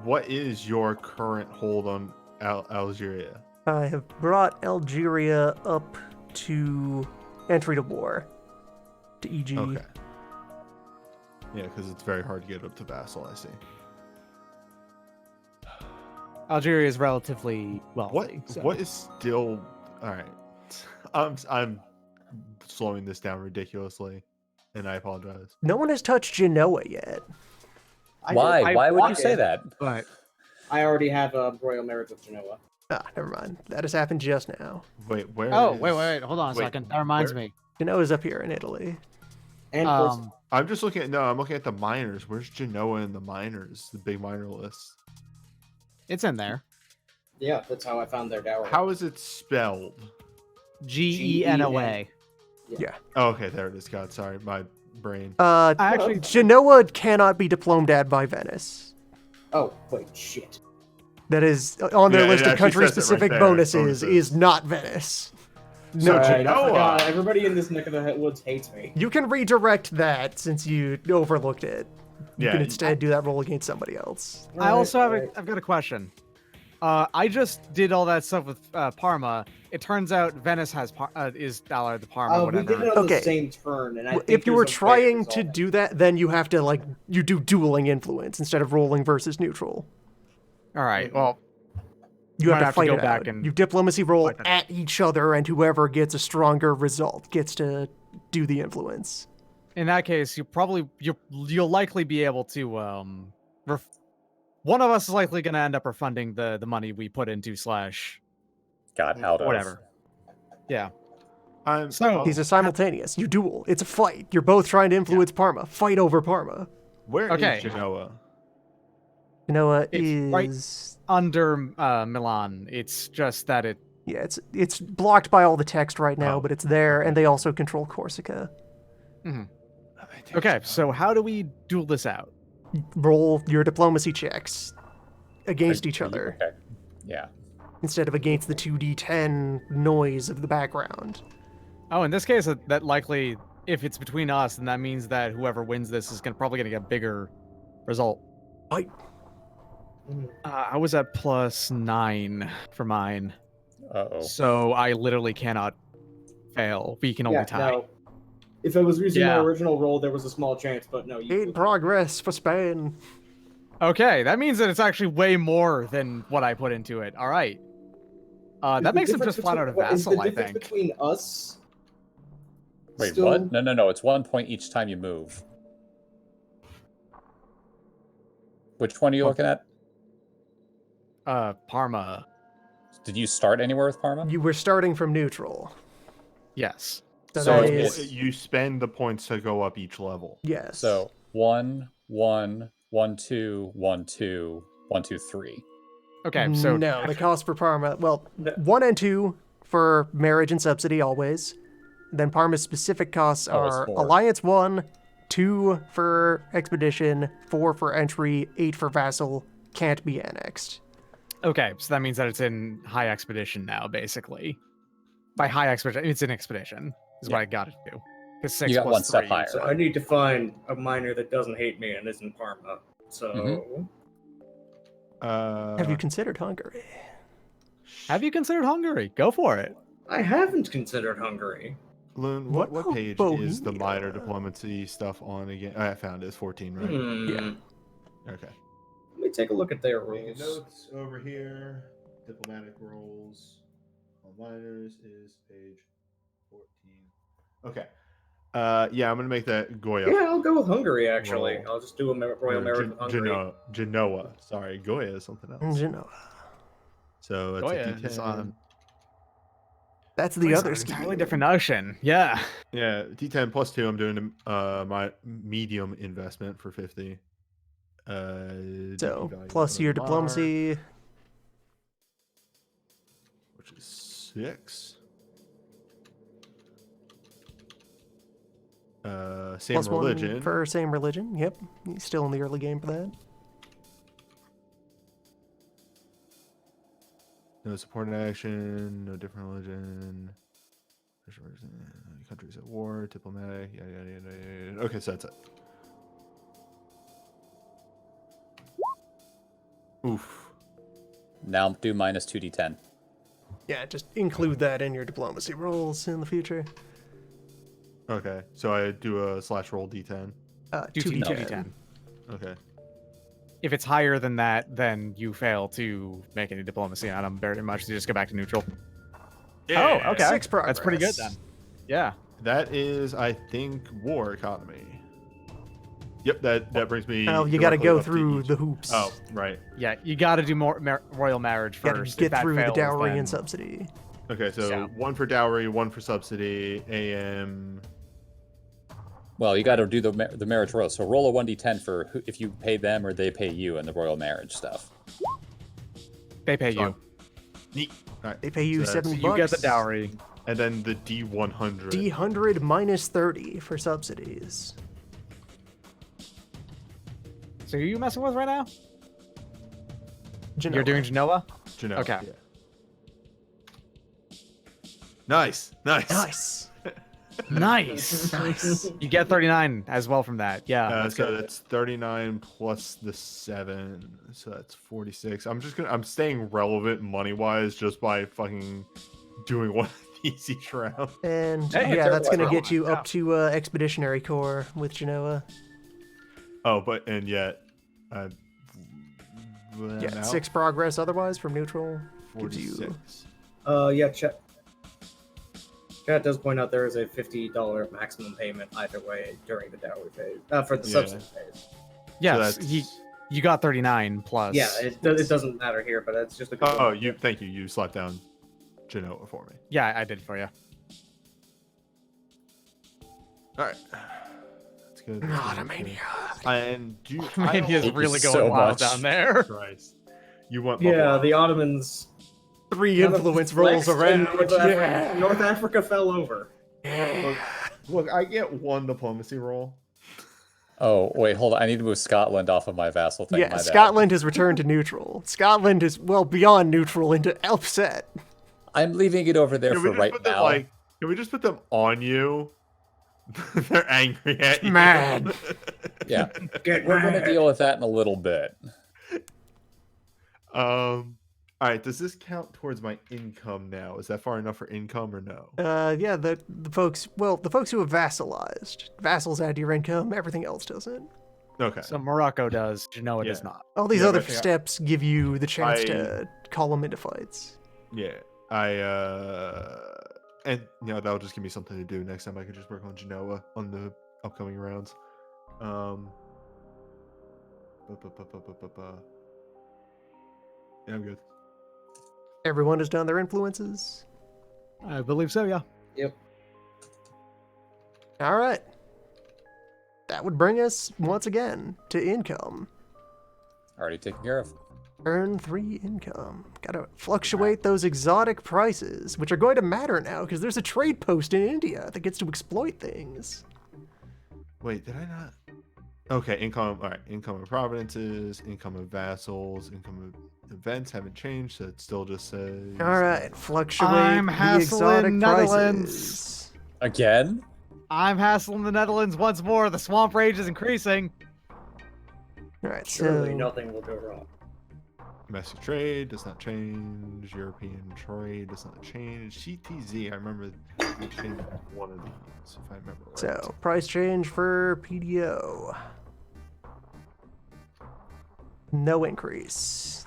What is your current hold on Algeria? I have brought Algeria up to entry to war. To EG. Okay. Yeah, because it's very hard to get up to vassal. I see. Algeria is relatively wealthy. What? so- What is still? All right. I'm slowing this down ridiculously, and I apologize. No one has touched Genoa yet. Why? I Why would you block say it. that? But I already have a royal marriage with Genoa. Ah, never mind. That has happened just now. Wait, where? wait, hold on a wait, second. That reminds where- me. Genoa's up here in Italy. And first, I'm just looking at. No, I'm looking at the minors. Where's Genoa in the minors? The big minor list. It's in there. yeah, that's how I found their dowry. How is it spelled? GENOA. Oh, okay, there it is. God, sorry, my brain. I actually Genoa cannot be diplomed by Venice. Oh, wait, shit. That is on their Yeah, it list of actually says it right country-specific there, bonuses bonuses. is not Venice. So No, Alright, I Genoa- forgot. Everybody in this neck of the woods hates me. you can redirect that since you overlooked it. You Yeah, can instead do that roll against somebody else. I also have Alright. I've got a question. I just did all that stuff with Parma. It turns out Venice has is Dollar the Parma, We did whatever. it on Okay. the same turn, and I think If you there's were a way trying to resolve it. do that, then you have to you do dueling influence instead of rolling versus neutral. All right. Well, You Might have to have to fight go it back out. and You diplomacy roll fight that. at each other, and whoever gets a stronger result gets to do the influence. in that case, you'll likely be able to one of us is likely going to end up refunding the money we put into / Got out of. whatever. Yeah. I'm So- These are simultaneous. You duel. It's a fight. You're both trying to influence Parma. Fight over Parma. where Okay. is Genoa? Genoa It's right- is Under Milan, it's just that it. yeah, it's blocked by all the text right now, Oh, but it's there, and they also control Corsica. Okay, so how do we duel this out? Roll your diplomacy checks against each Are you- other Okay. Yeah. instead of against the 2d10 noise of the background. Oh, in this case, that likely, if it's between us, then that means that whoever wins this is probably going to get a bigger result. Fight. I was at +9 for mine, Uh-oh. so I literally cannot fail. We can only Yeah, tie. no. If I was using my Yeah. original roll, there was a small chance, but no. You In progress for Spain. Okay, that means that it's actually way more than what I put into it. All right. That makes him just flat out a vassal, I think. Between us. Wait, still- what? No. It's 1 point each time you move. Which one are you looking at? Parma. Did you start anywhere with Parma? You were starting from neutral. Yes. So, So that it's- is You spend the points to go up each level. yes. So 1, 1, 1, 2, 1, 2, 1, 2, 3. Okay, so no, the cost for Parma. Well, No. 1 and 2 for marriage and subsidy always. Then Parma's specific costs Oh, it's are 4. Alliance 1, 2 for expedition, 4 for entry, 8 for vassal. Can't be annexed. okay, so that means that it's in high expedition now, basically. By high expedition, it's in expedition. Is what I got it to. Because 6 You got plus one step 3, higher. So I need to find a miner that doesn't hate me and isn't Parma. So Have you considered Hungary? Have you considered Hungary? Go for it. I haven't considered Hungary. Loon, What what about page is the minor Bohemia? diplomacy stuff on again? I found it. It's 14, right? Yeah. Okay. Let me take a look at their Making rules. notes over here. Diplomatic roles on minors is page 14. Okay. Yeah, I'm gonna make that Goya. Yeah, I'll go with Hungary, actually. Roll. I'll just do a royal marriage with Hungary. Genoa. Sorry, Goya is something else. Genoa. So it's Goya a is D10. on- That's the It's other an scheme. entirely different ocean. Yeah. Yeah, D10 plus 2. I'm doing my medium investment for 50. DP So value plus of your Mark, diplomacy. which is 6. Same Plus religion. 1 for same religion. Yep. He's still in the early game for that. No supported action. No different religion. Countries at war. Diplomatic. Yada yada yada yada. Okay, so that's it. Oof. Now do minus 2d10. Yeah, just include that in your diplomacy rolls in the future. Okay, so I do a slash roll D10. 2d10. 2d10. Okay. If it's higher than that, then you fail to make any diplomacy on them very much. You just go back to neutral. Yeah. Oh, okay. 6 progress. That's pretty good then. Yeah. That is, I think, war economy. Yep, that brings me. Well, you got to directly go up to through each. the hoops. Oh, right. Yeah, you got to do more royal marriage You got first. to If get that through the fails, dowry then- and subsidy. Okay, so Yeah. 1 for dowry, 1 for subsidy, AM. Well, you got to do the marriage roll. So roll a 1d10 for if you pay them or they pay you in the royal marriage stuff. They pay you. Neat. All right. They pay you So that's- 70 You bucks. get the dowry. And then the D100. D100 minus 30 for subsidies. So who are you messing with right now? Genoa. You're doing Genoa? Genoa, Okay. yeah. Nice. Nice. Nice. Nice. You get 39 as well from that. Yeah. That's So good. that's 39 plus the 7, so that's 46. I'm staying relevant money wise just by fucking doing one of these each round. And Hey, yeah, it's that's going to everywhere. get you Yeah. up to Expeditionary Corps with Genoa. Oh, and yet, Yeah, now, 6 progress otherwise from neutral. Gives you 46. Yeah, chat. Chat does point out there is a $50 maximum payment either way during the dowry phase. For the Yeah. subsidy phase. Yes, So that's- you got 39 plus. Yeah, it doesn't matter here, but it's just a good Oh, one. thank you. You slapped down Genoa for me. Yeah, I did for you. All right. That's good. Armenia. And do Man, he is hate you really so going wild much. down there. Christ. You want Yeah, bubble. the Ottomans. 3 influence rolls flexed around. and North Africa fell over. Look, I get 1 diplomacy roll. Oh, wait, hold on. I need to move Scotland off of my vassal thing. Yeah, my bad. Scotland has returned to neutral. Scotland is well beyond neutral into upset. I'm leaving it over there Can we for just right put them now. can we just put them on you? They're angry at you. Mad. Yeah, Get we're going to mad. deal with that in a little bit. All right, does this count towards my income now? Is that far enough for income or no? Yeah, the folks who have vassalized. Vassals add to your income, everything else doesn't. Okay. So Morocco does, Genoa does Yeah. not. All these Yeah, other but- steps give you the chance to call them into fights. Yeah. And that'll just give me something to do next time. I can just work on Genoa on the upcoming rounds. Yeah, I'm good. Everyone has done their influences. I believe so, yeah. Yep. All right. That would bring us once again to income. Already taken care of. Earn 3 income. Gotta fluctuate those exotic prices, which are going to matter now because there's a trade post in India that gets to exploit things. Wait, did I not? Okay, income. All right, income of provinces, income of vassals, income of events haven't changed, so it still just says. All right, fluctuate I'm the hassling exotic Netherlands. prices. Again? I'm hassling the Netherlands once more. The swamp rage is increasing. All right, Surely so nothing will go wrong. Domestic trade does not change. European trade does not change. CTZ, I remember they changed one of these, if I remember right. So, price change for PDO. No increase.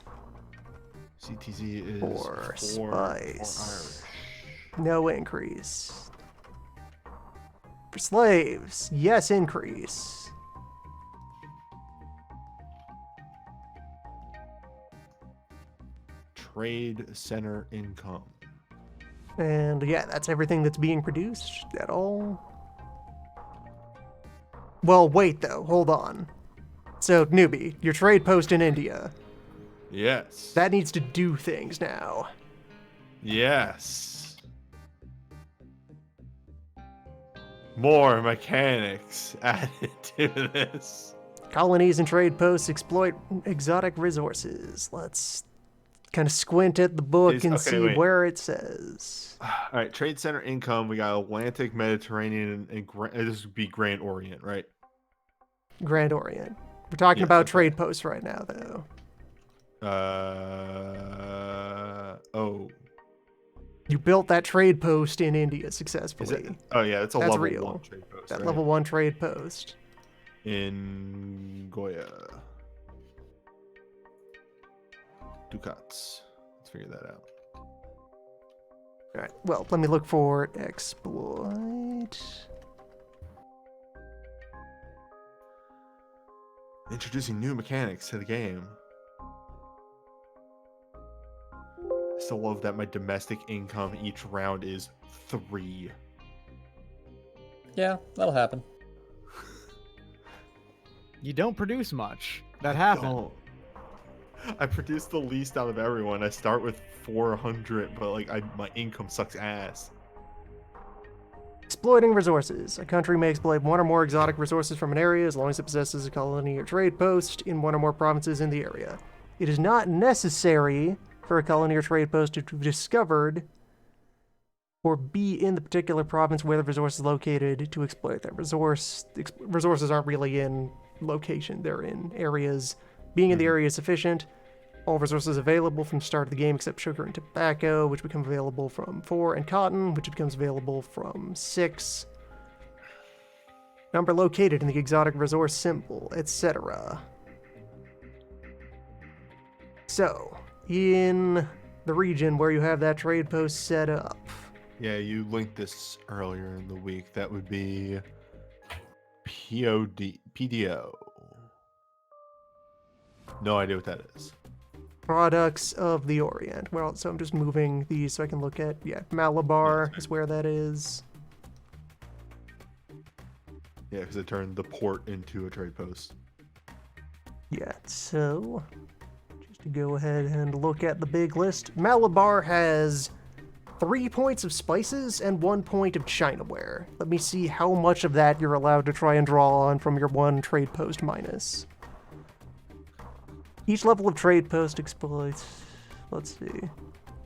CTZ is For spice. Irish. No increase. For slaves, yes increase. Trade center income. And yeah, that's everything that's being produced at all. Well, wait though, hold on. So, newbie, your trade post in India, Yes. that needs to do things now. Yes. More mechanics added to this. Colonies and trade posts exploit exotic resources. Let's kind of squint at the book and see wait. where it says. All right, trade center income. We got Atlantic, Mediterranean, and this would be Grand Orient, right? Grand Orient. We're talking Yes, about okay. trade posts right now, though. Oh, You built that trade post in India is successfully. it? Oh yeah, it's a That's level real. 1 trade post. That right? level 1 trade post. In Goya. Ducats. Let's figure that out. All right. Well, let me look for exploit. Introducing new mechanics to the game. I still love that my domestic income each round is 3. Yeah, that'll happen. You don't produce much. That happened. Don't. I produce the least out of everyone. I start with 400, but like my income sucks ass. Exploiting resources. A country may exploit one or more exotic resources from an area as long as it possesses a colony or trade post in one or more provinces in the area. It is not necessary for a colony or trade post to be discovered or be in the particular province where the resource is located to exploit that resource. Resources aren't really in location, they're in areas. Being in the area is sufficient. All resources available from the start of the game except sugar and tobacco, which become available from 4, and cotton, which becomes available from 6. Number located in the exotic resource symbol, etc. So, in the region where you have that trade post set up, Yeah, you linked this earlier in the week. That would be PDO. No idea what that is. products of the Orient. Well, so I'm just moving these so I can look at, Malabar is where that is. Yeah, because it turned the port into a trade post. Yeah, so just to go ahead and look at the big list, Malabar has 3 points of spices and 1 point of Chinaware. Let me see how much of that you're allowed to try and draw on from your 1 trade post minus. Each level of trade post exploits, let's see.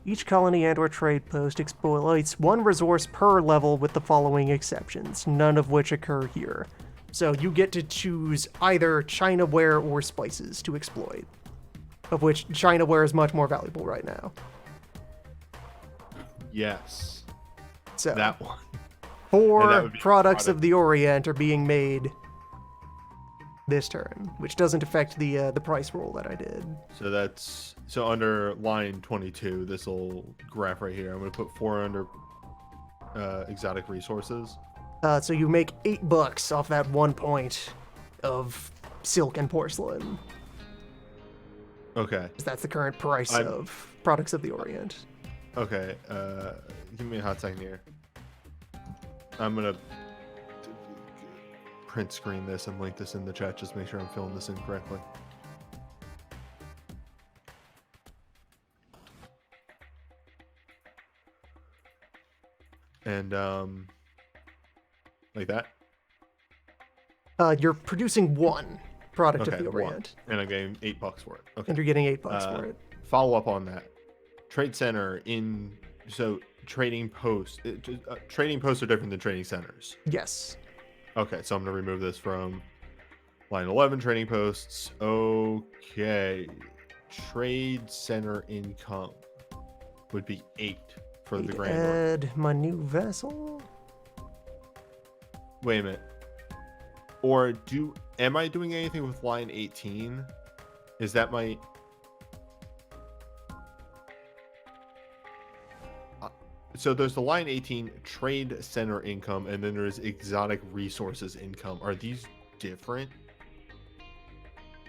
Each colony and or trade post exploits 1 resource per level with the following exceptions, none of which occur here. So you get to choose either Chinaware or spices to exploit, of which Chinaware is much more valuable right now. Yes, So that one. 4 would be products product. of the Orient are being made this turn, which doesn't affect the price roll that I did. So that's under line 22. This little graph right here. I'm gonna put 4 under exotic resources. So you make $8 off that 1 point of silk and porcelain. Okay. 'Cause that's the current price I'm- of products of the Orient. Okay. Give me a hot second here. I'm gonna print screen this and link this in the chat. Just make sure I'm filling this in correctly. And like that. You're producing 1 product Okay, of the one. Orient, And I'm getting $8 for it. Okay. and you're getting $8 for it. Follow up on that. Trade center trading posts. Trading posts are different than trading centers. Yes. Okay, so I'm gonna remove this from line 11. Trading posts. Okay. trade center income would be 8 for Need the to Grand Order. add my new vessel. Wait a minute. Or am I doing anything with line 18? Is that my so there's the line 18 trade center income, and then there's exotic resources income. Are these different?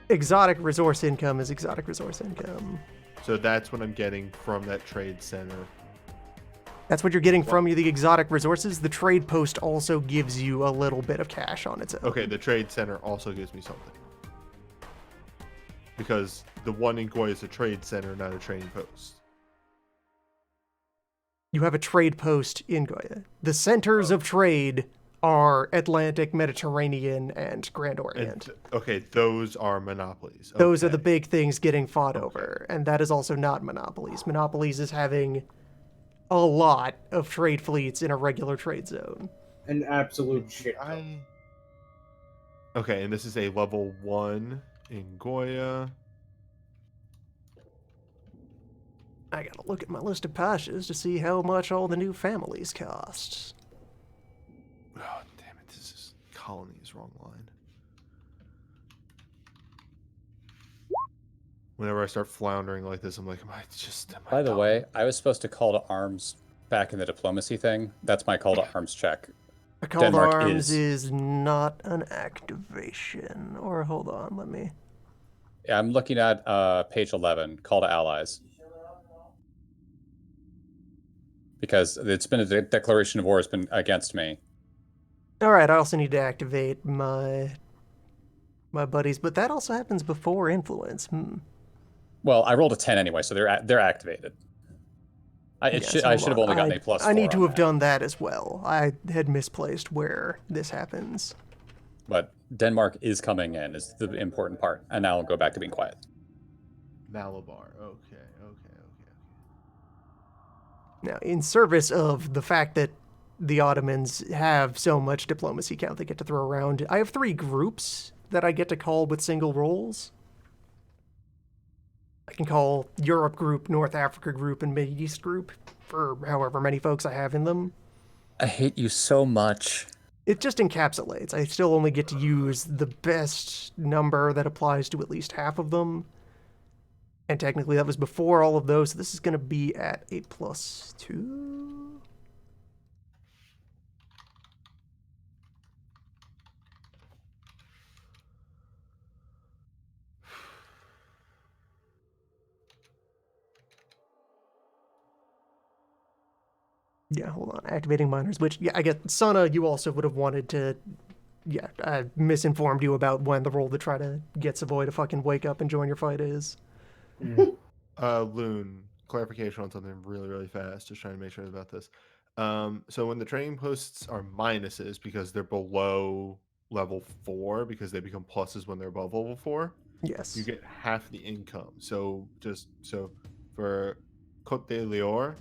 Exotic resource income is exotic resource income. So that's what I'm getting from that trade center. That's what you're getting from the exotic resources. The trade post also gives you a little bit of cash on its own. Okay, the trade center also gives me something. Because the one in Goy is a trade center, not a trading post. You have a trade post in Goya. The centers of trade are Atlantic, Mediterranean, and Grand Orient. Okay, those are monopolies. Those are the Okay. big things getting fought Okay. over, and that is also not monopolies. Monopolies is having a lot of trade fleets in a regular trade zone. An absolute shit. Okay, and this is a level 1 in Goya. I gotta look at my list of pashas to see how much all the new families cost. Oh, damn it. This is colony is wrong line. Whenever I start floundering like this, I'm like, am I By the dumb? way, I was supposed to call to arms back in the diplomacy thing. That's my call to arms check. A call to Denmark arms is. is not an activation. Or hold on, let me. Yeah, I'm looking at page 11, call to allies. Because it's been a declaration of war has been against me. Alright, I also need to activate my buddies, but that also happens before influence. Well, I rolled a 10 anyway, so they're activated. I should have only gotten a plus 4 I need to on have that. done that as well. I had misplaced where this happens. But Denmark is coming in is the important part. And now I'll go back to being quiet. Malabar. Okay. Now, in service of the fact that the Ottomans have so much diplomacy count they get to throw around, I have 3 groups that I get to call with single rolls. I can call Europe group, North Africa group, and Middle East group for however many folks I have in them. I hate you so much. It just encapsulates. I still only get to use the best number that applies to at least half of them. And technically that was before all of those, so this is going to be at a +2. Yeah, hold on. Activating miners, which, yeah, I get Sana, you also would have wanted to. Yeah, I misinformed you about when the roll to try to get Savoy to fucking wake up and join your fight is. Loon, clarification on something really, really fast. Just trying to make sure about this. So when the trading posts are minuses because they're below level 4, because they become pluses when they're above level 4, Yes. you get half the income. So for Côte d'Or,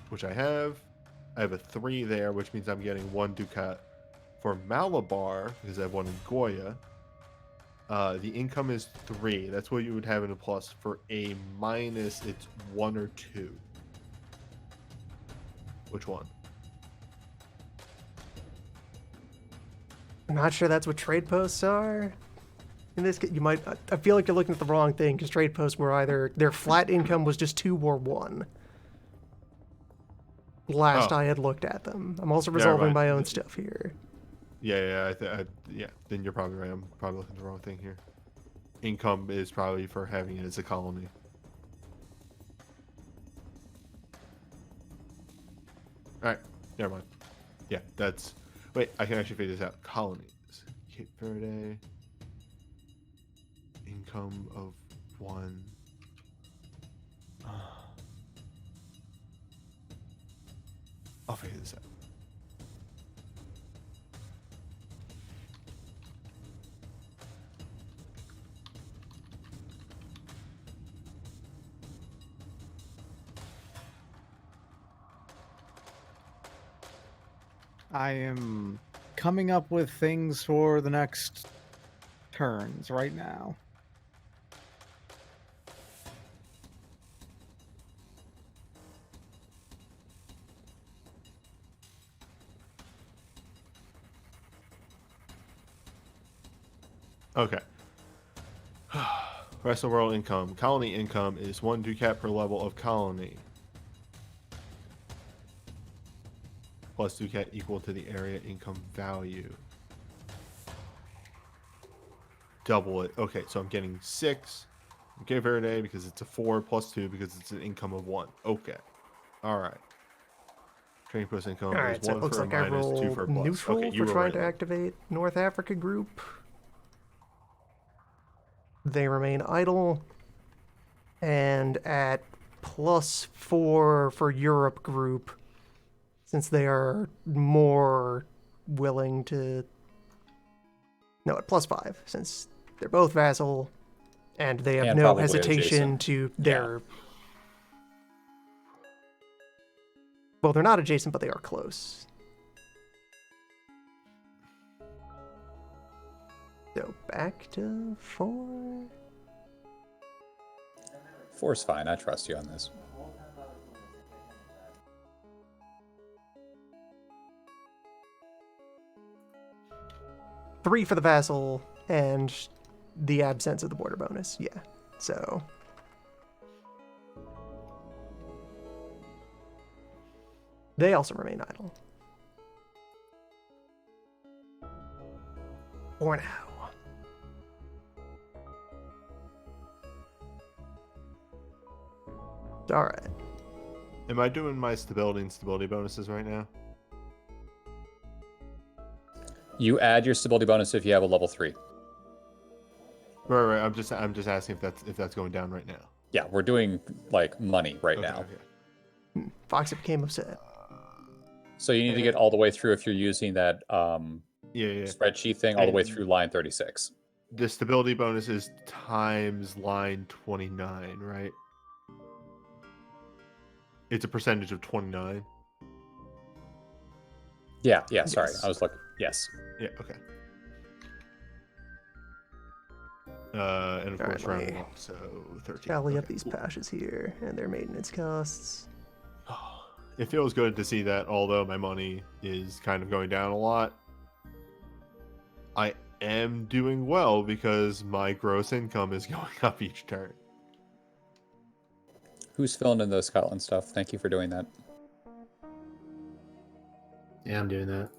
which I have a 3 there, which means I'm getting 1 ducat. For Malabar, because I have 1 in Goya, the income is 3. That's what you would have in a plus. For a minus, it's 1 or 2. Which one? I'm not sure that's what trade posts are. In this case, you might. I feel like you're looking at the wrong thing because trade posts were either their flat income was just 2 or 1. Last Oh. I had looked at them. I'm also Never resolving mind. my own stuff here. Yeah. Yeah. Then you're probably right. I'm probably looking at the wrong thing here. Income is probably for having it as a colony. All right. Never mind. Yeah, that's. Wait, I can actually figure this out. Colonies. Cape Verde. Income of 1. I'll figure this out. I am coming up with things for the next turns right now. Okay. Rest of the world income. Colony income is 1 ducat per level of colony. Plus ducat equal to the area income value. Double it. Okay, so I'm getting 6. Okay, Verde, because it's a 4 plus 2 because it's an income of 1. Okay. Alright. Training post income All is right, so 1 it looks for a like I minus, 2 roll for a plus. neutral Okay, you for were trying right. to Then. activate North Africa group. They remain idle. And at +4 for Europe group, since they are more willing to. No, at +5, since they're both vassal and they have And no probably hesitation adjacent. to Yeah. their. Well, they're not adjacent, but they are close. So back to 4. 4's fine. I trust you on this. Three for the vassal and the absence of the border bonus. Yeah. So. They also remain idle. For now. Alright. Am I doing my stability and stability bonuses right now? You add your stability bonus if you have a level 3. Right. I'm just asking if that's going down right now. Yeah, we're doing like money right Okay, now. okay. Foxy became upset. So you need to get all the way through if you're using that Yeah. spreadsheet thing, all the way And- through line 36. The stability bonus is times line 29, right? It's a percentage of 29. Yeah, sorry. Yes. I was looking. Yes. Yeah, okay. And of All course, right, let rounding me up, so 13. Tally up Okay, these cool. pashes here and their maintenance costs. It feels good to see that, although my money is kind of going down a lot, I am doing well because my gross income is going up each turn. Who's filling in those Scotland stuff? Thank you for doing that. Yeah, I'm doing that.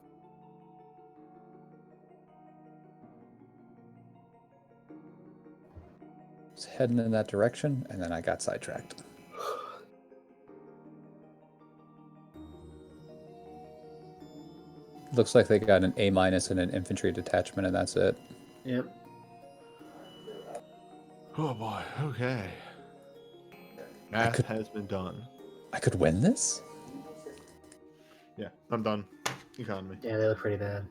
It's heading in that direction, and then I got sidetracked. Looks like they got an A- and an infantry detachment, and that's it. Yep. Oh boy, okay. Math has been done. I could win this? Yeah, I'm done. Economy. Yeah, they look pretty bad.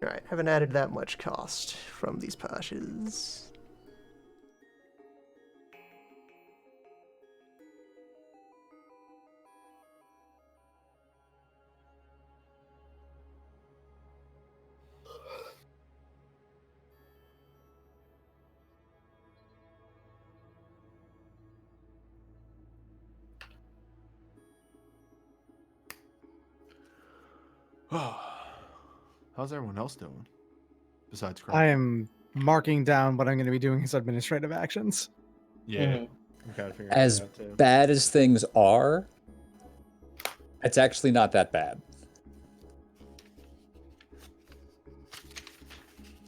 Alright, haven't added that much cost from these pashes. How's everyone else doing? Besides I Craig? am marking down what I'm going to be doing as administrative actions. Yeah, Mhm. I'm kind of figuring As that out too. bad as things are, it's actually not that bad.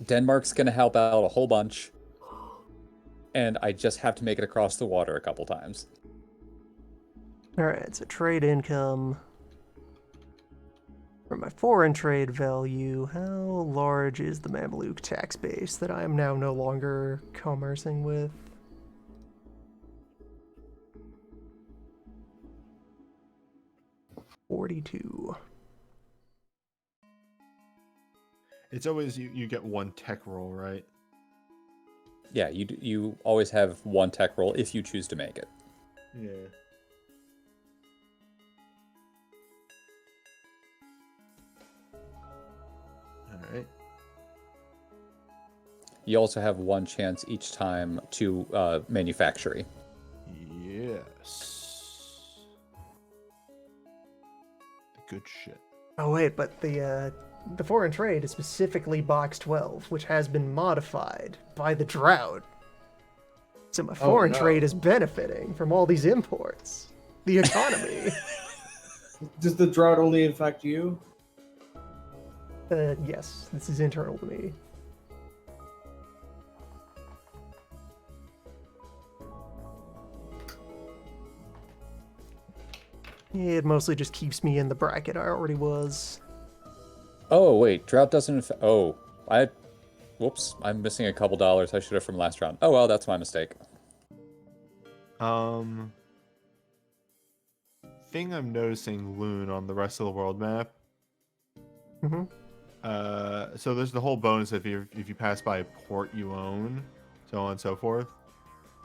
Denmark's going to help out a whole bunch, and I just have to make it across the water a couple times. Alright, so trade income. For my foreign trade value, how large is the Mamluk tax base that I am now no longer commercing with? $42. It's always you get one tech roll, right? Yeah, you always have one tech roll if you choose to make it. Yeah. All right. You also have one chance each time to manufacture. Yes. Good shit. Oh wait, but the the foreign trade is specifically box 12, which has been modified by the drought. So my foreign no. trade is benefiting from all these imports. The economy. Does the drought only affect you? Yes, this is internal to me. It mostly just keeps me in the bracket I already was. Oh, wait. Drought doesn't... Oh, whoops. I'm missing a couple dollars. I should have from last round. Oh, well, that's my mistake. Thing I'm noticing, Loon, on the rest of the world map. Mm-hmm. So there's the whole bonus if you pass by a port you own, so on and so forth.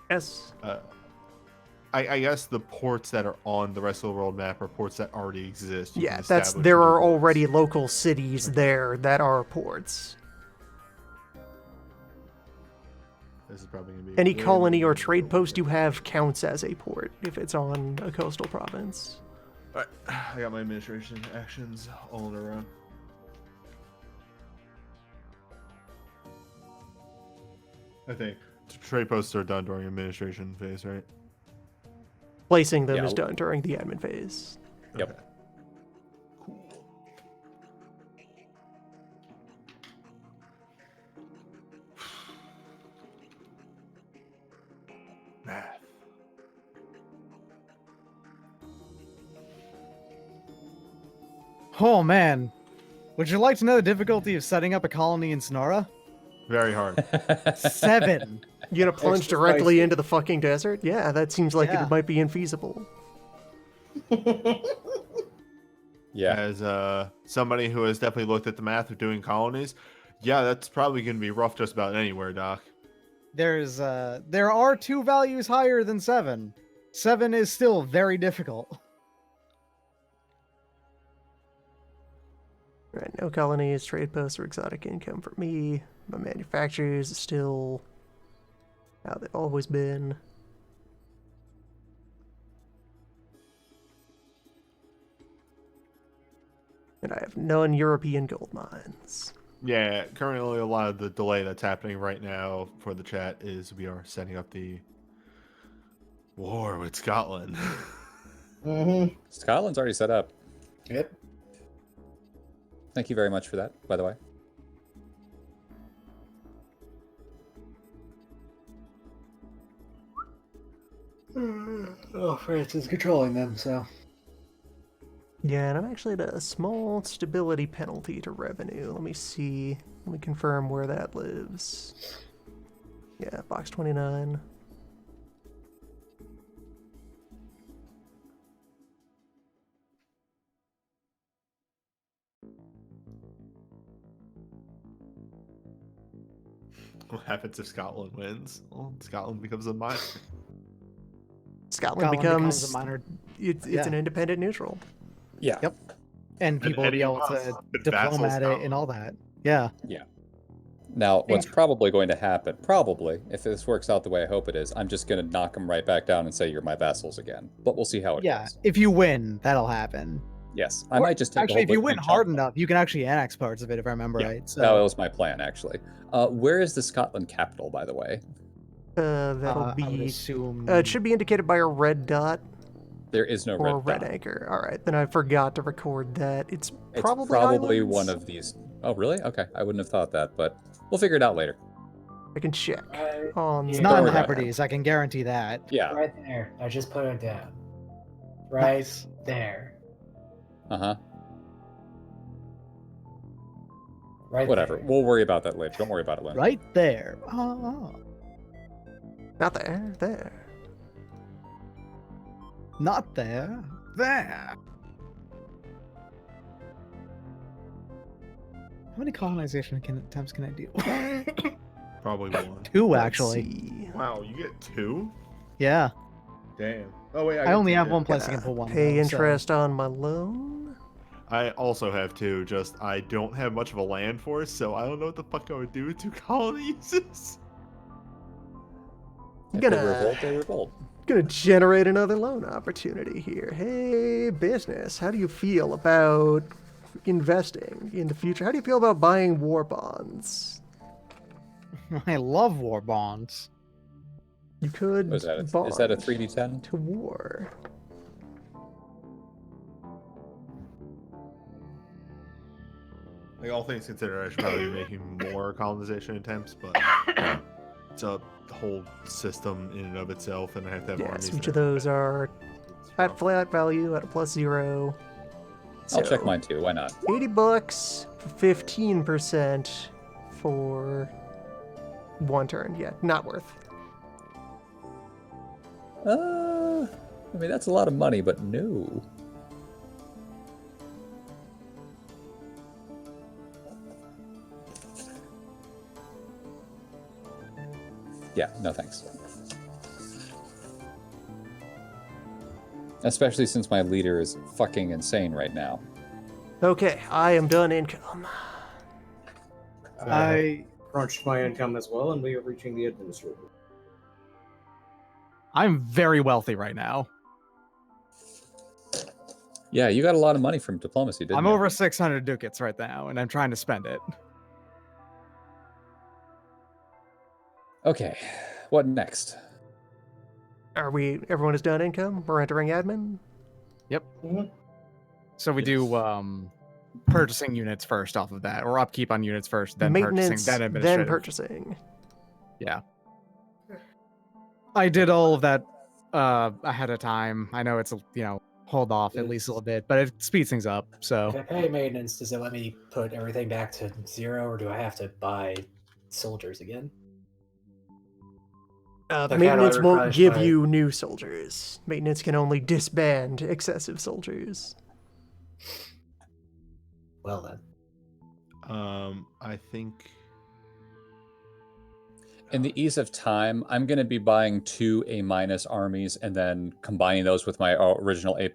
Yes. I guess the ports that are on the rest of the world map are ports that already exist. You can Yeah, establish there new are ports. already local cities there that are ports. This is probably gonna be Any way colony more or than trade what post we you did. have counts as a port if it's on a coastal province. Alright, I got my administration actions all in a row. I think trade posts are done during administration phase, right? Placing them Yeah. is done during the admin phase. Yep. Okay. Cool. Math. Oh man, would you like to know the difficulty of setting up a colony in Sonora? Very hard. 7. You gonna plunge Extra directly spicy. into the fucking desert? Yeah, that seems like Yeah. it might be infeasible. Yeah. As somebody who has definitely looked at the math of doing colonies, yeah, that's probably going to be rough just about anywhere, Doc. There are 2 values higher than 7. 7 is still very difficult. Right, no colonies, trade posts, or exotic income for me. My manufacturers is still how they've always been. And I have non-European gold mines. Yeah, currently a lot of the delay that's happening right now for the chat is we are setting up the war with Scotland. Mm-hmm. Scotland's already set up. Yep. Thank you very much for that, by the way. Oh, France is controlling them, so. Yeah, and I'm actually at a small stability penalty to revenue. Let me see. Let me confirm where that lives. Yeah, box 29. What happens if Scotland wins? Well, Scotland becomes a minor. Scotland becomes becomes a minor. it's yeah. an independent neutral. Yeah. Yep. And people will be able to diplomat it and all that. Yeah. Now, what's probably going to happen, if this works out the way I hope it is, I'm just going to knock them right back down and say you're my vassals again. But we'll see how it Yeah. goes. If you win, that'll happen. Yes, I Or- might just take Actually, a if whole you big win chunk. hard enough, you can actually annex parts of it, if I remember Yeah. right. So That was my plan, actually. Where is the Scotland capital, by the way? That'll I would be. assume. It should be indicated by a red dot There is no or a red dot. anchor. All right, then I forgot to record that. It's It's probably probably islands. one of these. Oh, really? Okay, I wouldn't have thought that, but we'll figure it out later. I can check Right, on. It's Yeah. not in the Don't worry about it. Hebrides. I can guarantee that. Yeah. right there. I just put it down. Right Nice. there. Uh-huh. Right Whatever. there. We'll worry about that later. Don't worry about it later. Right there. Oh. Not there. There. Not there. There. How many colonization attempts can I do? Probably one. 2, Let's actually. see. Wow, you get 2? Yeah. Damn. Oh wait, I only have one. one place I can put one. Pay though, so- interest on my loan. I also have 2. Just I don't have much of a land force, so I don't know what the fuck I would do with 2 colonies. If Gonna- they revolt, they revolt. Gonna generate another loan opportunity here. Hey, business, how do you feel about investing in the future. How do you feel about buying war bonds? I love war bonds. You could What is that? bond Is that a 3d10? to war. Like all things considered, I should probably be making more colonization attempts, but it's a whole system in and of itself, and I have to have armies. Yes, each that of those are it's at rough. flat value at a +0. I'll check So, mine too. Why not? $80 for 15% for one turn. Yeah, not worth. I mean, that's a lot of money, but no. Yeah, no thanks. Especially since my leader is fucking insane right now. Okay, I am done income. I crunched my income as well, and we are reaching the administrator. I'm very wealthy right now. Yeah, you got a lot of money from diplomacy, didn't I'm you? over 600 ducats right now, and I'm trying to spend it. Okay, what next? Everyone is done income? We're entering admin? Yep. Mhm. So we do purchasing units first off of that, or upkeep on units first, then Maintenance, purchasing, then then administrative. purchasing. Yeah. I did all of that ahead of time. I know it's hold off at least a little bit, but it speeds things up. If So I pay maintenance, does it let me put everything back to 0, or do I have to buy soldiers again? Like, how do I Maintenance won't replenish give my- you new soldiers. Maintenance can only disband excessive soldiers. Well then. I think In the ease of time, I'm going to be buying 2 A- armies and then combining those with my original A-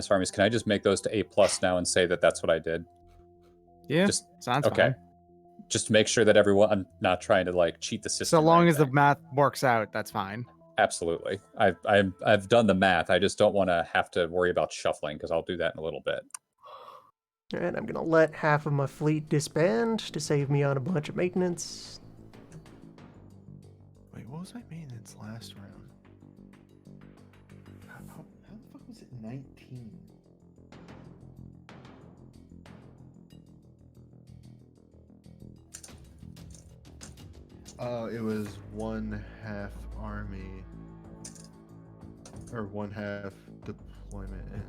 armies. Can I just make those to A+ now and say that that's what I did? yeah, Just sounds okay. fine. Just to make sure that everyone, I'm not trying to like cheat the system. So or long as the anything. math works out, that's fine. Absolutely. I've done the math. I just don't want to have to worry about shuffling because I'll do that in a little bit. And I'm gonna let half of my fleet disband to save me on a bunch of maintenance. wait, what was my maintenance last round? How the fuck was it 19? It was 1/2 army, or 1/2 deployment and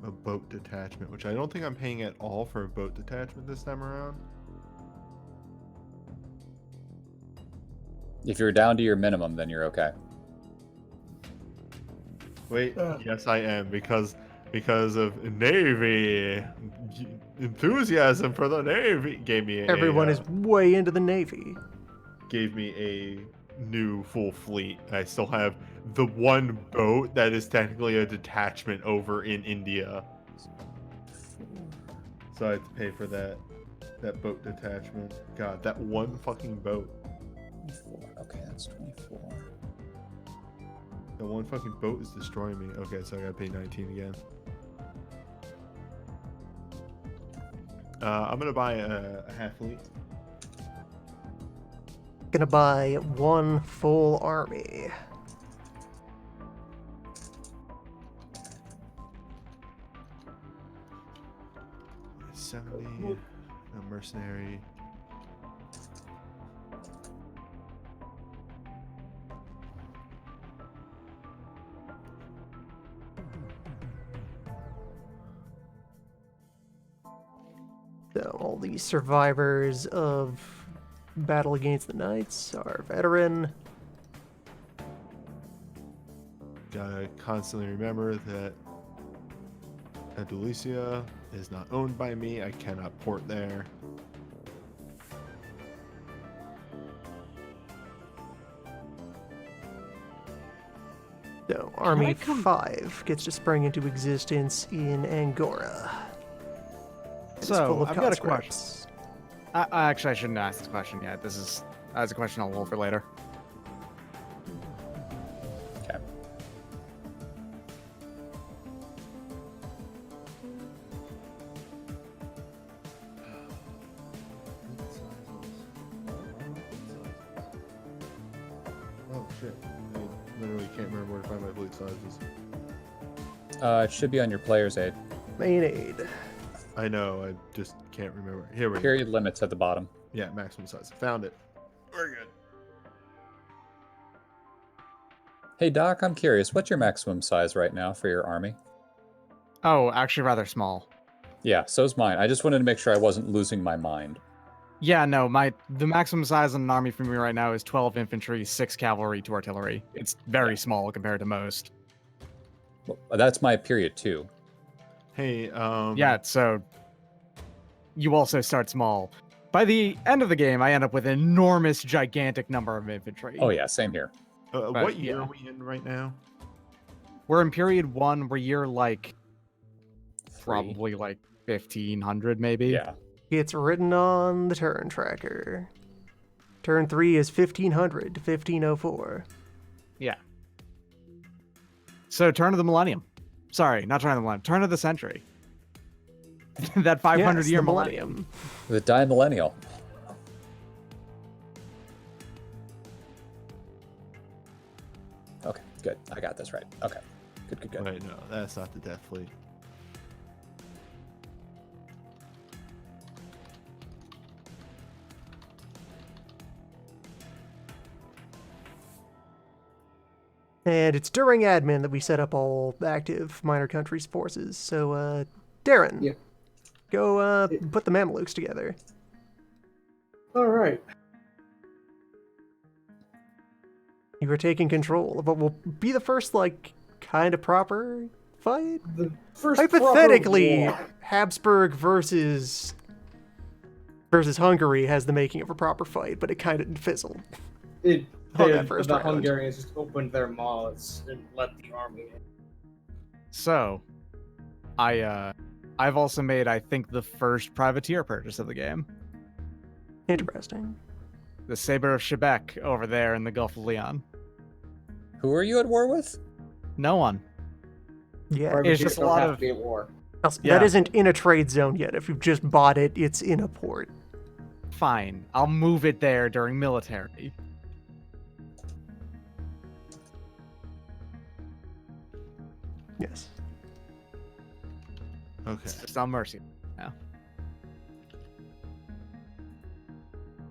a boat detachment, which I don't think I'm paying at all for a boat detachment this time around. If you're down to your minimum, then you're okay. Wait, yes, I am because of Navy enthusiasm for the Navy gave me Everyone is way into the Navy. gave me a new full fleet. I still have the one boat that is technically a detachment over in India, so I have to pay for that boat detachment. God, that one fucking boat. 24. Okay, that's 24. The one fucking boat is destroying me. Okay, so I gotta pay 19 again. I'm gonna buy a half fleet. Gonna buy one full army. $70. A mercenary. So all these survivors of Battle Against the Knights are veteran. Gotta constantly remember that Andalusia is not owned by me. I cannot port there. So Army I come- 5 gets to spring into existence in Angora. It's So, full of I've got a conscripts. Actually, I shouldn't ask this question yet. That's a question I'll hold for later. Shit. I literally can't remember where to find my fleet sizes. It should be on your player's aid. Main aid. I know, I just can't remember. Here we go. Period limits at the bottom. Yeah, maximum size. Found it. Very good. Hey Doc, I'm curious, what's your maximum size right now for your army? Oh, actually rather small. Yeah, so's mine. I just wanted to make sure I wasn't losing my mind. Yeah, no, the maximum size in an army for me right now is 12 infantry, 6 cavalry, 2 artillery. It's very small compared to most. Well, that's my period 2. Hey, Yeah, so you also start small. By the end of the game, I end up with an enormous, gigantic number of infantry. Oh yeah, same here. what year yeah. are we in right now? We're in period 1, where you're like 3. probably like 1500 maybe. Yeah. It's written on the turn tracker. Turn 3 is 1500 to 1504. Yeah. So turn of the millennium. Sorry, not turn of the millennium. Turn of the century. That 500-year the millennium. The die-millennial. Okay, good. I got this right. Okay. Good. Wait, no, that's not the Death Fleet. And it's during admin that we set up all active minor countries forces. So, Darren, Yeah. go put the Mamelukes together. All right. You are taking control of what will be the first, like, kind of proper fight. The first Hypothetically, proper war. Habsburg versus Hungary has the making of a proper fight, but it kind of fizzled. It on did, that first the round. Hungarians just opened their mouths and let the army in. So, I've also made, I think, the first privateer purchase of the game. Interesting. The Saber of Shebeck over there in the Gulf of Leon. Who are you at war with? No one. Yeah. Privateers just a don't lot have of- to be at war. Also, Yeah. That isn't in a trade zone yet. If you've just bought it, it's in a port. Fine, I'll move it there during military. Yes. Okay. It's just on mercy now.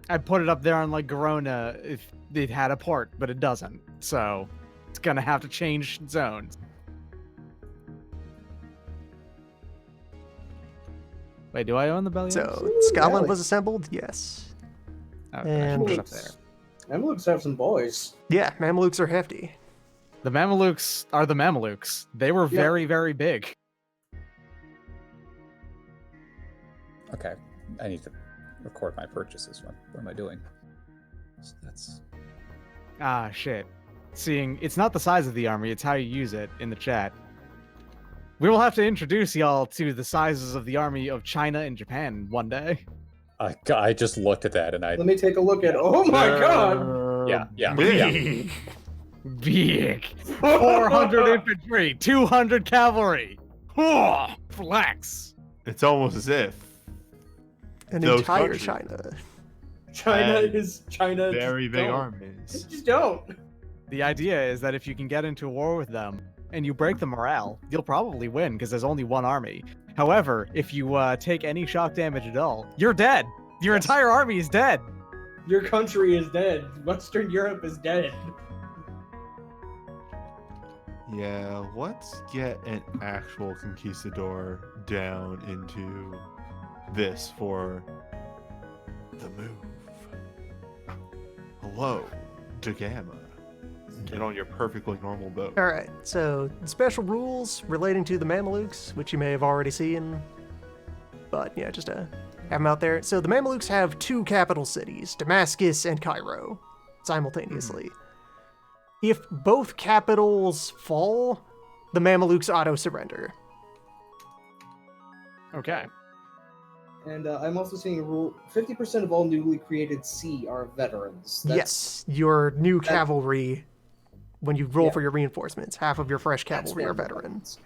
I put it up there on like Garona if it had a port, but it doesn't. So it's gonna have to change zones. Wait, do I own the Belly? So, Ooh, Scotland Valley. was assembled? Yes. Okay, I should and- put it up there. Mamelukes have some boys. Yeah, Mamelukes are hefty. The Mamelukes are the Mamelukes. They were Yeah. very, very big. Okay. I need to record my purchases. What am I doing? That's Ah, shit. Seeing, it's not the size of the army, it's how you use it in the chat. We will have to introduce y'all to the sizes of the army of China and Japan one day. I just looked at that and I Let me take a look at. Oh my god! yeah. Big. Big. 400 infantry, 200 cavalry. Oh, flex. It's almost as if An Those entire countries. China. China And is China. very just big don't. armies. Just don't. The idea is that if you can get into a war with them and you break the morale, you'll probably win because there's only one army. However, if you take any shock damage at all, you're dead. Your Yes. entire army is dead. Your country is dead. Western Europe is dead. Yeah, let's get an actual conquistador down into this for the move. Hello, Dagama. Get on your perfectly normal boat. All right, so special rules relating to the Mamelukes, which you may have already seen, but yeah, just have them out there. So the Mamelukes have two capital cities, Damascus and Cairo, simultaneously. If both capitals fall, the Mamelukes auto-surrender. Okay. And I'm also seeing a rule: 50% of all newly created sea are veterans. Yes, your new cavalry, when you roll Yeah. for your reinforcements, half of your fresh That's cavalry are one of the veterans.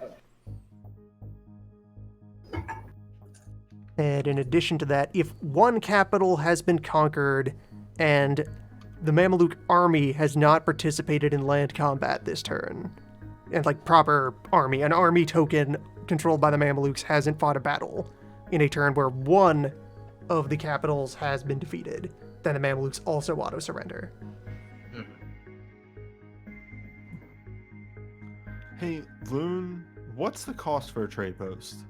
Okay. And in addition to that, if one capital has been conquered and the Mameluke army has not participated in land combat this turn. And like proper army. An army token controlled by the Mamelukes hasn't fought a battle in a turn where one of the capitals has been defeated. Then the Mamelukes also auto-surrender. Hey, Loon, what's the cost for a trade post?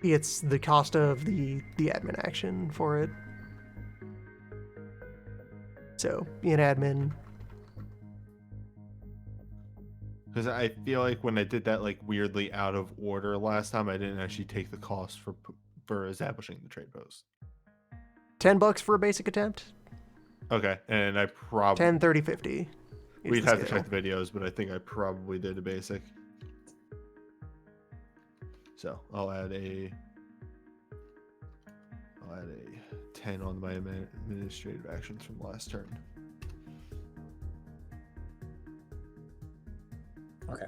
It's the cost of the admin action for it. So, in admin, Because I feel like when I did that like weirdly out of order last time, I didn't actually take the cost for establishing the trade post. $10 for a basic attempt. Okay, and I probably 10, 30, 50. is we'd the have to scale. check the videos, but I think I probably did a basic. So I'll add a 10 on my administrative actions from last turn. Okay.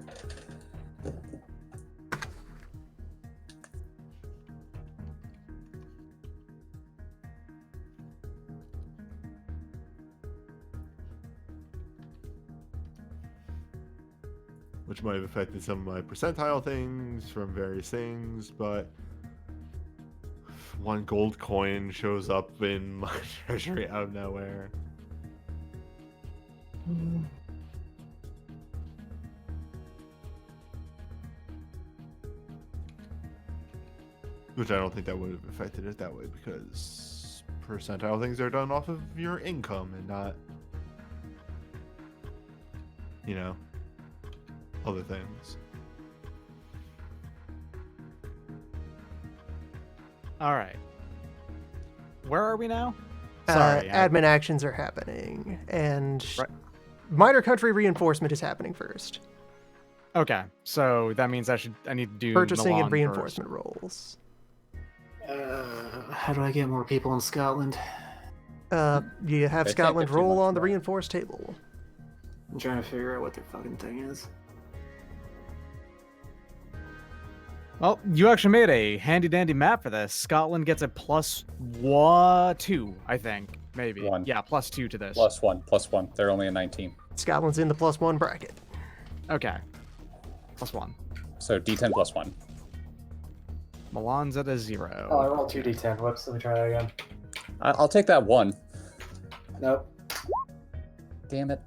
Which might have affected some of my percentile things from various things, but one gold coin shows up in my treasury out of nowhere. Which I don't think that would have affected it that way because percentile things are done off of your income and not, you know, other things. All right. Where are we now? Sorry. Admin actions are happening, and Right. minor country reinforcement is happening first. Okay, so that means I need to do Purchasing Milan and reinforcement rolls. How do I get more people in Scotland? You have They can't Scotland get too roll much on the more. reinforced table. I'm trying to figure out what their fucking thing is. Well, you actually made a handy dandy map for this. Scotland gets a +2, I think. Maybe. One. Yeah, +2 to this. +1. They're only a 19. Scotland's in the +1 bracket. Okay. +1. So D10 +1. Milan's at a Oh, I 0. rolled 2d10. Whoops, let me try that again. I'll take that one. Nope. Damn it.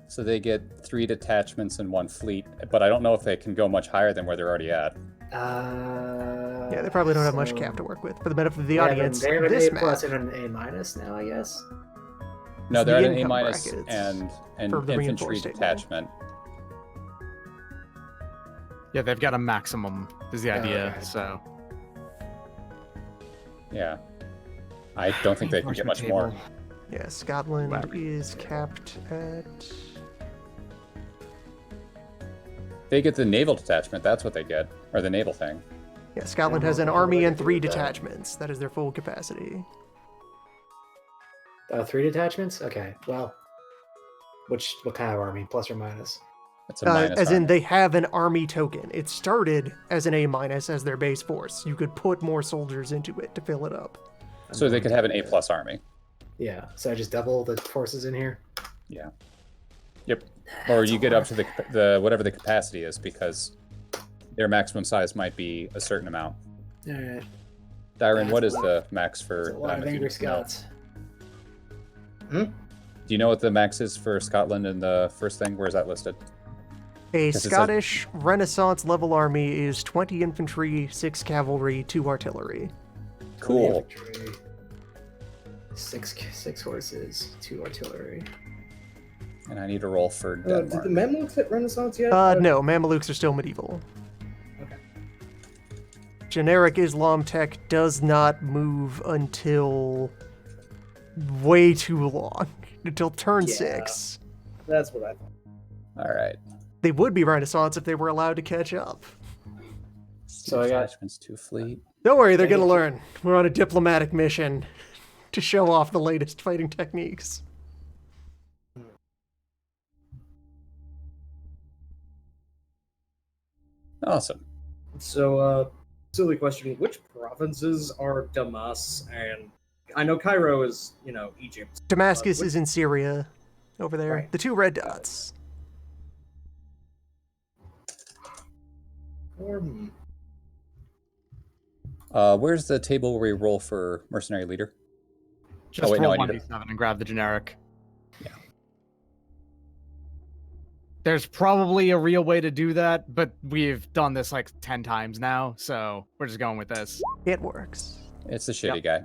So they get 3 detachments and 1 fleet, but I don't know if they can go much higher than where they're already at. Yeah, they probably don't have much cap to work with. For the benefit of the Yeah, audience, they have an this A plus map, and an A minus now, I guess. No, It's they're the at an A- income minus brackets and an for the infantry reinforced table. detachment. Yeah, they've got a maximum, is the idea, okay. so. Yeah. I don't think they can get much more. yeah, Scotland Wow. is capped at. They get the naval detachment, that's what they get. Or the naval thing. Yeah, Scotland I don't has know an what army they and do 3 with that. detachments. That is their full capacity. 3 detachments? Okay, well. What kind of army? Plus or minus? It's a minus As in, army. they have an army token. It started as an A- as their base force. You could put more soldiers into it to fill it up. So they could have an A+ army. Yeah, so I just double the forces in here? Yeah. Yep. Or you get up to the whatever the capacity is, because their maximum size might be a certain amount. Alright. Dyron, what That's is a the max for That's a lot them? of if you angry know? Scots. Do you know what the max is for Scotland in the first thing? Where's that listed? A it says- Scottish Renaissance level army is 20 infantry, 6 cavalry, 2 artillery. Cool. Infantry, six horses, 2 artillery. And I need to roll for Did Denmark. the Mamluks hit Renaissance yet? No, Mamelukes are still medieval. Okay. Generic Islam tech does not move until way too long. Until turn Yeah. 6. That's what I thought. All right. They would be Renaissance if they were allowed to catch up. So I got- Detachments, 2 fleet. Don't worry, they're Thank gonna you. learn. We're on a diplomatic mission to show off the latest fighting techniques. Awesome. So, silly question: which provinces are Damas and? I know Cairo is, Egypt. Damascus which- is in Syria, over there. Right. The 2 red Got it. dots. Hmm. Where's the table where we roll for mercenary leader? Just wait, no, roll I need to- 1d7 and grab the generic. Yeah. There's probably a real way to do that, but we've done this like 10 times now, so we're just going with this. It works. It's the shitty guy.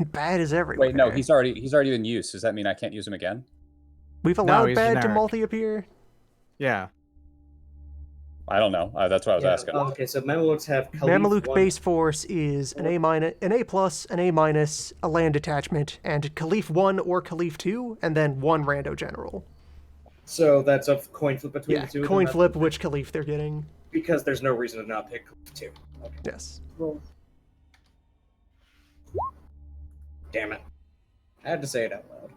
Bad is everywhere. Wait, no, he's already in use. Does that mean I can't use him again? We've No, allowed he's bad to generic. multi-appear. Yeah. I don't know. That's what I was asking. Okay, so Mamelukes have Khalif Mameluke 1. base force is an A minus, an A plus, an A minus, a land detachment, and Khalif 1 or Khalif 2, and then 1 rando general. So that's a coin flip between Yeah, the two. of coin them, flip which Khalif they're getting. because there's no reason to not pick Khalif 2. Okay. Yes. Roll. Damn it! I had to say it out loud.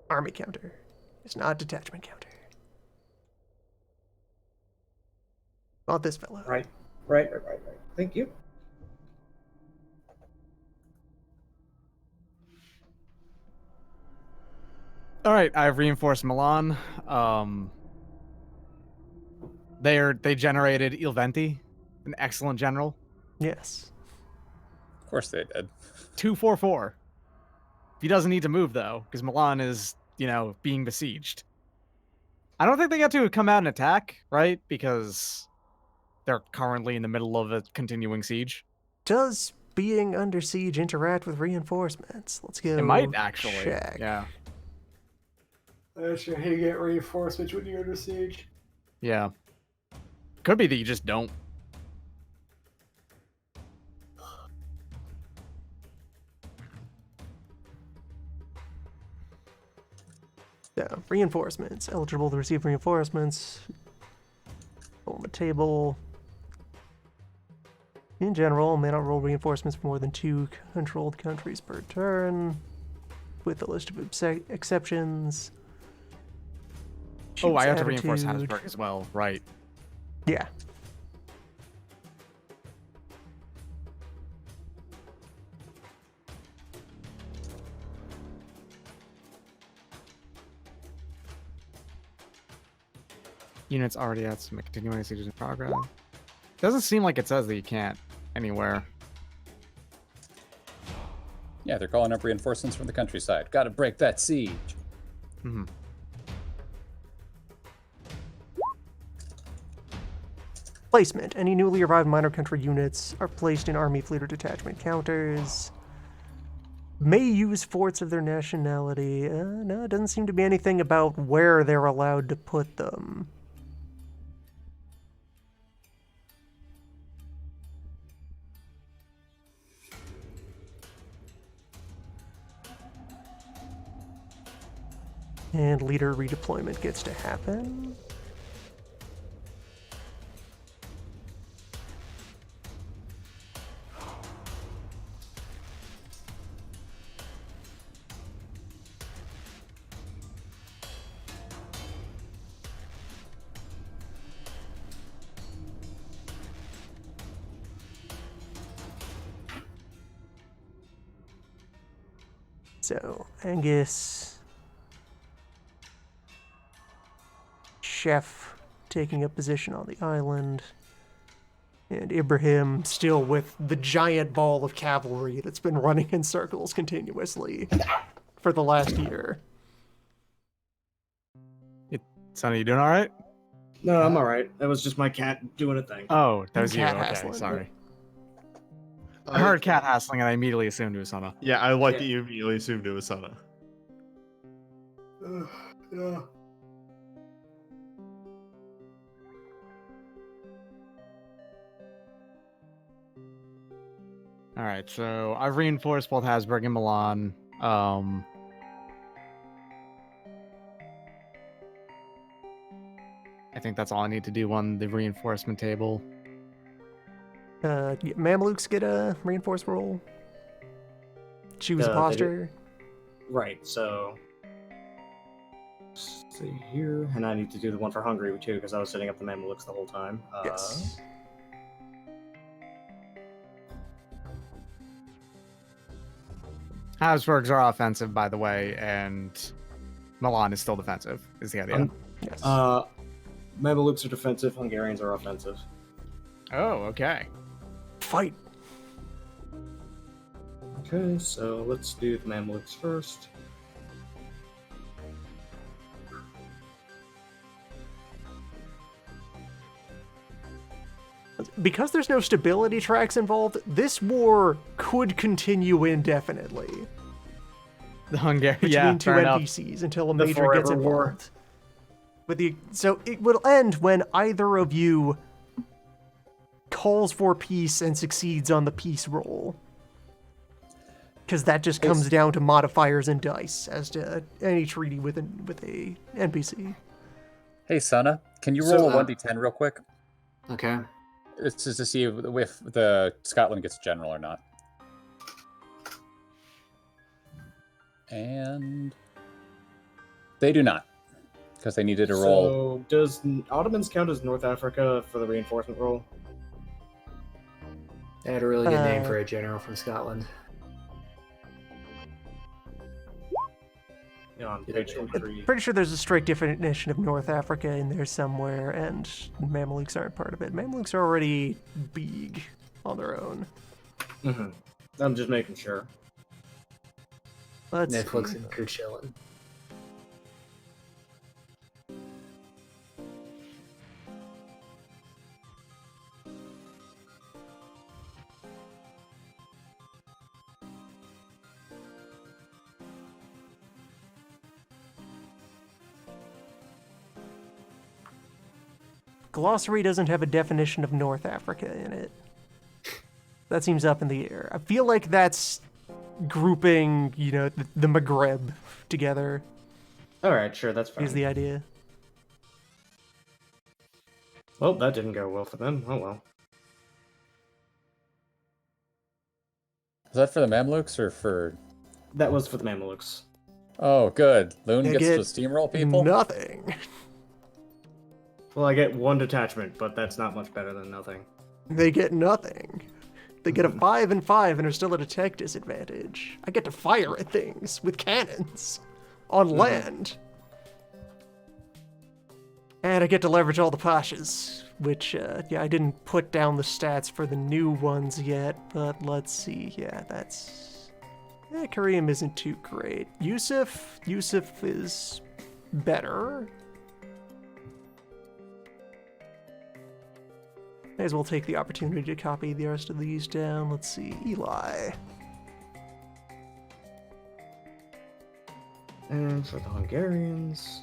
Army counter. It's not detachment counter. Not this fellow. Right. Thank you. All right, I've reinforced Milan. They generated Il Venti, an excellent general. Yes. Of course they did. 244. He doesn't need to move though, because Milan is, being besieged. I don't think they get to come out and attack, right? Because they're currently in the middle of a continuing siege. Does being under siege interact with reinforcements? Let's go. It might actually. check. Yeah. That's sure how you get reinforcements when you're under siege. Yeah. Could be that you just don't. So, reinforcements. Eligible to receive reinforcements. On the table. In general, may not roll reinforcements for more than 2 controlled countries per turn. With a list of exceptions. Oh, I Choose have to reinforce attitude. Habsburg as well, right? Yeah. Units already at some continuing sieges in progress. Doesn't seem like it says that you can't anywhere. Yeah, they're calling up reinforcements from the countryside. Got to break that siege. Hmm. Placement. Any newly arrived minor country units are placed in army, fleet, or detachment counters. May use forts of their nationality. No, it doesn't seem to be anything about where they're allowed to put them. And leader redeployment gets to happen. So, Angus, Chef taking a position on the island, and Ibrahim still with the giant ball of cavalry that's been running in circles continuously for the last year. Sonny, you doing all right? No, I'm all right. That was just my cat doing a thing. Oh, that was you. Cat Okay, hassling. sorry. I heard cat hassling and I immediately assumed it was Sana. Yeah, I like Yeah. that you immediately assumed it was Sana. Yeah. All right, so I've reinforced both Habsburg and Milan. I think that's all I need to do on the reinforcement table. Mamelukes get a reinforced roll. Choose a They do. posture. Right, so. Let's see here. And I need to do the one for Hungary too, because I was setting up the Mamelukes the whole time. Yes. Habsburgs are offensive, by the way, and Milan is still defensive, is the idea. Yes. Mamelukes are defensive, Hungarians are offensive. Oh, okay. Fight. Okay, so let's do the Mamelukes first. Because there's no stability tracks involved, this war could continue indefinitely The Hungary, between yeah, two fair enough. NPCs until a The major gets forever war. involved. So it will end when either of you calls for peace and succeeds on the peace roll. Because that just comes down to modifiers and dice, as to any treaty with a NPC. Hey, Sana, can you So, roll a 1d10 real quick? Okay. It's just to see if the Scotland gets general or not. And they do not, because they needed a roll. So, does Ottomans count as North Africa for the reinforcement roll? They had a really good name for a general from Scotland. Yeah, on page 23. Pretty sure there's a strict definition of North Africa in there somewhere, and Mamelukes aren't part of it. Mamelukes are already big on their own. Mm-hmm. I'm just making sure. Let's Netflix see. and Cuchillin. Glossary doesn't have a definition of North Africa in it. That seems up in the air. I feel like that's grouping, the Maghreb together Alright, sure, that's fine. is the idea. Well, that didn't go well for them. Oh well. Is that for the Mamluks or for... That was for the Mamelukes. Oh, good. Loon They gets get to steamroll people? Nothing. Well, I get one detachment, but that's not much better than nothing. They get nothing. They get a 5 and 5 and are still at a tech disadvantage. I get to fire at things with cannons on land. And I get to leverage all the pashas, which, I didn't put down the stats for the new ones yet, but let's see. Yeah, Kareem isn't too great. Yusuf is better. May as well take the opportunity to copy the rest of these down. Let's see, Eli. And for the Hungarians,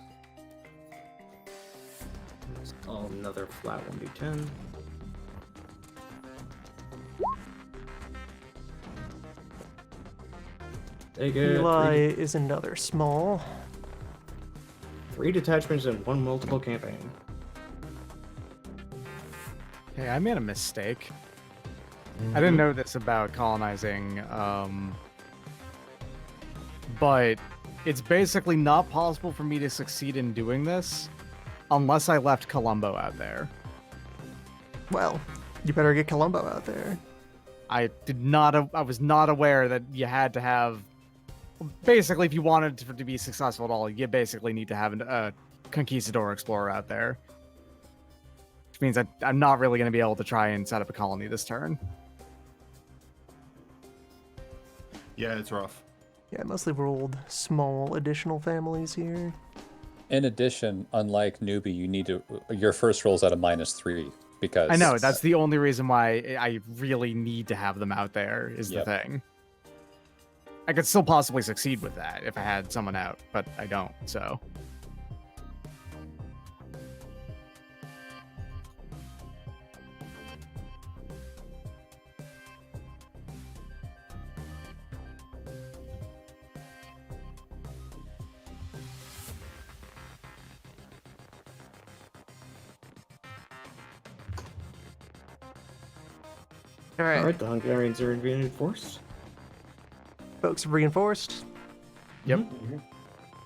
it's another flat 1d10. They get Eli is another small. three detachments and one multiple campaign. Hey, I made a mistake. I didn't know this about colonizing, but it's basically not possible for me to succeed in doing this unless I left Colombo out there. Well, you better get Colombo out there. I was not aware that you had to have... Basically, if you wanted to be successful at all, you basically need to have a conquistador explorer out there. Which means that I'm not really going to be able to try and set up a colony this turn. Yeah, it's rough. Yeah, I mostly rolled small additional families here. In addition, unlike newbie, you need to... Your first roll's at a -3, because... I know, that's the only reason why I really need to have them out there, is Yep. the thing. I could still possibly succeed with that if I had someone out, but I don't, so... All right, All right, the Hungarians are reinforced. folks have reinforced. Yep. Mhm.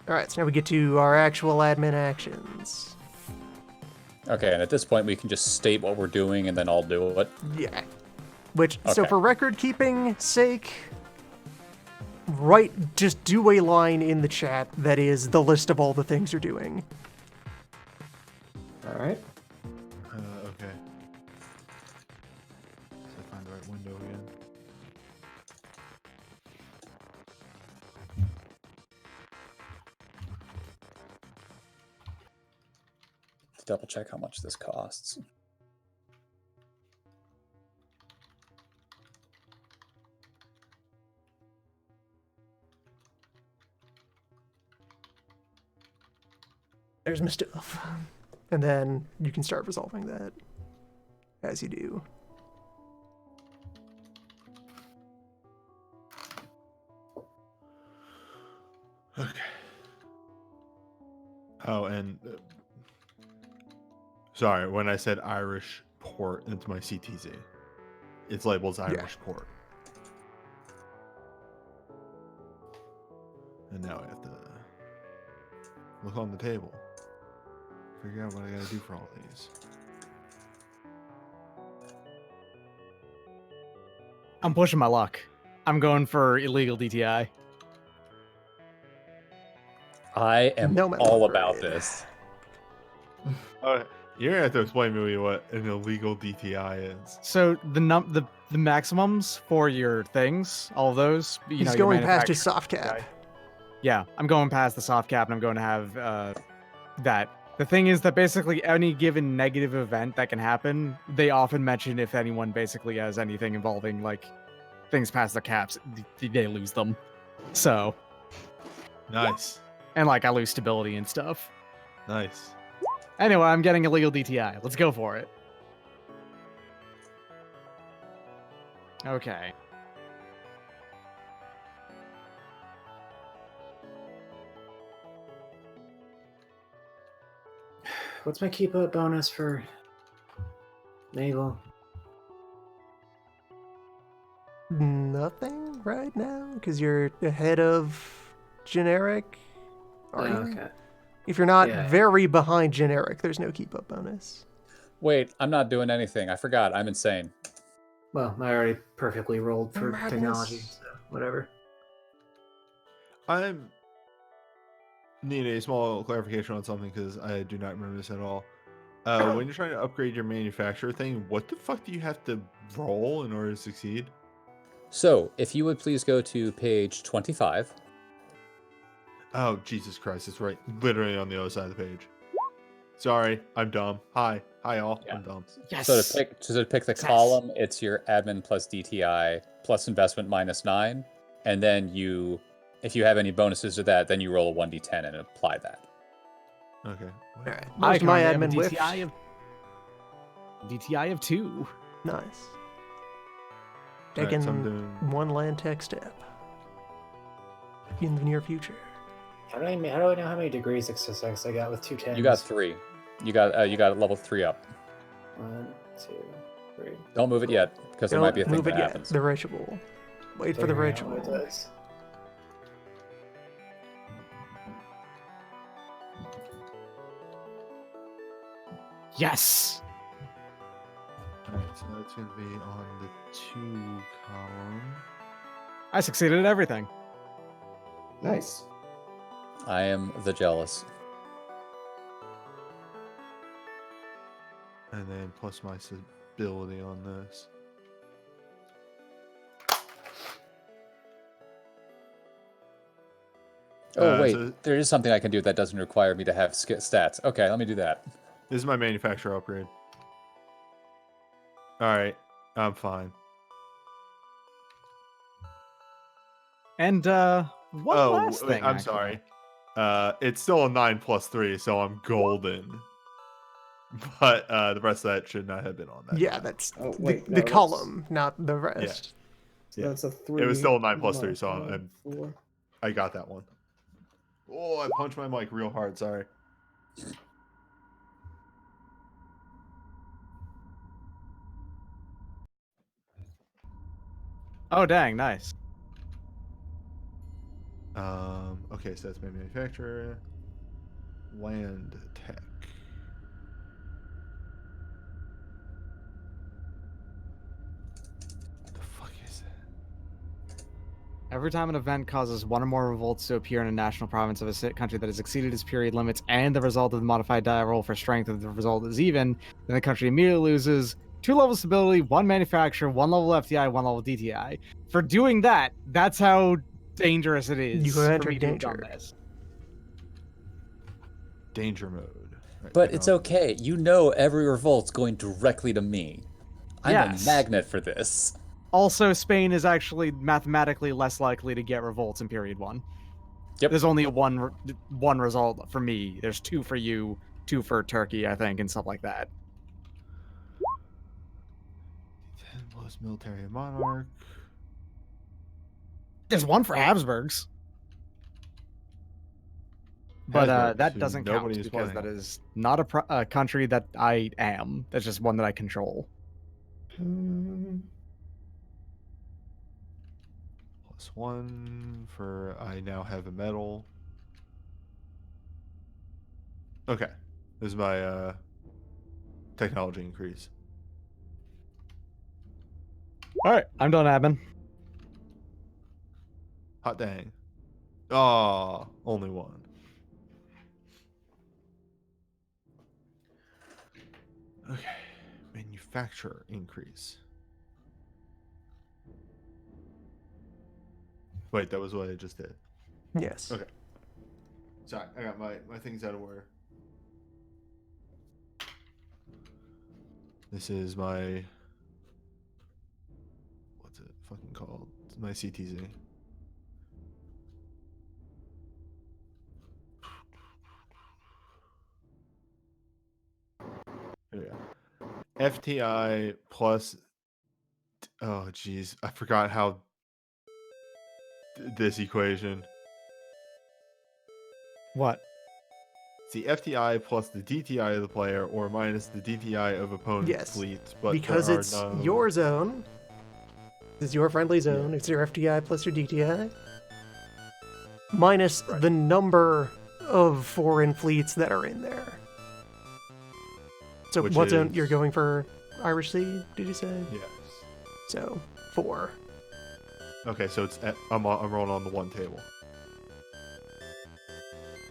All right, so now we get to our actual admin actions. Okay, and at this point we can just state what we're doing and then I'll do it. Yeah. Which, so Okay. for record keeping sake, just do a line in the chat that is the list of all the things you're doing. All right. Okay. So find the right window again. To double check how much this costs. There's my stuff. And then you can start resolving that as you do. Okay. Oh, and sorry, when I said Irish port into my CTZ, it's labeled as Irish port. And now I have to look on the table, figure out what I gotta do for all these. I'm pushing my luck. I'm going for illegal DTI. I am No, my all lord. about this. You're gonna have to explain to me what an illegal DTI is. So the maximums for your things, all of those, you He's know, your going past his manufacturing soft cap. DTI. Yeah, I'm going past the soft cap, and I'm going to have that. The thing is that basically any given negative event that can happen, they often mention if anyone basically has anything involving like things past their caps, they lose them. So, Nice. and like I lose stability and stuff. Nice. Anyway, I'm getting illegal DTI. Let's go for it. Okay. What's my keep up bonus for naval? Nothing right now, because you're ahead of generic. Are you? Okay. If you're not Yeah. very behind generic, there's no keep up bonus. Wait, I'm not doing anything. I forgot. I'm insane. Well, I already perfectly rolled for Madness. technology, so whatever. I need a small clarification on something because I do not remember this at all. When you're trying to upgrade your manufacturer thing, what the fuck do you have to roll in order to succeed? So, if you would please go to page 25. Oh, Jesus Christ, it's right literally on the other side of the page. Sorry, I'm dumb. Hi, all. Yeah. I'm dumb. Yes. So to pick the Success. column, it's your admin plus DTI plus investment minus 9. And then if you have any bonuses to that, then you roll a 1d10 and apply that. Okay. All right. I Most of my currently have a admin whiffed. DTI of 2. Nice. Alright, Taking so I'm doing- one land tech step in the near future. How do I know how many degrees of success I got with 2 10s? You got 3. You got level 3 up. 1, 2, 3. Don't move it yet, because there might be a thing Move that it yet. happens. The ritual. Wait for the Figuring out what ritual. it does. Yes. Alright, so that's gonna be on the 2 column. I succeeded at everything. Nice. I am the jealous. And then plus my stability on this. Oh, wait. so- There is something I can do that doesn't require me to have stats. Okay, let me do that. This is my manufacturer upgrade. Alright, I'm fine. And one last wait, thing. I'm actually. sorry. It's still a 9 plus 3, so I'm golden. But the rest of that should not have been on that. Yeah, that's Oh, wait, the no, that's- column, not the rest. So Yeah. that's a 3. It was still a 9 plus 3, so multiplied I'm- by 4. I got that one. Oh, I punched my mic real hard, sorry. Oh, dang, nice. Okay, so that's my manufacturer. Land tech. What the fuck is that? Every time an event causes one or more revolts to appear in a national province of a country that has exceeded its period limits and the result of the modified die roll for strength of the result is even, then the country immediately loses 2 levels stability, 1 manufacturer, 1 level FTI, 1 level DTI. For doing that, that's how dangerous it is You have for entered me to have done danger. this. Danger mode. Right, But it's technology. okay. You know every revolt's going directly to me. I'm a Yes. magnet for this. Also, Spain is actually mathematically less likely to get revolts in period 1. Yep. There's only one result for me. There's 2 for you, 2 for Turkey, I think, and stuff like that. 10 plus military monarch. There's 1 for Habsburgs. But Habsburgs, that who doesn't nobody count is because playing. that is not a country that I am. That's just one that I control. +1 for I now have a medal. Okay. This is my technology increase. All right, I'm done, admin. Hot dang. Ah, only 1. Okay. Manufacturer increase. Wait, that was what I just did. Yes. Okay. Sorry, I got my things out of order. This is my... What's it fucking called? It's my CTZ. Here we go. FTI plus... Oh, jeez. I forgot how... This equation. What? It's the FTI plus the DTI of the player or minus the DTI of opponent's Yes. fleets, but Because there are it's no... your zone. It's your friendly zone. Yeah. It's your FTI plus your DTI. Minus Right. the number of foreign fleets that are in there. So Which what zone is- you're going for? Irish Sea, did you say? Yes. So 4. Okay, so it's I'm rolling on the 1 table.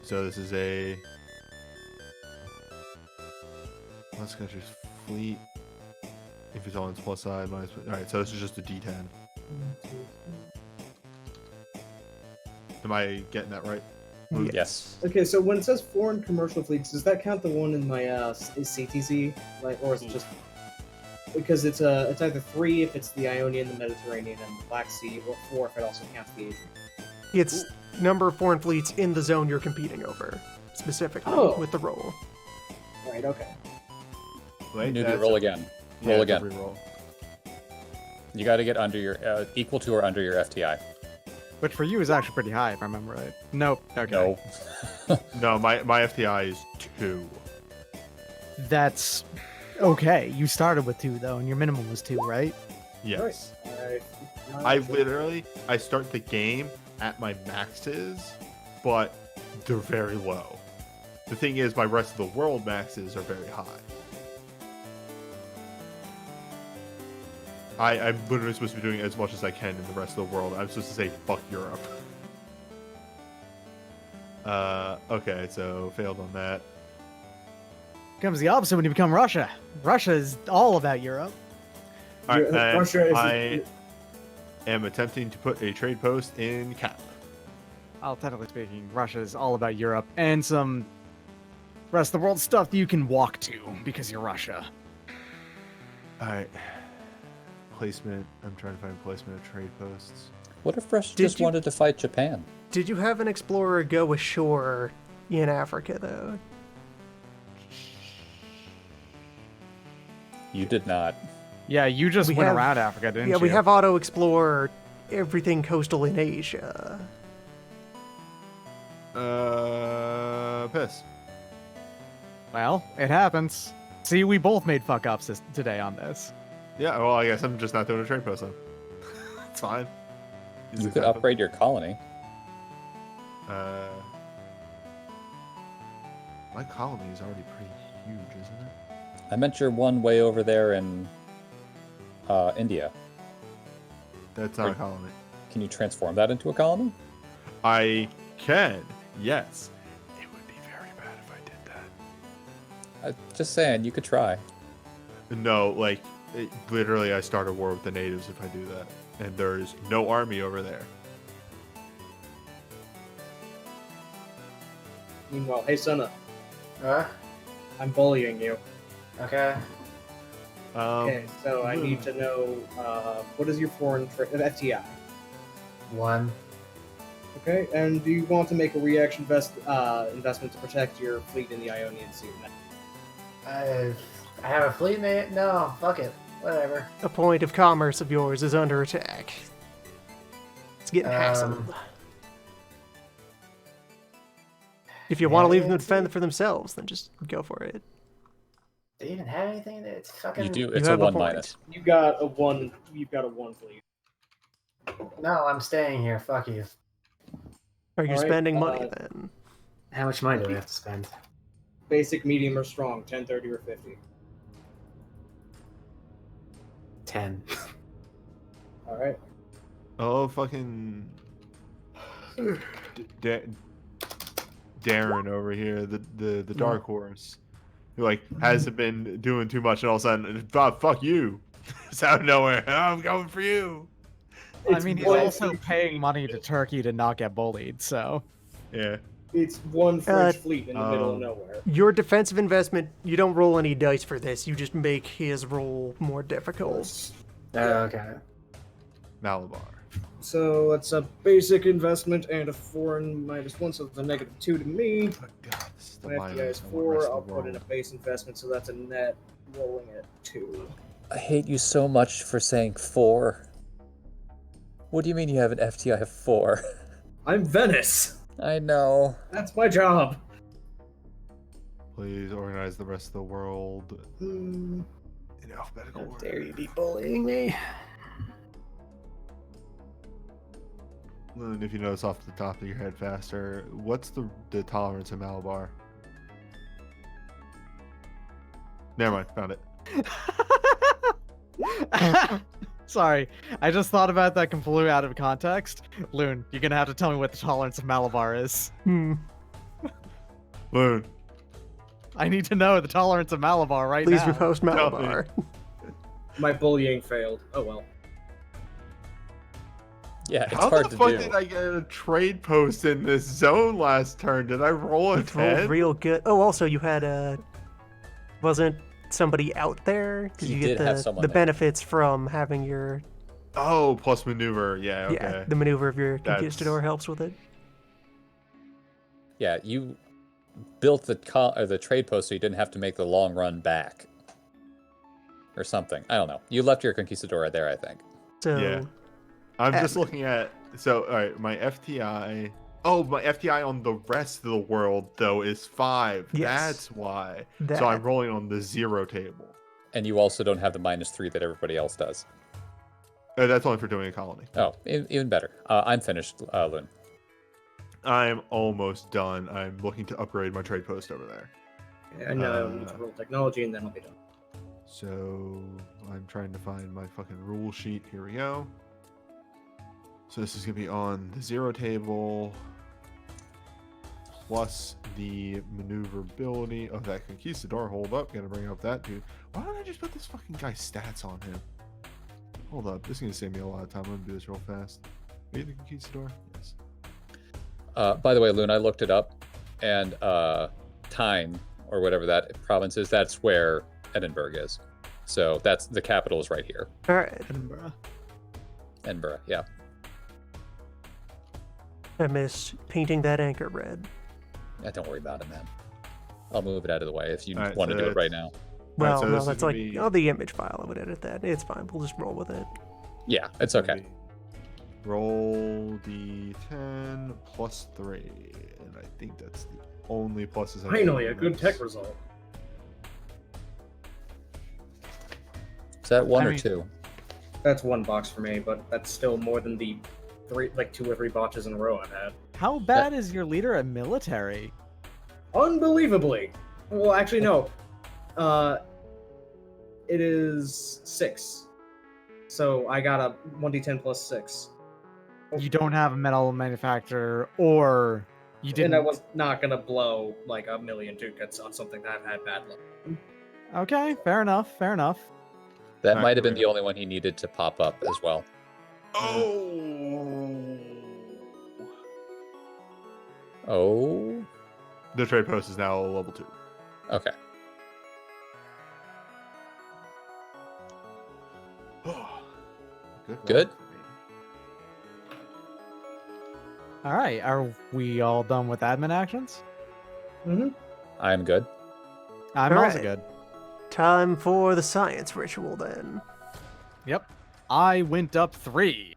So this is a... Let's go just fleet. If it's on its plus side, minus... Alright, so this is just a D10. Am I getting that right? Yes. Okay, so when it says foreign commercial fleets, does that count the one in my CTZ, like, or is it just because it's either 3 if it's the Ionian, the Mediterranean, and the Black Sea, or 4 if it also counts the Asian. It's number of foreign fleets in the zone you're competing over, specifically Oh. with the roll. Right. Okay. Wait, Newbie, that's roll a- again. yeah, Roll it's a again. reroll. You got to get under your equal to or under your FTI. Which for you is actually pretty high, if I remember right. Nope. Okay. No. No, my FTI is 2. That's okay. You started with 2 though, and your minimum was 2, right? Yes. Alright. I start the game at my maxes, but they're very low. The thing is, my rest of the world maxes are very high. I'm literally supposed to be doing as much as I can in the rest of the world. I'm supposed to say, fuck Europe. Okay, so failed on that. Comes the opposite when you become Russia. Russia is all about Europe. All right, Yeah, and Russia is- I am attempting to put a trade post in Cap. Well, technically speaking, Russia is all about Europe and some rest of the world stuff that you can walk to because you're Russia. All right. Placement. I'm trying to find placement of trade posts. What if Russia Did just you- wanted to fight Japan? Did you have an explorer go ashore in Africa, though? You did not. Yeah, you just We went have- around Africa, didn't you? Yeah, we have auto explore everything coastal in Asia. Piss. Well, it happens. See, we both made fuck ups today on this. Yeah, well, I guess I'm just not doing a trade post then. It's fine. These You things could happen. upgrade your colony. My colony is already pretty huge, isn't it? I meant your one way over there in India. That's not a colony. Can you transform that into a colony? I can, yes. It would be very bad if I did that. Just saying, you could try. No, like, literally, I start a war with the natives if I do that. And there's no army over there. Meanwhile, hey, Senna, Huh? I'm bullying you. Okay. Okay, so I need to know what is your foreign FTI? 1. Okay, and do you want to make a reaction investment to protect your fleet in the Ionian Sea? I have a fleet mate? No, fuck it. Whatever. A point of commerce of yours is under attack. It's getting hassled. If you want to leave them to defend for themselves, then just go for it. Do you even have anything that it's fucking... You do. You It's have a a 1 point. minus. You've got a one fleet. No, I'm staying here. Fuck you. Are you All right, spending money then? How much money do we have to spend? Basic, medium, or strong, 10, 30, or 50. 10. Alright. Oh, fucking... Darren over here, the dark horse, who like hasn't been doing too much, and all of a sudden, Bob, fuck you, it's out of nowhere. I'm going for you. I It's mean, he's one also fleet. paying money to Turkey to not get bullied, so. Yeah. It's one French fleet in the middle of um, nowhere. Your defensive investment, you don't roll any dice for this. You just make his roll more difficult. Okay. Malabar. So it's a basic investment and a foreign -1, so it's a -2 to me. Oh, God, this is the My FDI is violence I want 4. rest of I'll the put in a world. base investment, so that's a net rolling at 2. I hate you so much for saying 4. What do you mean you have an FTI of 4? I'm Venice. I know. That's my job. Please organize the rest of the world Hmm. in alphabetical How order. dare you be bullying me? And if you notice off the top of your head faster, what's the tolerance of Malabar? Never mind, found it. Sorry, I just thought about that completely out of context. Loon, you're gonna have to tell me what the tolerance of Malabar is. Hmm. Loon. I need to know the tolerance of Malabar right Please now. repost Malabar. My bullying failed. Oh well. Yeah, it's How hard the to fuck do. did I get a trade post in this zone last turn? Did I roll a You rolled 10? real good. Oh, also you had wasn't somebody out there? Because You you get did have someone the there. benefits from having your Oh, plus maneuver. Yeah, okay. yeah the maneuver of your That's- conquistador helps with it. Yeah, you built the trade post so you didn't have to make the long run back. Or something. I don't know. You left your conquistador there, I think. So Yeah. I'm just Admin. looking at... So, alright, my FTI... Oh, my FTI on the rest of the world, though, is 5. Yes. That's why. that So I'm rolling on the 0 table. And you also don't have the -3 that everybody else does. That's only for doing a colony. Oh, even better. I'm finished, Loon. I'm almost done. I'm looking to upgrade my trade post over there. And now I need to roll technology, and then I'll be done. So I'm trying to find my fucking rule sheet. Here we go. So this is going to be on the 0 table. Plus the maneuverability of that conquistador. Hold up. Gotta bring up that dude. Why don't I just put this fucking guy's stats on him? Hold up. This is going to save me a lot of time. I'm going to do this real fast. Are you the conquistador? Yes. By the way, Loon, I looked it up, and Tyne, or whatever that province is, that's where Edinburgh is. So that's the capital is right here. all right. Edinburgh. Edinburgh, yeah. I missed painting that anchor red. Don't worry about it, man. I'll move it out of the way if you Alright, want to so do it it's- right now. Well, so no, this is that's gonna like be- the image file. I would edit that. It's fine. We'll just roll with it. Yeah, it's okay. Roll the 10 plus 3. And I think that's the only pluses I Finally, a can good use. tech result. Is that 1 I or mean- 2? That's one box for me, but that's still more than the 2 or 3 botches in a row I've had. How bad is your leader at military? Unbelievably. Well, actually, no. It is 6. So I got a 1d10 plus 6. You don't have a metal manufacturer, or you didn't. And I was not gonna blow like a million ducats on something that I've had bad luck. Okay, fair enough. Fair enough. That Not might have been the great. only one he needed to pop up as well. Oh. Oh, The trade post is now level 2. okay. Good. round for me. All right, are we all done with admin actions? I'm good. I'm All also right. good. Time for the science ritual then. Yep. I went up 3.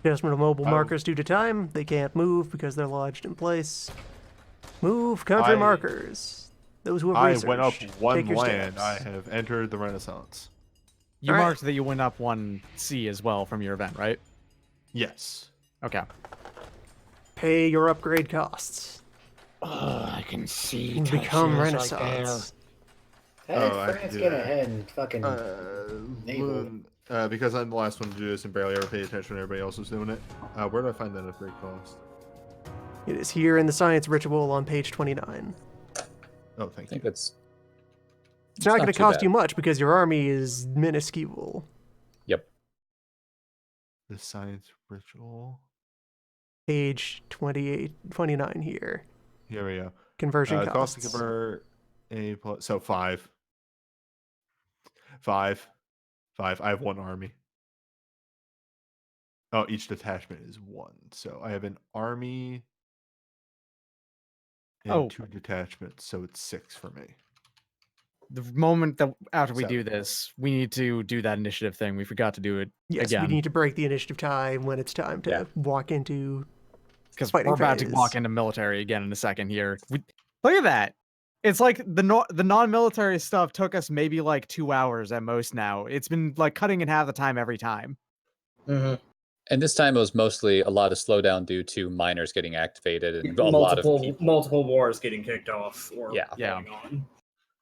Adjustment of mobile I- markers due to time. They can't move because they're lodged in place. Move country I- markers. Those who have I researched. went up Take 1 your land. steps. I have entered the Renaissance. You All right. marked that you went up 1C as well from your event, right? Yes. Okay. Pay your upgrade costs. I can see. And become countries right Renaissance. there. Oh, I have to France do get that. ahead and fucking. Naval. Moon, because I'm the last one to do this and barely ever pay attention when everybody else was doing it. Where do I find that upgrade cost? It is here in the science ritual on page 29. Oh, I thank you. think it's It's not going to too cost bad. you much because your army is minuscule. Yep. The science ritual. Page 29 here. Here we go. Conversion Cost costs. to convert a plus. So 5. 5. 5. I have 1 army. Oh, each detachment is 1. So I have an army and Oh. 2 detachments. So it's 6 for me. The moment that after we do 7. this, we need to do that initiative thing. We forgot to do it Yes, again. we need to break the initiative tie when it's time to Yeah. walk into. Because fighting we're about to phase. walk into military again in a second here. Look at that. It's like the non-military stuff took us maybe like 2 hours at most now. It's been like cutting in half the time every time. Mm-hmm. And this time it was mostly a lot of slowdown due to miners getting activated and a lot of people. Multiple wars getting kicked off or Yeah. going on.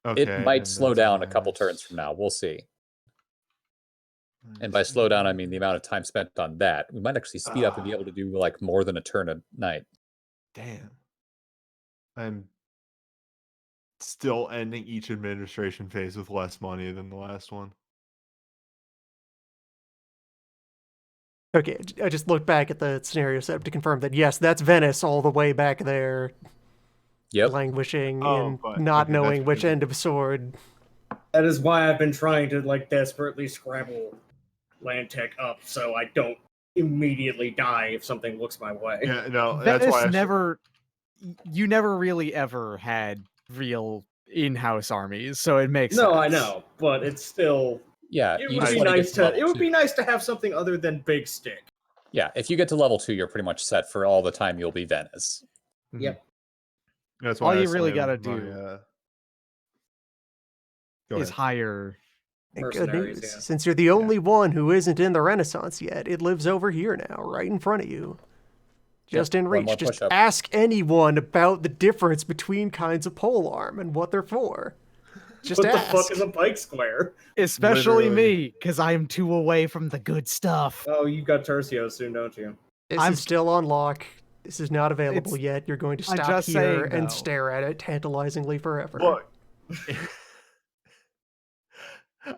Okay. It might and slow that's down a couple minus- turns from now. We'll see. And by minus slow down, I mean 8. the amount of time spent on that. We might actually speed up and be able to do like more than a turn a night. Damn. I'm still ending each administration phase with less money than the last one. Okay, I just looked back at the scenario setup to confirm that yes, that's Venice all the way back there, Yep. languishing Oh, and but- not okay, that's knowing which because- end of sword. That is why I've been trying to desperately scrabble land tech up so I don't immediately die if something looks my way. Yeah, no, that's Venice why you never really ever had real in-house armies, so it makes No, sense. I know, but it's still Yeah. it You would just be want to get nice to to level it would 2. be nice to have something other than big stick. Yeah. If you get to level 2, you're pretty much set for all the time you'll be Venice. Mhm. Yep. that's all why I you really slammed gotta my, do Go is ahead. hire. And good Mercenaries, news, yeah. since you're the only one who isn't in the Renaissance yet, it lives over here now, right in front of you. Just in one more reach. Just push-up. ask anyone about the difference between kinds of polearm and what they're for. Just What ask. the fuck is a pike square? Especially Literally. me, because I am too away from the good stuff. Oh, you got Tercio soon, don't you? This I'm- is still on lock. This is not available It's- yet. You're going to I'm stop just here saying, and though. stare at it tantalizingly forever. Look.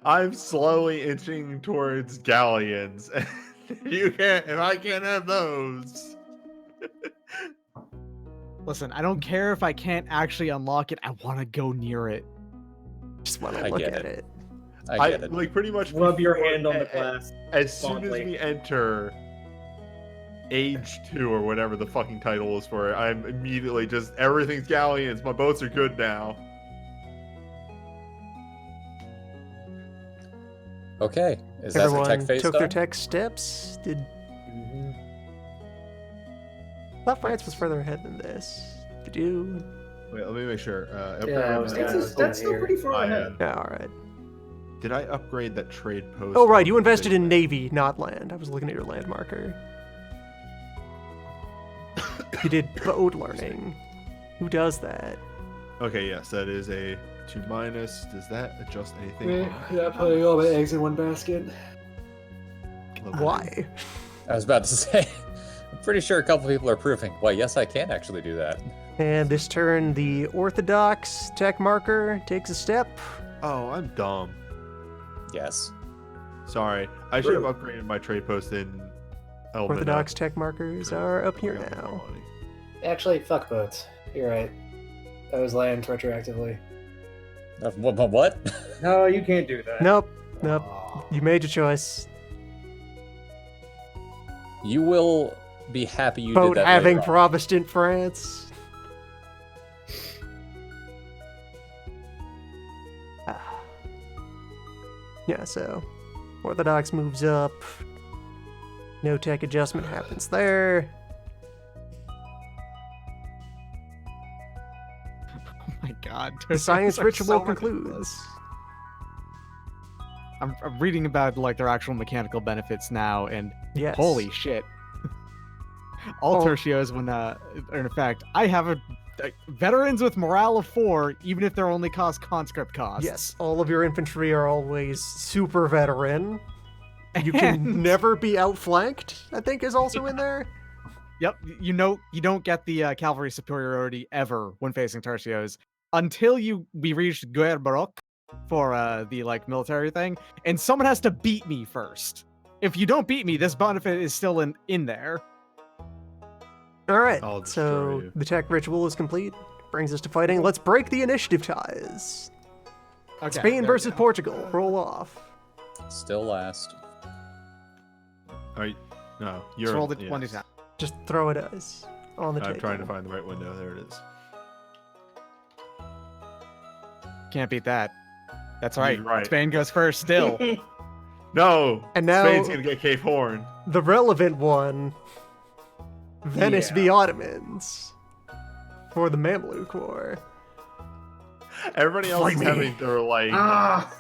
I'm slowly inching towards galleons. You can't if I can't have those. Listen, I don't care if I can't actually unlock it. I want to go near it. Just want I to look get at it. it. I get it. like pretty much Rub your before- hand on the glass. As soon as fondly. we enter Age 2 or whatever the fucking title is for it, I'm immediately just everything's galleons. My boats are good now. Okay. Is that the Everyone tech phase took their done? tech steps. Did thought France was further ahead than this. Did you? Wait, let me make sure. Yeah, I was That's, kinda that's still here. pretty far I ahead. Yeah, all right. Did I upgrade that trade post? Oh, right, you invested in Navy, not land. I was looking at your land marker. You did boat learning. Who does that? Okay, yes, that is a 2-. Does that adjust anything? Yeah, putting all my eggs in one basket. Why? I was about to say, I'm pretty sure a couple people are proving, well, yes, I can actually do that. And this turn, the Orthodox tech marker takes a step. Oh, I'm dumb. Yes. Sorry. I should have upgraded my trade post in Elmina. Orthodox tech markers are up here I got now. quality. Actually, fuck boats. You're right. That was land retroactively. What? No, you can't do that. Nope. Oh. You made your choice. You will be happy you Boat did that having later on. Protestant France. Ah. Yeah, so Orthodox moves up. No tech adjustment happens there. Oh my god. The science Those are ritual so concludes. ridiculous. I'm reading about like their actual mechanical benefits now, and Yes. holy shit! All Oh. tertios, when are in effect, I have a veterans with morale of 4, even if they're only cost conscript costs. Yes, all of your infantry are always super veteran. You can And- never be outflanked, I think is also in there. Yep, you don't get the cavalry superiority ever when facing tertios until we reach Guerbarok for the like military thing, and someone has to beat me first. If you don't beat me, this benefit is still in there. All right, I'll destroy so you. the tech ritual is complete. Brings us to fighting. Let's break the initiative ties. Okay, Spain there we versus go. Portugal. Roll off. Still last. No, Just you're. roll the yes. 20 down. Just throw a dice on the table. I'm trying to find the right window. There it is. Can't beat that. That's You're right. right. Spain goes first still. No. And now- Spain's gonna get Cape Horn. The relevant one, Venice Yeah. v. Ottomans for the Mamluk War. Everybody else Fight is me. having their like Ah,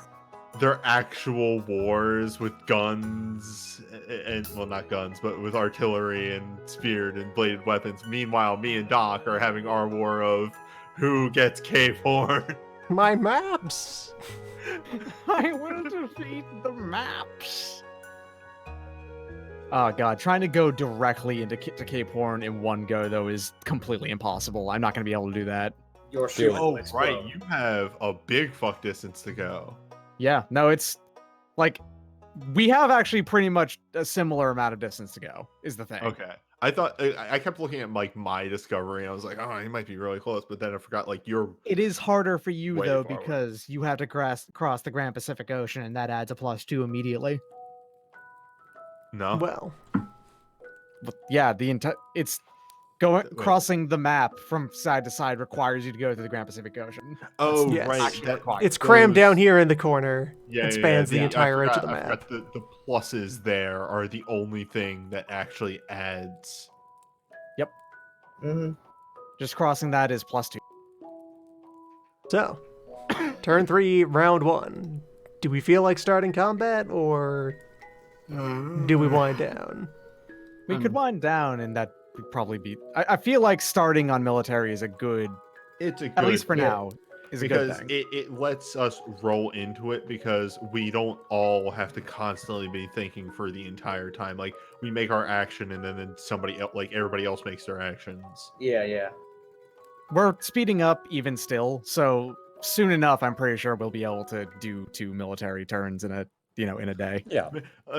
their actual wars with guns and well, not guns, but with artillery and speared and bladed weapons. Meanwhile, me and Doc are having our war of who gets Cape Horn. My maps. I will defeat the maps. Oh god, trying to go directly into to Cape Horn in one go though is completely impossible. I'm not going to be able to do that. your Dude. ship. Oh, right. You have a big fuck distance to go. Yeah, no, it's like we have actually pretty much a similar amount of distance to go. Is the thing. Okay. I thought I kept looking at like my discovery. And I was like, oh, he might be really close, but then I forgot like you're It is harder for you Way though far away. because you have to cross the Grand Pacific Ocean, and that adds a +2 immediately. no. Well, But yeah, it's going Wait. crossing the map from side to side requires you to go through the Grand Pacific Ocean. Oh, yes. right. Actually That, required. it's crammed goes- down here in the corner. Yeah, It spans the I entire edge of the forgot- I map. forgot the pluses there are the only thing that actually adds. hmm Just crossing that is +2. So, turn 3, round 1. Do we feel like starting combat, or do we wind down? We could wind down, and that would probably be. I feel like starting on military is a good, It's a good, at least for yeah. now, is a good because thing. it lets us roll into it because we don't all have to constantly be thinking for the entire time. Like we make our action and then somebody else, like everybody else makes their actions. Yeah. We're speeding up even still, so soon enough, I'm pretty sure we'll be able to do 2 military turns in a day. Yeah.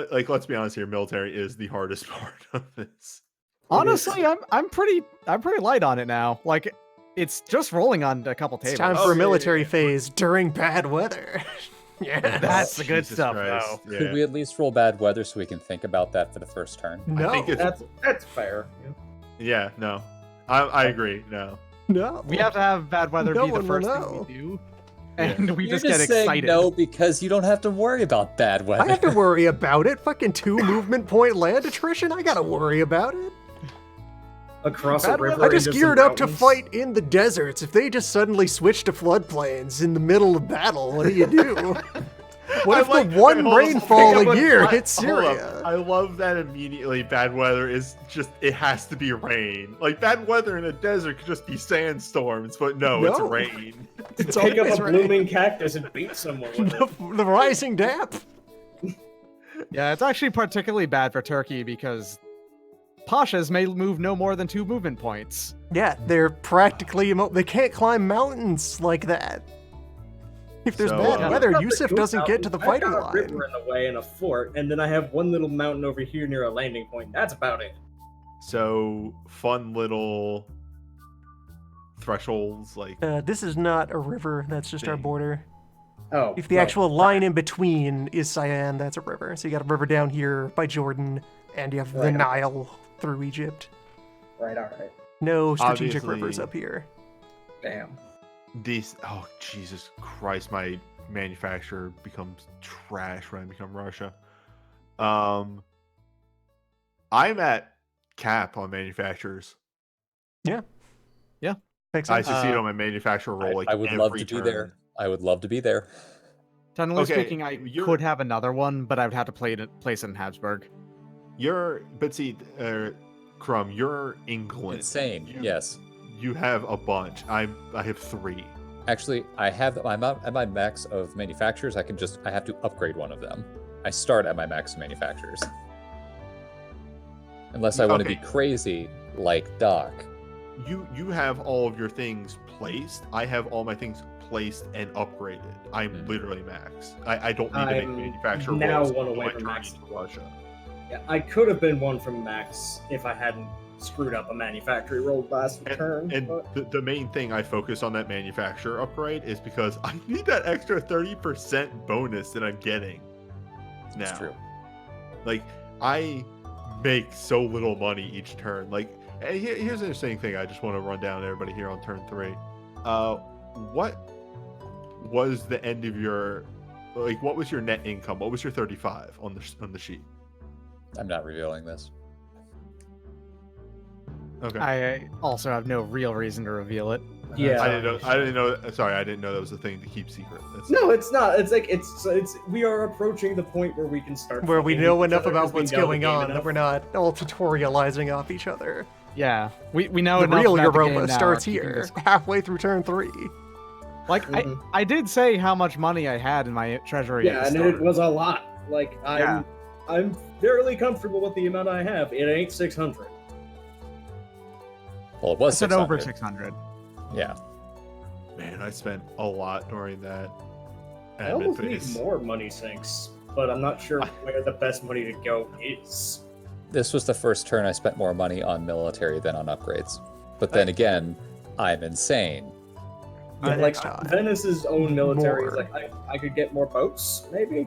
Like let's be honest here, military is the hardest part of this. Honestly, I'm pretty light on it now. Like, it's just rolling on a couple It's tables. time Oh, for a yeah, military yeah. phase during bad weather. Yes. That's the good Jesus stuff, Christ, though. Yeah. Could we at least roll bad weather so we can think about that for the first turn? No. I think it's That's fair. yeah, no. I agree. No. No. We have to have bad weather No be the one will first know. thing we do, Yeah. and we You're just get saying excited. no because you don't have to worry about bad weather. I have to worry about it. Fucking 2 movement point land attrition. I gotta worry about it. Across Bad a river. weather- I just into geared some up to mountains. fight in the deserts. If they just suddenly switch to floodplains in the middle of battle, what do you do? What I if like- the one hold on, rainfall pick up a year I- hits hold up. Syria? I love that immediately bad weather is just, it has to be rain. Like, bad weather in a desert could just be sandstorms, but no, it's No. rain. It's Pick up always a rain. blooming cactus and beat someone with it. The rising damp. Yeah, it's actually particularly bad for Turkey because Pashas may move no more than 2 movement points. Yeah, they're practically they can't climb mountains like that. If there's So, bad uh, weather, I've got the Yusuf two doesn't get to the mountains. fighting I've got a line. river in the way and a fort, and then I have one little mountain over here near a landing point. That's about it. So, fun little thresholds, like, This is not a river. That's just our Thing. border. Oh. If the well, actual line in between is Cyan, that's a river. So you got a river down here by Jordan, and you have the Right. Nile through Egypt. Right, alright. No strategic Obviously- rivers up here. Damn. these, oh, Jesus Christ, my manufacturer becomes trash when I become Russia. I'm at cap on manufacturers. Makes I sense. succeed on my manufacturer roll, like, I would love every to be there. turn. I would love to be there. Generally Okay, speaking, I you're- could have another one, but I would have to place it in Habsburg. But see, Crumb, you're England. Insane. You- Yes. You have a bunch. I have 3. Actually, I'm at my max of manufacturers. I have to upgrade one of them. I start at my max of manufacturers. Unless I want to be Okay. crazy like Doc. You have all of your things placed. I have all my things placed and upgraded. I'm Mhm. literally max. I don't need to make I'm manufacturer now rolls one until away I from turn max. into Russia. Yeah, I could have been one from Max if I hadn't screwed up a manufacturing roll last turn. And but- the main thing I focus on that manufacturer upgrade is because I need that extra 30% bonus that I'm getting now. It's true. Like, I make so little money each turn. Like, and here's an interesting thing I just want to run down everybody here on turn 3. What was the end of your, like, what was your net income? What was your 35 on the sheet? I'm not revealing this. Okay. I also have no real reason to reveal it. Yeah. I didn't know. Sorry, I didn't know that was a thing to keep secret. That's, No, it's not. It's like it's. We are approaching the point where we can start. Where we fucking know each enough other 'cause about we what's know the going game on enough. that we're not all tutorializing off each other. Yeah, we know The enough real about the game Europa now, starts we're keeping here, this- halfway through turn 3. Like, Mhm. I did say how much money I had in my treasury. at Yeah, the and start. it was a lot. Like Yeah. I'm fairly comfortable with the amount I have. It ain't 600. Well, it I was said 600. over 600. Yeah. man, I spent a lot during that. I almost admin need phase. more money sinks, but I'm not sure where the best money to go is. This was the first turn I spent more money on military than on upgrades. But then again, I'm insane. Yeah, like next time. Venice's own military is More. like I could get more boats, maybe.